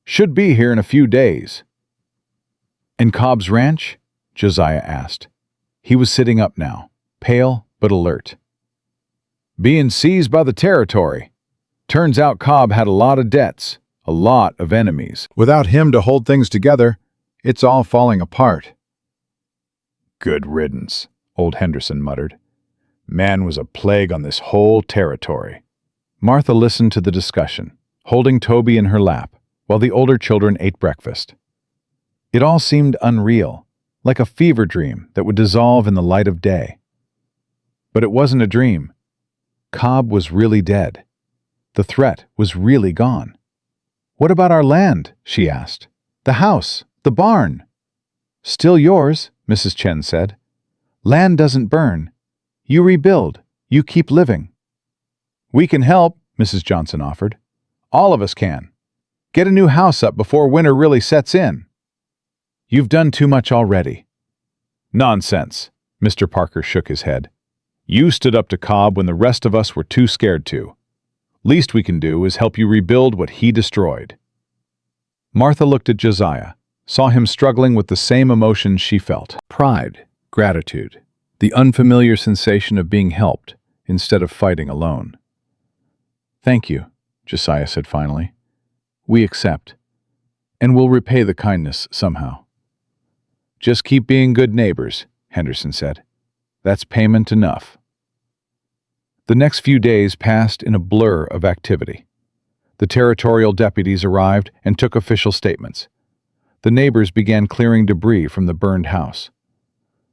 A: Should be here in a few days." "And Cobb's ranch?" Josiah asked. He was sitting up now, pale but alert. "Being seized by the territory. Turns out Cobb had a lot of debts, a lot of enemies. Without him to hold things together, it's all falling apart." "Good riddance," old Henderson muttered. "Man was a plague on this whole territory." Martha listened to the discussion, holding Toby in her lap, while the older children ate breakfast. It all seemed unreal, like a fever dream that would dissolve in the light of day. But it wasn't a dream. Cobb was really dead. The threat was really gone. "What about our land?" she asked. "The house, the barn?" "Still yours," Mrs. Chen said. "Land doesn't burn. You rebuild. You keep living." "We can help," Mrs. Johnson offered. "All of us can. Get a new house up before winter really sets in." "You've done too much already." "Nonsense," Mr. Parker shook his head. "You stood up to Cobb when the rest of us were too scared to. Least we can do is help you rebuild what he destroyed." Martha looked at Josiah, saw him struggling with the same emotions she felt. Pride, gratitude, the unfamiliar sensation of being helped instead of fighting alone. "Thank you," Josiah said finally. "We accept, and we'll repay the kindness somehow." "Just keep being good neighbors," Henderson said. "That's payment enough." The next few days passed in a blur of activity. The territorial deputies arrived and took official statements. The neighbors began clearing debris from the burned house.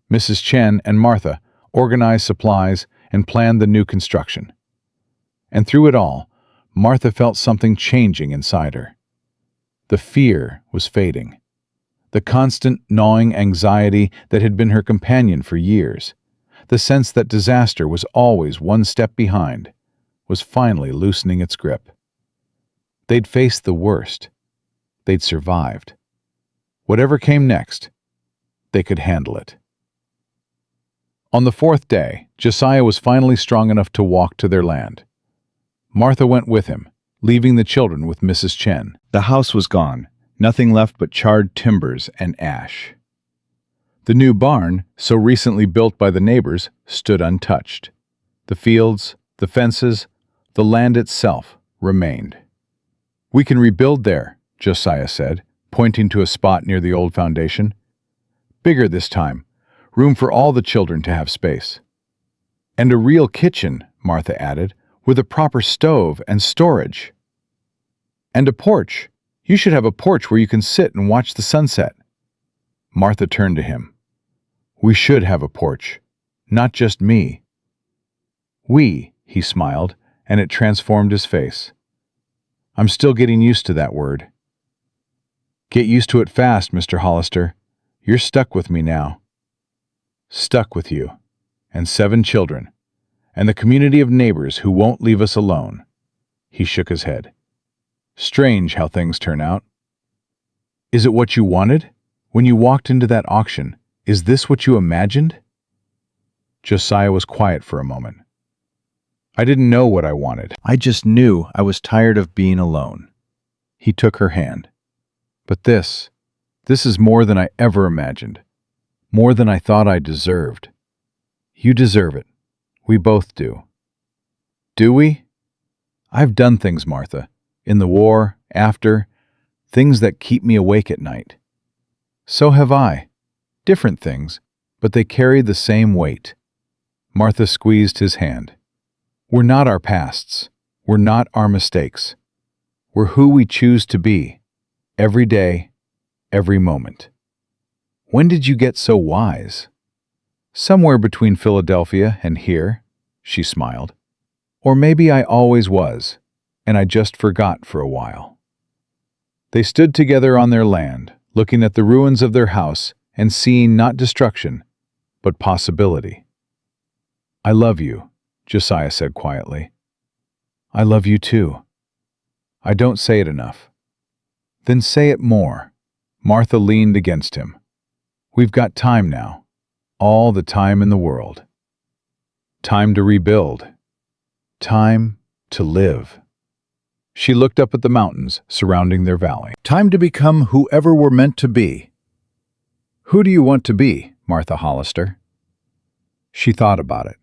A: Mrs. Chen and Martha organized supplies and planned the new construction. And through it all, Martha felt something changing inside her. The fear was fading. The constant gnawing anxiety that had been her companion for years, the sense that disaster was always one step behind, was finally loosening its grip. They'd faced the worst. They'd survived. Whatever came next, they could handle it. On the fourth day, Josiah was finally strong enough to walk to their land. Martha went with him, leaving the children with Mrs. Chen. The house was gone, nothing left but charred timbers and ash. The new barn, so recently built by the neighbors, stood untouched. The fields, the fences, the land itself remained. "We can rebuild there," Josiah said, pointing to a spot near the old foundation. "Bigger this time, room for all the children to have space." "And a real kitchen," Martha added, "with a proper stove and storage." "And a porch. You should have a porch where you can sit and watch the sunset." Martha turned to him. "We should have a porch, not just me." "We," he smiled, and it transformed his face. "I'm still getting used to that word." "Get used to it fast, Mr. Hollister. You're stuck with me now." "Stuck with you, and 7 children, and the community of neighbors who won't leave us alone." He shook his head. "Strange how things turn out." "Is it what you wanted? When you walked into that auction, is this what you imagined?" Josiah was quiet for a moment. "I didn't know what I wanted. I just knew I was tired of being alone." He took her hand. "But this is more than I ever imagined. More than I thought I deserved." "You deserve it. We both do." "Do we?" "I've done things, Martha, in the war, after, things that keep me awake at night." "So have I. Different things, but they carry the same weight." Martha squeezed his hand. "We're not our pasts. We're not our mistakes. We're who we choose to be, every day, every moment." "When did you get so wise?" "Somewhere between Philadelphia and here," she smiled. "Or maybe I always was, and I just forgot for a while." They stood together on their land, looking at the ruins of their house and seeing not destruction, but possibility. "I love you," Josiah said quietly. "I love you too." "I don't say it enough." "Then say it more." Martha leaned against him. "We've got time now. All the time in the world. Time to rebuild. Time to live." She looked up at the mountains surrounding their valley. "Time to become whoever we're meant to be." "Who do you want to be, Martha Hollister?" She thought about it.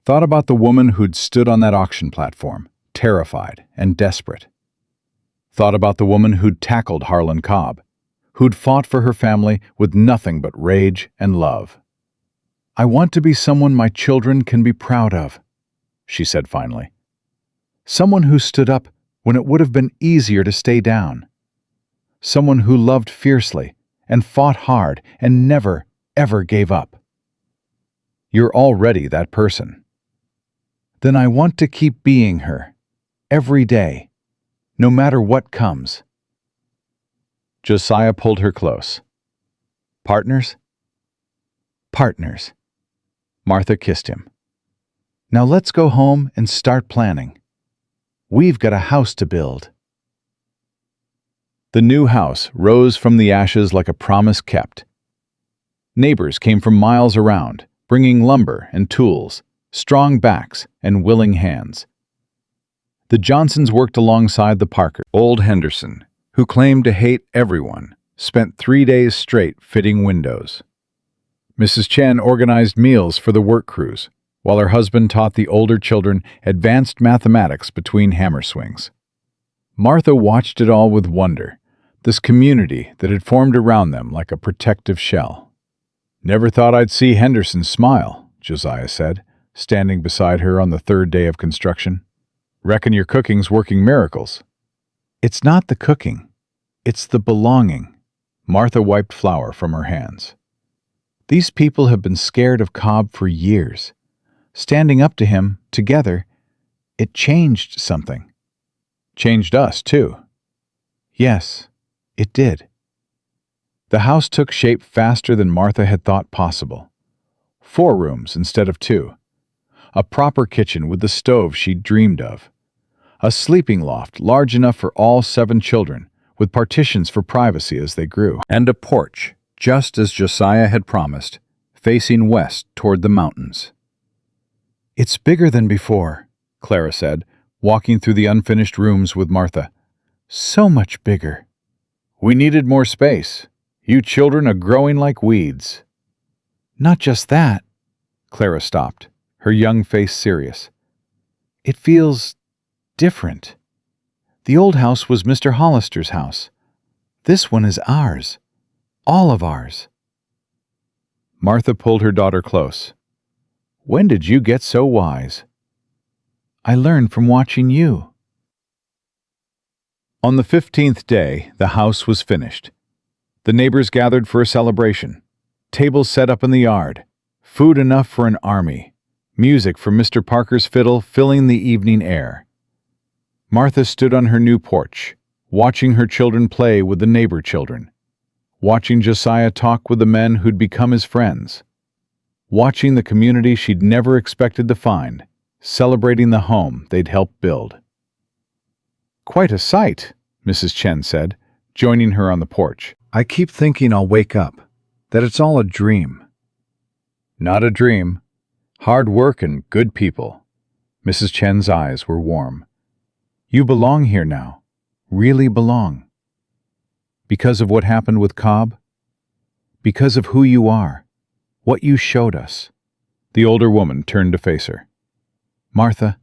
A: Thought about the woman who'd stood on that auction platform, terrified and desperate. Thought about the woman who'd tackled Harlan Cobb, who'd fought for her family with nothing but rage and love. "I want to be someone my children can be proud of," she said finally. "Someone who stood up when it would have been easier to stay down. Someone who loved fiercely and fought hard and never, ever gave up. You're already that person. Then I want to keep being her, every day, no matter what comes. Josiah pulled her close. Partners? Partners. Martha kissed him. Now let's go home and start planning. We've got a house to build. The new house rose from the ashes like a promise kept. Neighbors came from miles around, bringing lumber and tools, strong backs and willing hands. The Johnsons worked alongside the Parkers. Old Henderson, who claimed to hate everyone, spent 3 days straight fitting windows. Mrs. Chen organized meals for the work crews, while her husband taught the older children advanced mathematics between hammer swings. Martha watched it all with wonder, this community that had formed around them like a protective shell. Never thought I'd see Henderson smile, Josiah said, standing beside her on the 3rd day of construction. Reckon your cooking's working miracles. It's not the cooking, it's the belonging. Martha wiped flour from her hands. These people have been scared of Cobb for years. Standing up to him, together, it changed something. Changed us, too. Yes, it did. The house took shape faster than Martha had thought possible. 4 rooms instead of 2. A proper kitchen with the stove she'd dreamed of. A sleeping loft large enough for all 7 children, with partitions for privacy as they grew. And a porch, just as Josiah had promised, facing west toward the mountains. It's bigger than before, Clara said, walking through the unfinished rooms with Martha. So much bigger. We needed more space. You children are growing like weeds. Not just that. Clara stopped, her young face serious. It feels different. The old house was Mr. Hollister's house. This one is ours. All of ours. Martha pulled her daughter close. When did you get so wise? I learned from watching you. On the 15th day, the house was finished. The neighbors gathered for a celebration. Tables set up in the yard. Food enough for an army. Music from Mr. Parker's fiddle filling the evening air. Martha stood on her new porch, watching her children play with the neighbor children. Watching Josiah talk with the men who'd become his friends. Watching the community she'd never expected to find, celebrating the home they'd helped build. Quite a sight, Mrs. Chen said, joining her on the porch. I keep thinking I'll wake up, that it's all a dream. Not a dream. Hard work and good people. Mrs. Chen's eyes were warm. You belong here now, really belong. Because of what happened with Cobb? Because of who you are, what you showed us. The older woman turned to face her. Martha,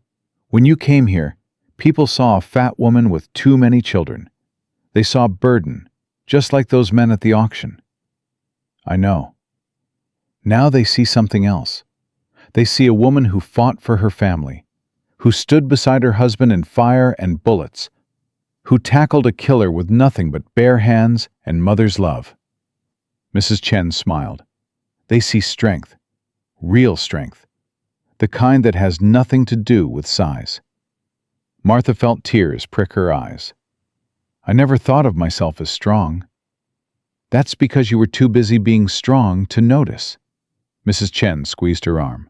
A: when you came here, people saw a fat woman with too many children. They saw burden, just like those men at the auction. I know. Now they see something else. They see a woman who fought for her family, who stood beside her husband in fire and bullets, who tackled a killer with nothing but bare hands and mother's love. Mrs. Chen smiled. They see strength, real strength, the kind that has nothing to do with size. Martha felt tears prick her eyes. I never thought of myself as strong. That's because you were too busy being strong to notice. Mrs. Chen squeezed her arm.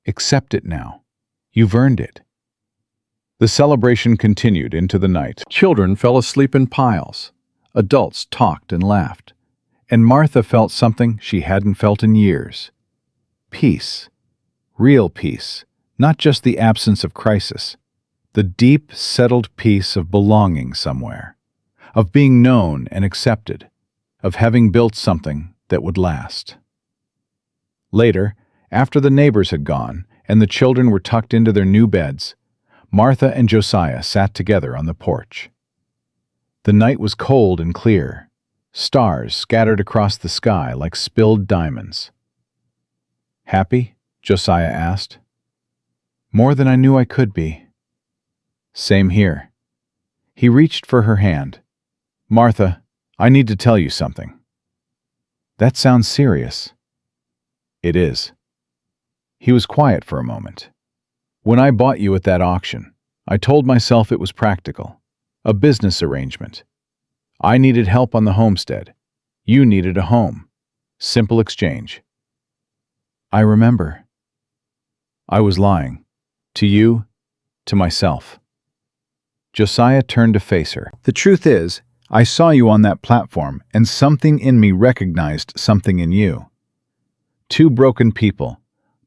A: Accept it now. You've earned it. The celebration continued into the night. Children fell asleep in piles. Adults talked and laughed. And Martha felt something she hadn't felt in years. Peace. Real peace. Not just the absence of crisis. The deep, settled peace of belonging somewhere. Of being known and accepted. Of having built something that would last. Later, after the neighbors had gone and the children were tucked into their new beds, Martha and Josiah sat together on the porch. The night was cold and clear, stars scattered across the sky like spilled diamonds. Happy? Josiah asked. More than I knew I could be. Same here. He reached for her hand. Martha, I need to tell you something. That sounds serious. It is. He was quiet for a moment. When I bought you at that auction, I told myself it was practical, a business arrangement. I needed help on the homestead. You needed a home. Simple exchange. I remember. I was lying. To you, to myself. Josiah turned to face her. The truth is, I saw you on that platform, and something in me recognized something in you. Two broken people,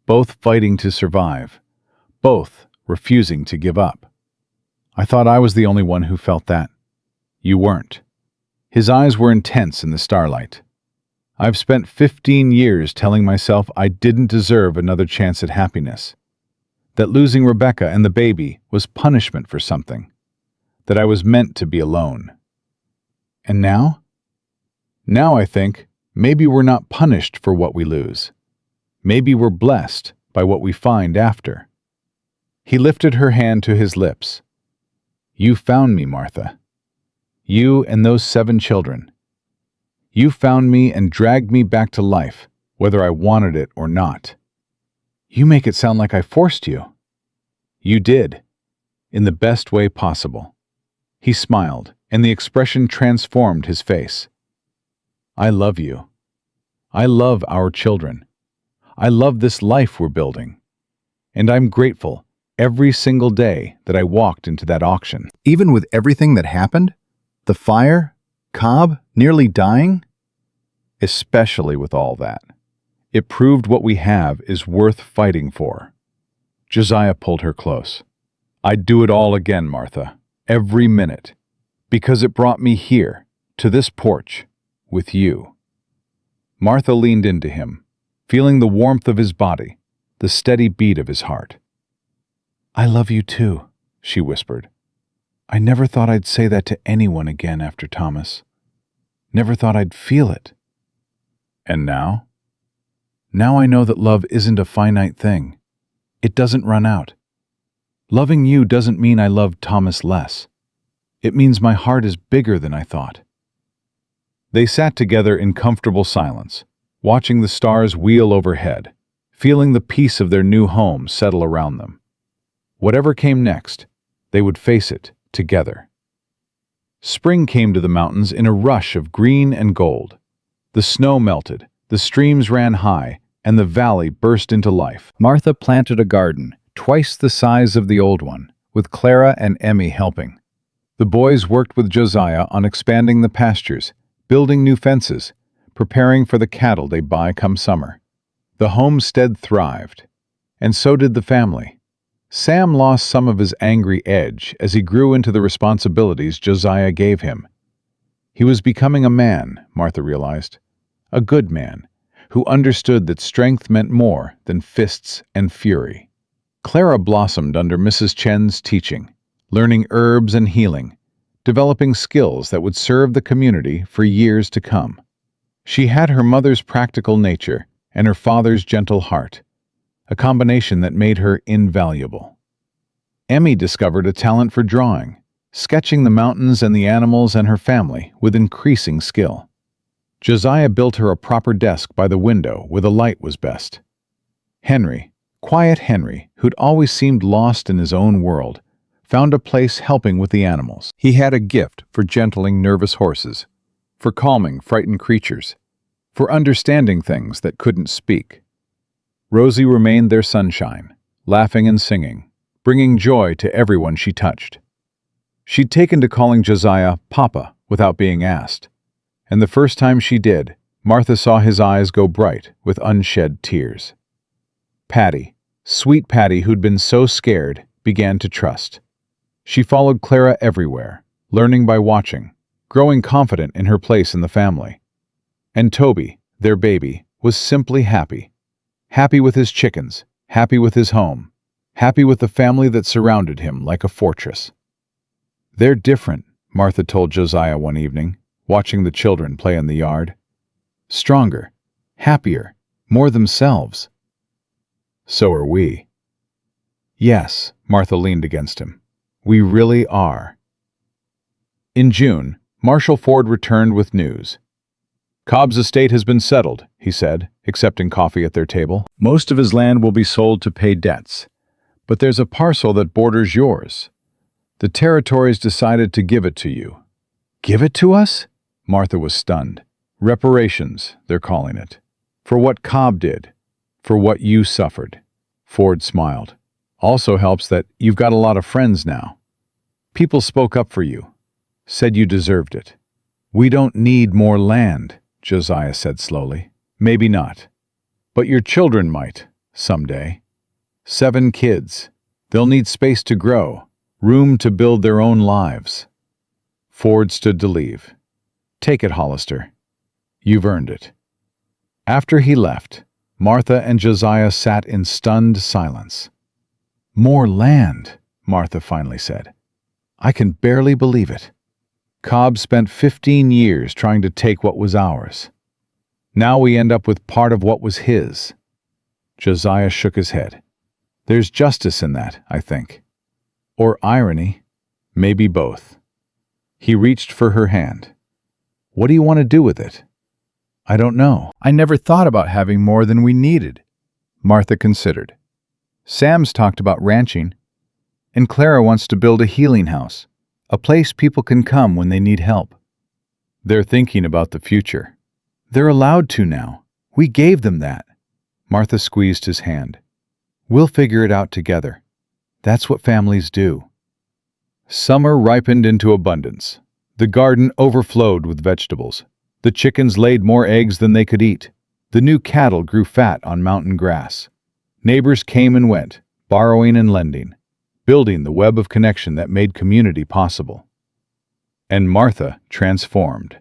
A: both fighting to survive, both refusing to give up. I thought I was the only one who felt that. You weren't. His eyes were intense in the starlight. I've spent 15 years telling myself I didn't deserve another chance at happiness. That losing Rebecca and the baby was punishment for something. That I was meant to be alone. And now? Now I think maybe we're not punished for what we lose. Maybe we're blessed by what we find after. He lifted her hand to his lips. You found me, Martha. You and those 7 children. You found me and dragged me back to life, whether I wanted it or not. You make it sound like I forced you. You did, in the best way possible. He smiled, and the expression transformed his face. I love you. I love our children. I love this life we're building. And I'm grateful every single day that I walked into that auction.
B: Even with everything that happened? The fire? Cobb? Nearly dying? Especially with all that. It proved what we have is worth fighting for. Josiah pulled her close. I'd do it all again, Martha. Every minute. Because it brought me here, to this porch, with you. Martha leaned into him, feeling the warmth of his body, the steady beat of his heart. I love you too, she whispered. I never thought I'd say that to anyone again after Thomas. Never thought I'd feel it. And now? Now I know that love isn't a finite thing. It doesn't run out. Loving you doesn't mean I love Thomas less. It means my heart is bigger than I thought. They sat together in comfortable silence, watching the stars wheel overhead, feeling the peace of their new home settle around them. Whatever came next, they would face it together. Spring came to the mountains in a rush of green and gold. The snow melted, the streams ran high, and the valley burst into life. Martha planted a garden, twice the size of the old one, with Clara and Emmy helping. The boys worked with Josiah on expanding the pastures, building new fences, preparing for the cattle they buy come summer. The homestead thrived, and so did the family. Sam lost some of his angry edge as he grew into the responsibilities Josiah gave him. He was becoming a man, Martha realized, a good man, who understood that strength meant more than fists and fury. Clara blossomed under Mrs. Chen's teaching, learning herbs and healing, developing skills that would serve the community for years to come. She had her mother's practical nature and her father's gentle heart, a combination that made her invaluable. Emmy discovered a talent for drawing, sketching the mountains and the animals and her family with increasing skill. Josiah built her a proper desk by the window where the light was best. Henry, quiet Henry, who'd always seemed lost in his own world, found a place helping with the animals. He had a gift for gentling nervous horses, for calming frightened creatures, for understanding things that couldn't speak. Rosie remained their sunshine, laughing and singing, bringing joy to everyone she touched. She'd taken to calling Josiah Papa without being asked, and the first time she did, Martha saw his eyes go bright with unshed tears. Patty, sweet Patty who'd been so scared, began to trust. She followed Clara everywhere, learning by watching, growing confident in her place in the family. And Toby, their baby, was simply happy. Happy with his chickens, happy with his home, happy with the family that surrounded him like a fortress. They're different, Martha told Josiah one evening, watching the children play in the yard. Stronger, happier, more themselves. So are we. Yes, Martha leaned against him. We really are. In June, Marshall Ford returned with news.
A: Cobb's estate has been settled, he said, accepting coffee at their table.
B: Most of his land will be sold to pay debts, but there's a parcel that borders yours. The territories decided to give it to you.
A: Give it to us?
B: Martha was stunned. Reparations, they're calling it. For what Cobb did. For what you suffered.
A: Ford smiled. Also helps that you've got a lot of friends now. People spoke up for you. Said you deserved it.
B: We don't need more land, Josiah said slowly.
A: Maybe not. But your children might, someday. 7 kids. They'll need space to grow, room to build their own lives. Ford stood to leave. Take it, Hollister. You've earned it. After he left, Martha and Josiah sat in stunned silence.
B: More land, Martha finally said.
A: I can barely believe it. Cobb spent 15 years trying to take what was ours. Now we end up with part of what was his. Josiah shook his head. There's justice in that, I think. Or irony, maybe both. He reached for her hand. What do you want to do with it?
B: I don't know. I never thought about having more than we needed. Martha considered. Sam's talked about ranching, and Clara wants to build a healing house, a place people can come when they need help.
A: They're thinking about the future.
B: They're allowed to now. We gave them that.
A: Martha squeezed his hand.
B: We'll figure it out together. That's what families do.
A: Summer ripened into abundance. The garden overflowed with vegetables. The chickens laid more eggs than they could eat. The new cattle grew fat on mountain grass. Neighbors came and went, borrowing and lending, building the web of connection that made community possible. And Martha transformed.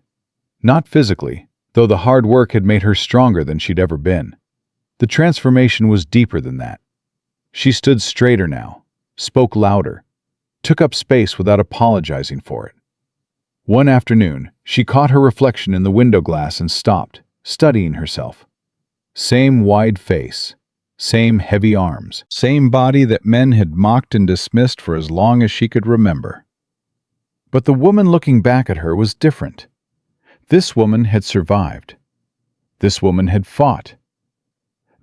A: Not physically, though the hard work had made her stronger than she'd ever been. The transformation was deeper than that. She stood straighter now, spoke louder, took up space without apologizing for it. One afternoon, she caught her reflection in the window glass and stopped, studying herself. Same wide face, same heavy arms,
B: same body that men had mocked and dismissed for as long as she could remember.
A: But the woman looking back at her was different. This woman had survived. This woman had fought.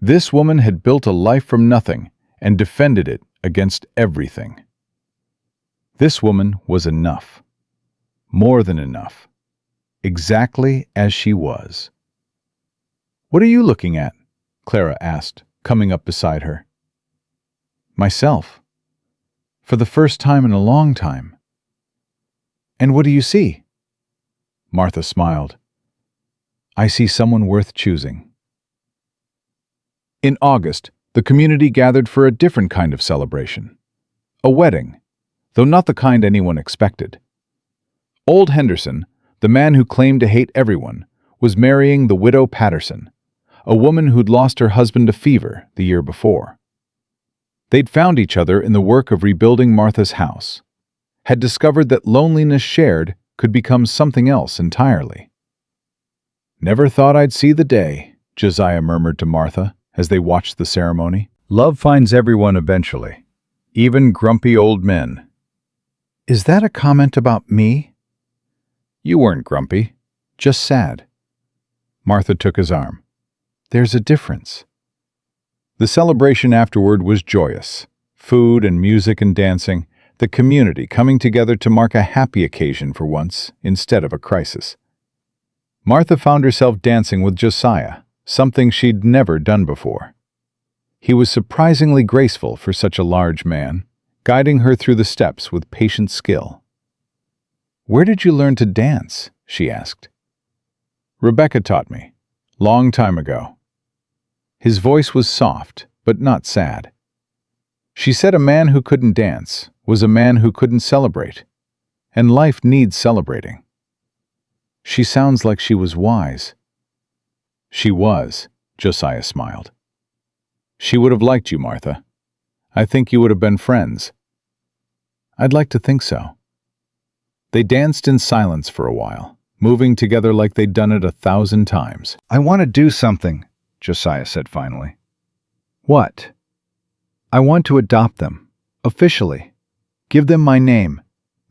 A: This woman had built a life from nothing and defended it against everything. This woman was enough. More than enough. Exactly as she was. "What are you looking at?" Clara asked, coming up beside her. "Myself. For the first time in a long time." "And what do you see?" Martha smiled. "I see someone worth choosing." In August, the community gathered for a different kind of celebration. A wedding, though not the kind anyone expected. Old Henderson, the man who claimed to hate everyone, was marrying the widow Patterson, a woman who'd lost her husband to fever the year before. They'd found each other in the work of rebuilding Martha's house, had discovered that loneliness shared could become something else entirely. "Never thought I'd see the day," Josiah murmured to Martha as they watched the ceremony.
B: "Love finds everyone eventually, even grumpy old men."
A: "Is that a comment about me?" "You weren't grumpy, just sad." Martha took his arm. "There's a difference." The celebration afterward was joyous. Food and music and dancing, the community coming together to mark a happy occasion for once, instead of a crisis. Martha found herself dancing with Josiah, something she'd never done before. He was surprisingly graceful for such a large man, guiding her through the steps with patient skill. "Where did you learn to dance?" she asked. "Rebecca taught me, long time ago." His voice was soft, but not sad. She said a man who couldn't dance was a man who couldn't celebrate, and life needs celebrating. She sounds like she was wise. She was, Josiah smiled. She would have liked you, Martha. I think you would have been friends. I'd like to think so. They danced in silence for a while, moving together like they'd done it 1,000 times.
B: "I want to do something," Josiah said finally.
A: "What?"
B: "I want to adopt them, officially. Give them my name.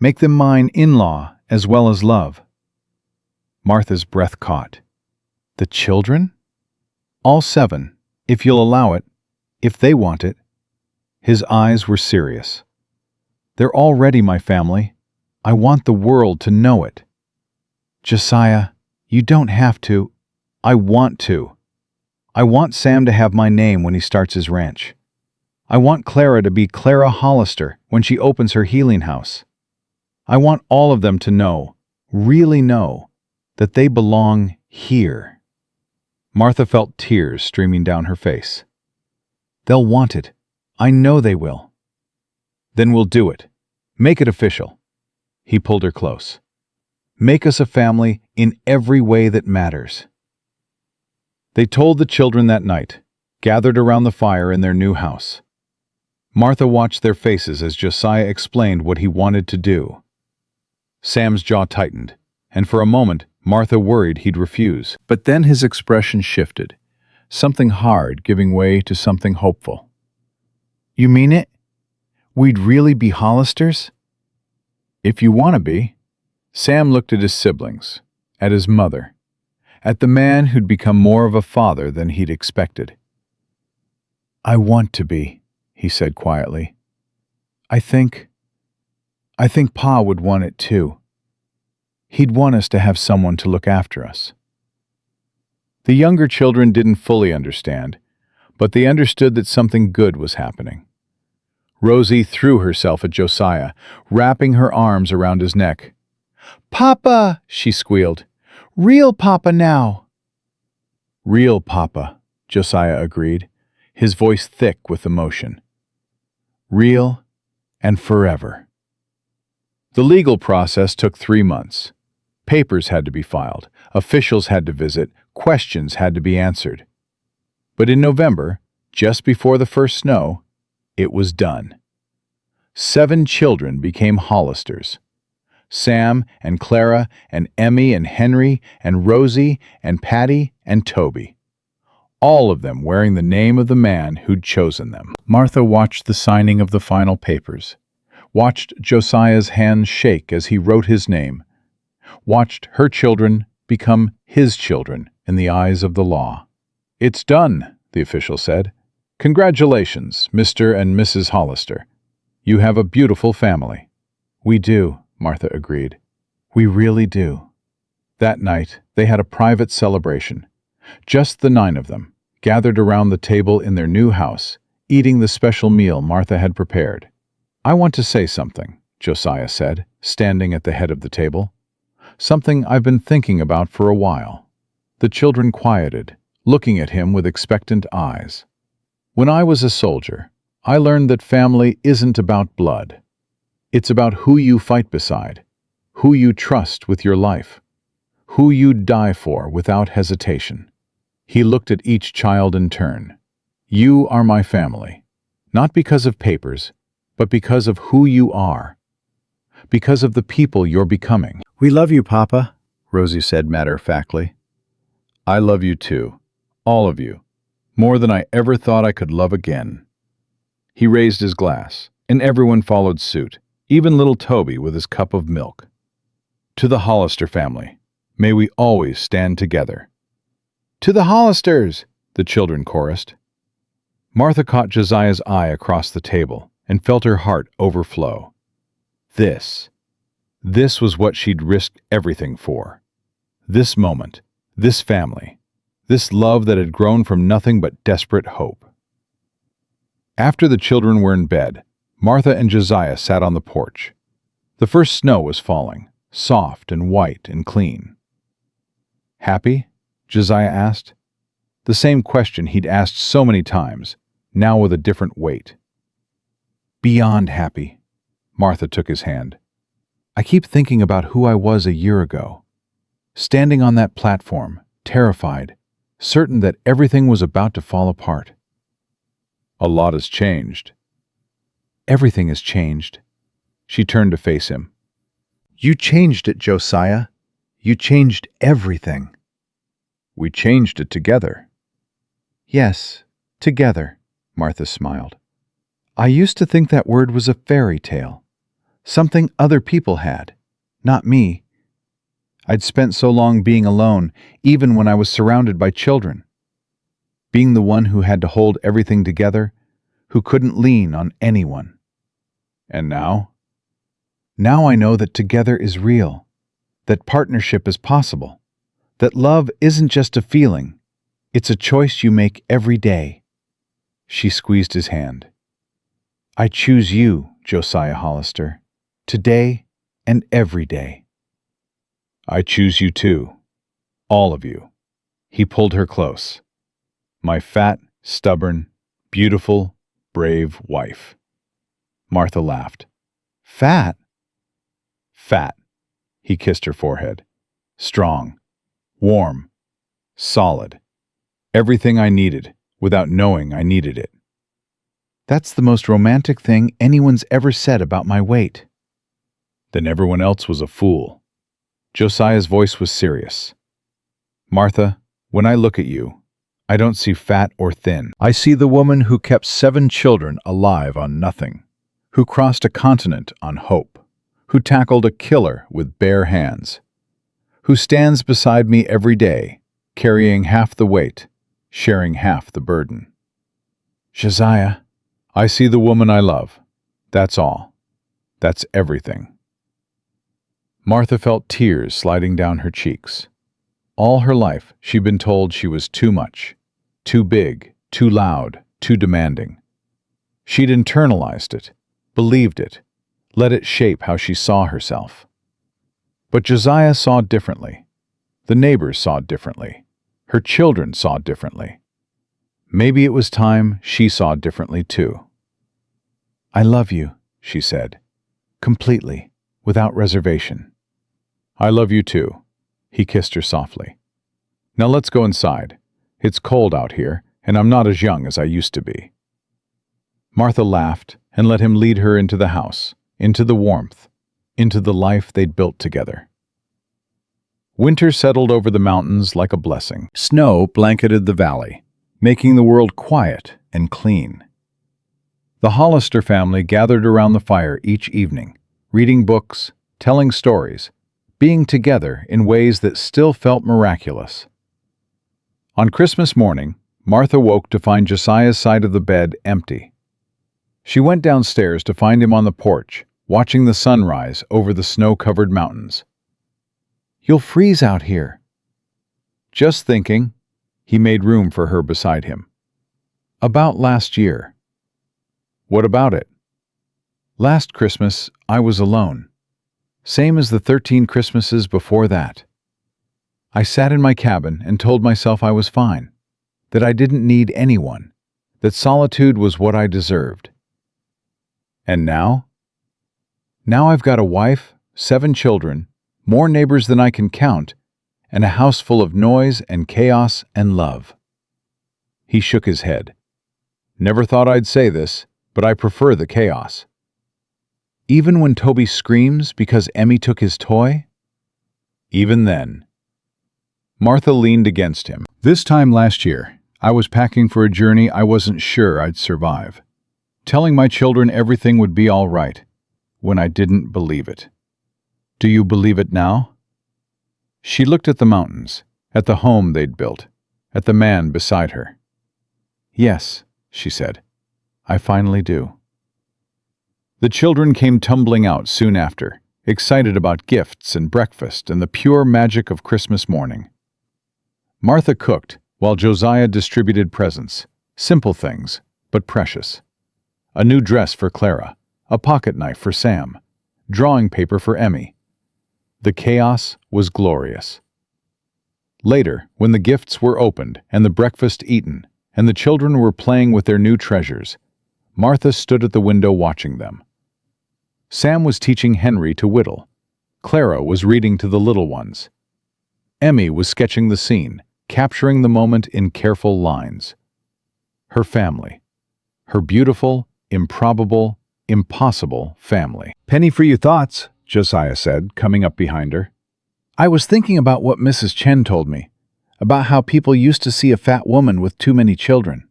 B: Make them mine in law as well as love."
A: Martha's breath caught. The children? All 7, if you'll allow it, if they want it. His eyes were serious. They're already my family. I want the world to know it. Josiah, you don't have to. I want to. I want Sam to have my name when he starts his ranch. I want Clara to be Clara Hollister when she opens her healing house. I want all of them to know, really know, that they belong here. Martha felt tears streaming down her face. They'll want it. I know they will. Then we'll do it. Make it official. He pulled her close. Make us a family in every way that matters. They told the children that night, gathered around the fire in their new house. Martha watched their faces as Josiah explained what he wanted to do. Sam's jaw tightened, and for a moment Martha worried he'd refuse. But then his expression shifted, something hard giving way to something hopeful. You mean it? We'd really be Hollisters? If you want to be. Sam looked at his siblings, at his mother, at the man who'd become more of a father than he'd expected. I want to be, he said quietly. I think Pa would want it too. He'd want us to have someone to look after us. The younger children didn't fully understand, but they understood that something good was happening. Rosie threw herself at Josiah, wrapping her arms around his neck. Papa, she squealed. Real Papa now. Real Papa, Josiah agreed, his voice thick with emotion. Real and forever. The legal process took 3 months. Papers had to be filed, officials had to visit, questions had to be answered. But in November, just before the first snow, it was done. 7 children became Hollisters. Sam and Clara and Emmy and Henry and Rosie and Patty and Toby. All of them wearing the name of the man who'd chosen them. Martha watched the signing of the final papers, watched Josiah's hands shake as he wrote his name, watched her children become his children in the eyes of the law. It's done, the official said. Congratulations, Mr. and Mrs. Hollister. You have a beautiful family. We do, Martha agreed. We really do. That night, they had a private celebration. Just the 9 of them, gathered around the table in their new house, eating the special meal Martha had prepared. I want to say something, Josiah said, standing at the head of the table. Something I've been thinking about for a while. The children quieted, looking at him with expectant eyes. When I was a soldier, I learned that family isn't about blood. It's about who you fight beside, who you trust with your life, who you'd die for without hesitation. He looked at each child in turn. You are my family, not because of papers, but because of who you are, because of the people you're becoming.
B: We love you, Papa, Rosie said matter-of-factly. I love you too, all of you, more than I ever thought I could love again. He raised his glass, and everyone followed suit, even little Toby with his cup of milk. To the Hollister family, may we always stand together. To the Hollisters, the children chorused. Martha caught Josiah's eye across the table and felt her heart overflow. This was what she'd risked everything for. This moment, this family, this love that had grown from nothing but desperate hope. After the children were in bed, Martha and Josiah sat on the porch. The first snow was falling, soft and white and clean. Happy? Josiah asked. The same question he'd asked so many times, now with a different weight. Beyond happy. Martha took his hand. I keep thinking about who I was a year ago. Standing on that platform, terrified, certain that everything was about to fall apart. A lot has changed. Everything has changed. She turned to face him. You changed it, Josiah. You changed everything. We changed it together. Yes, together, Martha smiled. I used to think that word was a fairy tale, something other people had, not me.
A: I'd spent so long being alone, even when I was surrounded by children. Being the one who had to hold everything together, who couldn't lean on anyone. And now? Now I know that together is real, that partnership is possible, that love isn't just a feeling, it's a choice you make every day. She squeezed his hand. I choose you, Josiah Hollister, today and every day. I choose you too, all of you. He pulled her close. My fat, stubborn, beautiful, brave wife. Martha laughed. Fat? Fat. He kissed her forehead. Strong, warm, solid. Everything I needed, without knowing I needed it. That's the most romantic thing anyone's ever said about my weight. Then everyone else was a fool. Josiah's voice was serious. Martha, when I look at you, I don't see fat or thin. I see the woman who kept 7 children alive on nothing, who crossed a continent on hope, who tackled a killer with bare hands, who stands beside me every day, carrying half the weight, sharing half the burden. Josiah, I see the woman I love. That's all. That's everything. Martha felt tears sliding down her cheeks. All her life, she'd been told she was too much, too big, too loud, too demanding. She'd internalized it, believed it, let it shape how she saw herself. But Josiah saw differently. The neighbors saw differently. Her children saw differently. Maybe it was time she saw differently too. I love you, she said, completely, without reservation. I love you too. He kissed her softly. Now let's go inside. It's cold out here, and I'm not as young as I used to be. Martha laughed and let him lead her into the house, into the warmth, into the life they'd built together. Winter settled over the mountains like a blessing. Snow blanketed the valley, making the world quiet and clean. The Hollister family gathered around the fire each evening, reading books, telling stories, being together in ways that still felt miraculous. On Christmas morning, Martha woke to find Josiah's side of the bed empty. She went downstairs to find him on the porch, watching the sun rise over the snow-covered mountains. You'll freeze out here. Just thinking, he made room for her beside him. About last year. What about it? Last Christmas, I was alone. Same as the 13 Christmases before that. I sat in my cabin and told myself I was fine, that I didn't need anyone, that solitude was what I deserved. And now? Now I've got a wife, 7 children, more neighbors than I can count, and a house full of noise and chaos and love. He shook his head. Never thought I'd say this, but I prefer the chaos. Even when Toby screams because Emmy took his toy? Even then. Martha leaned against him. This time last year, I was packing for a journey I wasn't sure I'd survive. Telling my children everything would be all right, when I didn't believe it. Do you believe it now? She looked at the mountains, at the home they'd built, at the man beside her. Yes, she said, I finally do. The children came tumbling out soon after, excited about gifts and breakfast and the pure magic of Christmas morning. Martha cooked while Josiah distributed presents, simple things, but precious. A new dress for Clara, a pocket knife for Sam, drawing paper for Emmy. The chaos was glorious. Later, when the gifts were opened and the breakfast eaten, and the children were playing with their new treasures, Martha stood at the window watching them. Sam was teaching Henry to whittle. Clara was reading to the little ones. Emmy was sketching the scene, capturing the moment in careful lines. Her family. Her beautiful, improbable, impossible family. Penny for your thoughts, Josiah said, coming up behind her. I was thinking about what Mrs. Chen told me, about how people used to see a fat woman with too many children.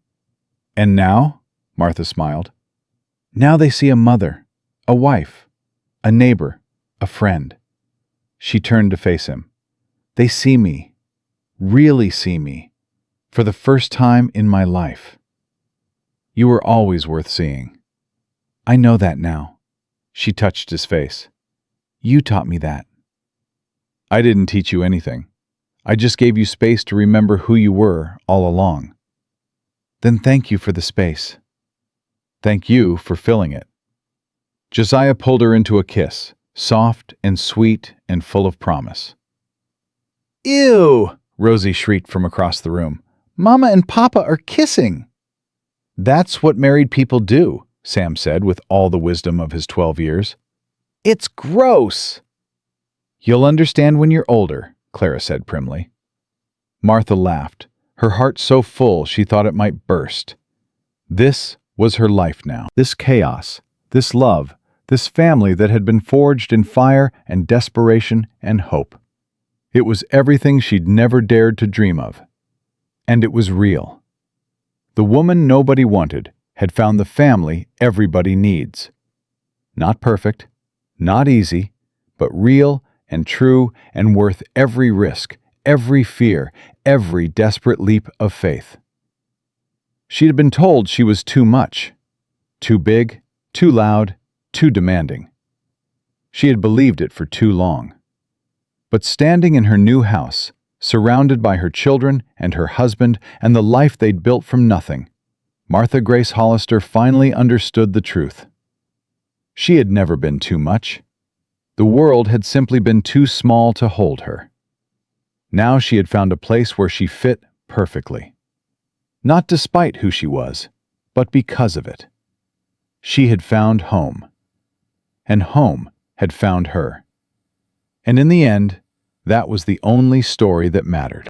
A: And now? Martha smiled. Now they see a mother, a wife, a neighbor, a friend. She turned to face him. They see me, really see me, for the first time in my life. You were always worth seeing. I know that now. She touched his face. You taught me that. I didn't teach you anything. I just gave you space to remember who you were all along. Then thank you for the space. Thank you for filling it. Josiah pulled her into a kiss, soft and sweet and full of promise. Ew! Rosie shrieked from across the room. Mama and Papa are kissing. That's what married people do, Sam said with all the wisdom of his 12 years. It's gross! You'll understand when you're older, Clara said primly. Martha laughed, her heart so full she thought it might burst. This was her life now. This chaos, this love, this family that had been forged in fire and desperation and hope. It was everything she'd never dared to dream of. And it was real. The woman nobody wanted had found the family everybody needs. Not perfect, not easy, but real and true and worth every risk, every fear, every desperate leap of faith. She had been told she was too much, too big, too loud, too demanding. She had believed it for too long. But standing in her new house, surrounded by her children and her husband and the life they'd built from nothing, Martha Grace Hollister finally understood the truth. She had never been too much. The world had simply been too small to hold her. Now she had found a place where she fit perfectly. Not despite who she was, but because of it. She had found home. And home had found her. And in the end, that was the only story that mattered.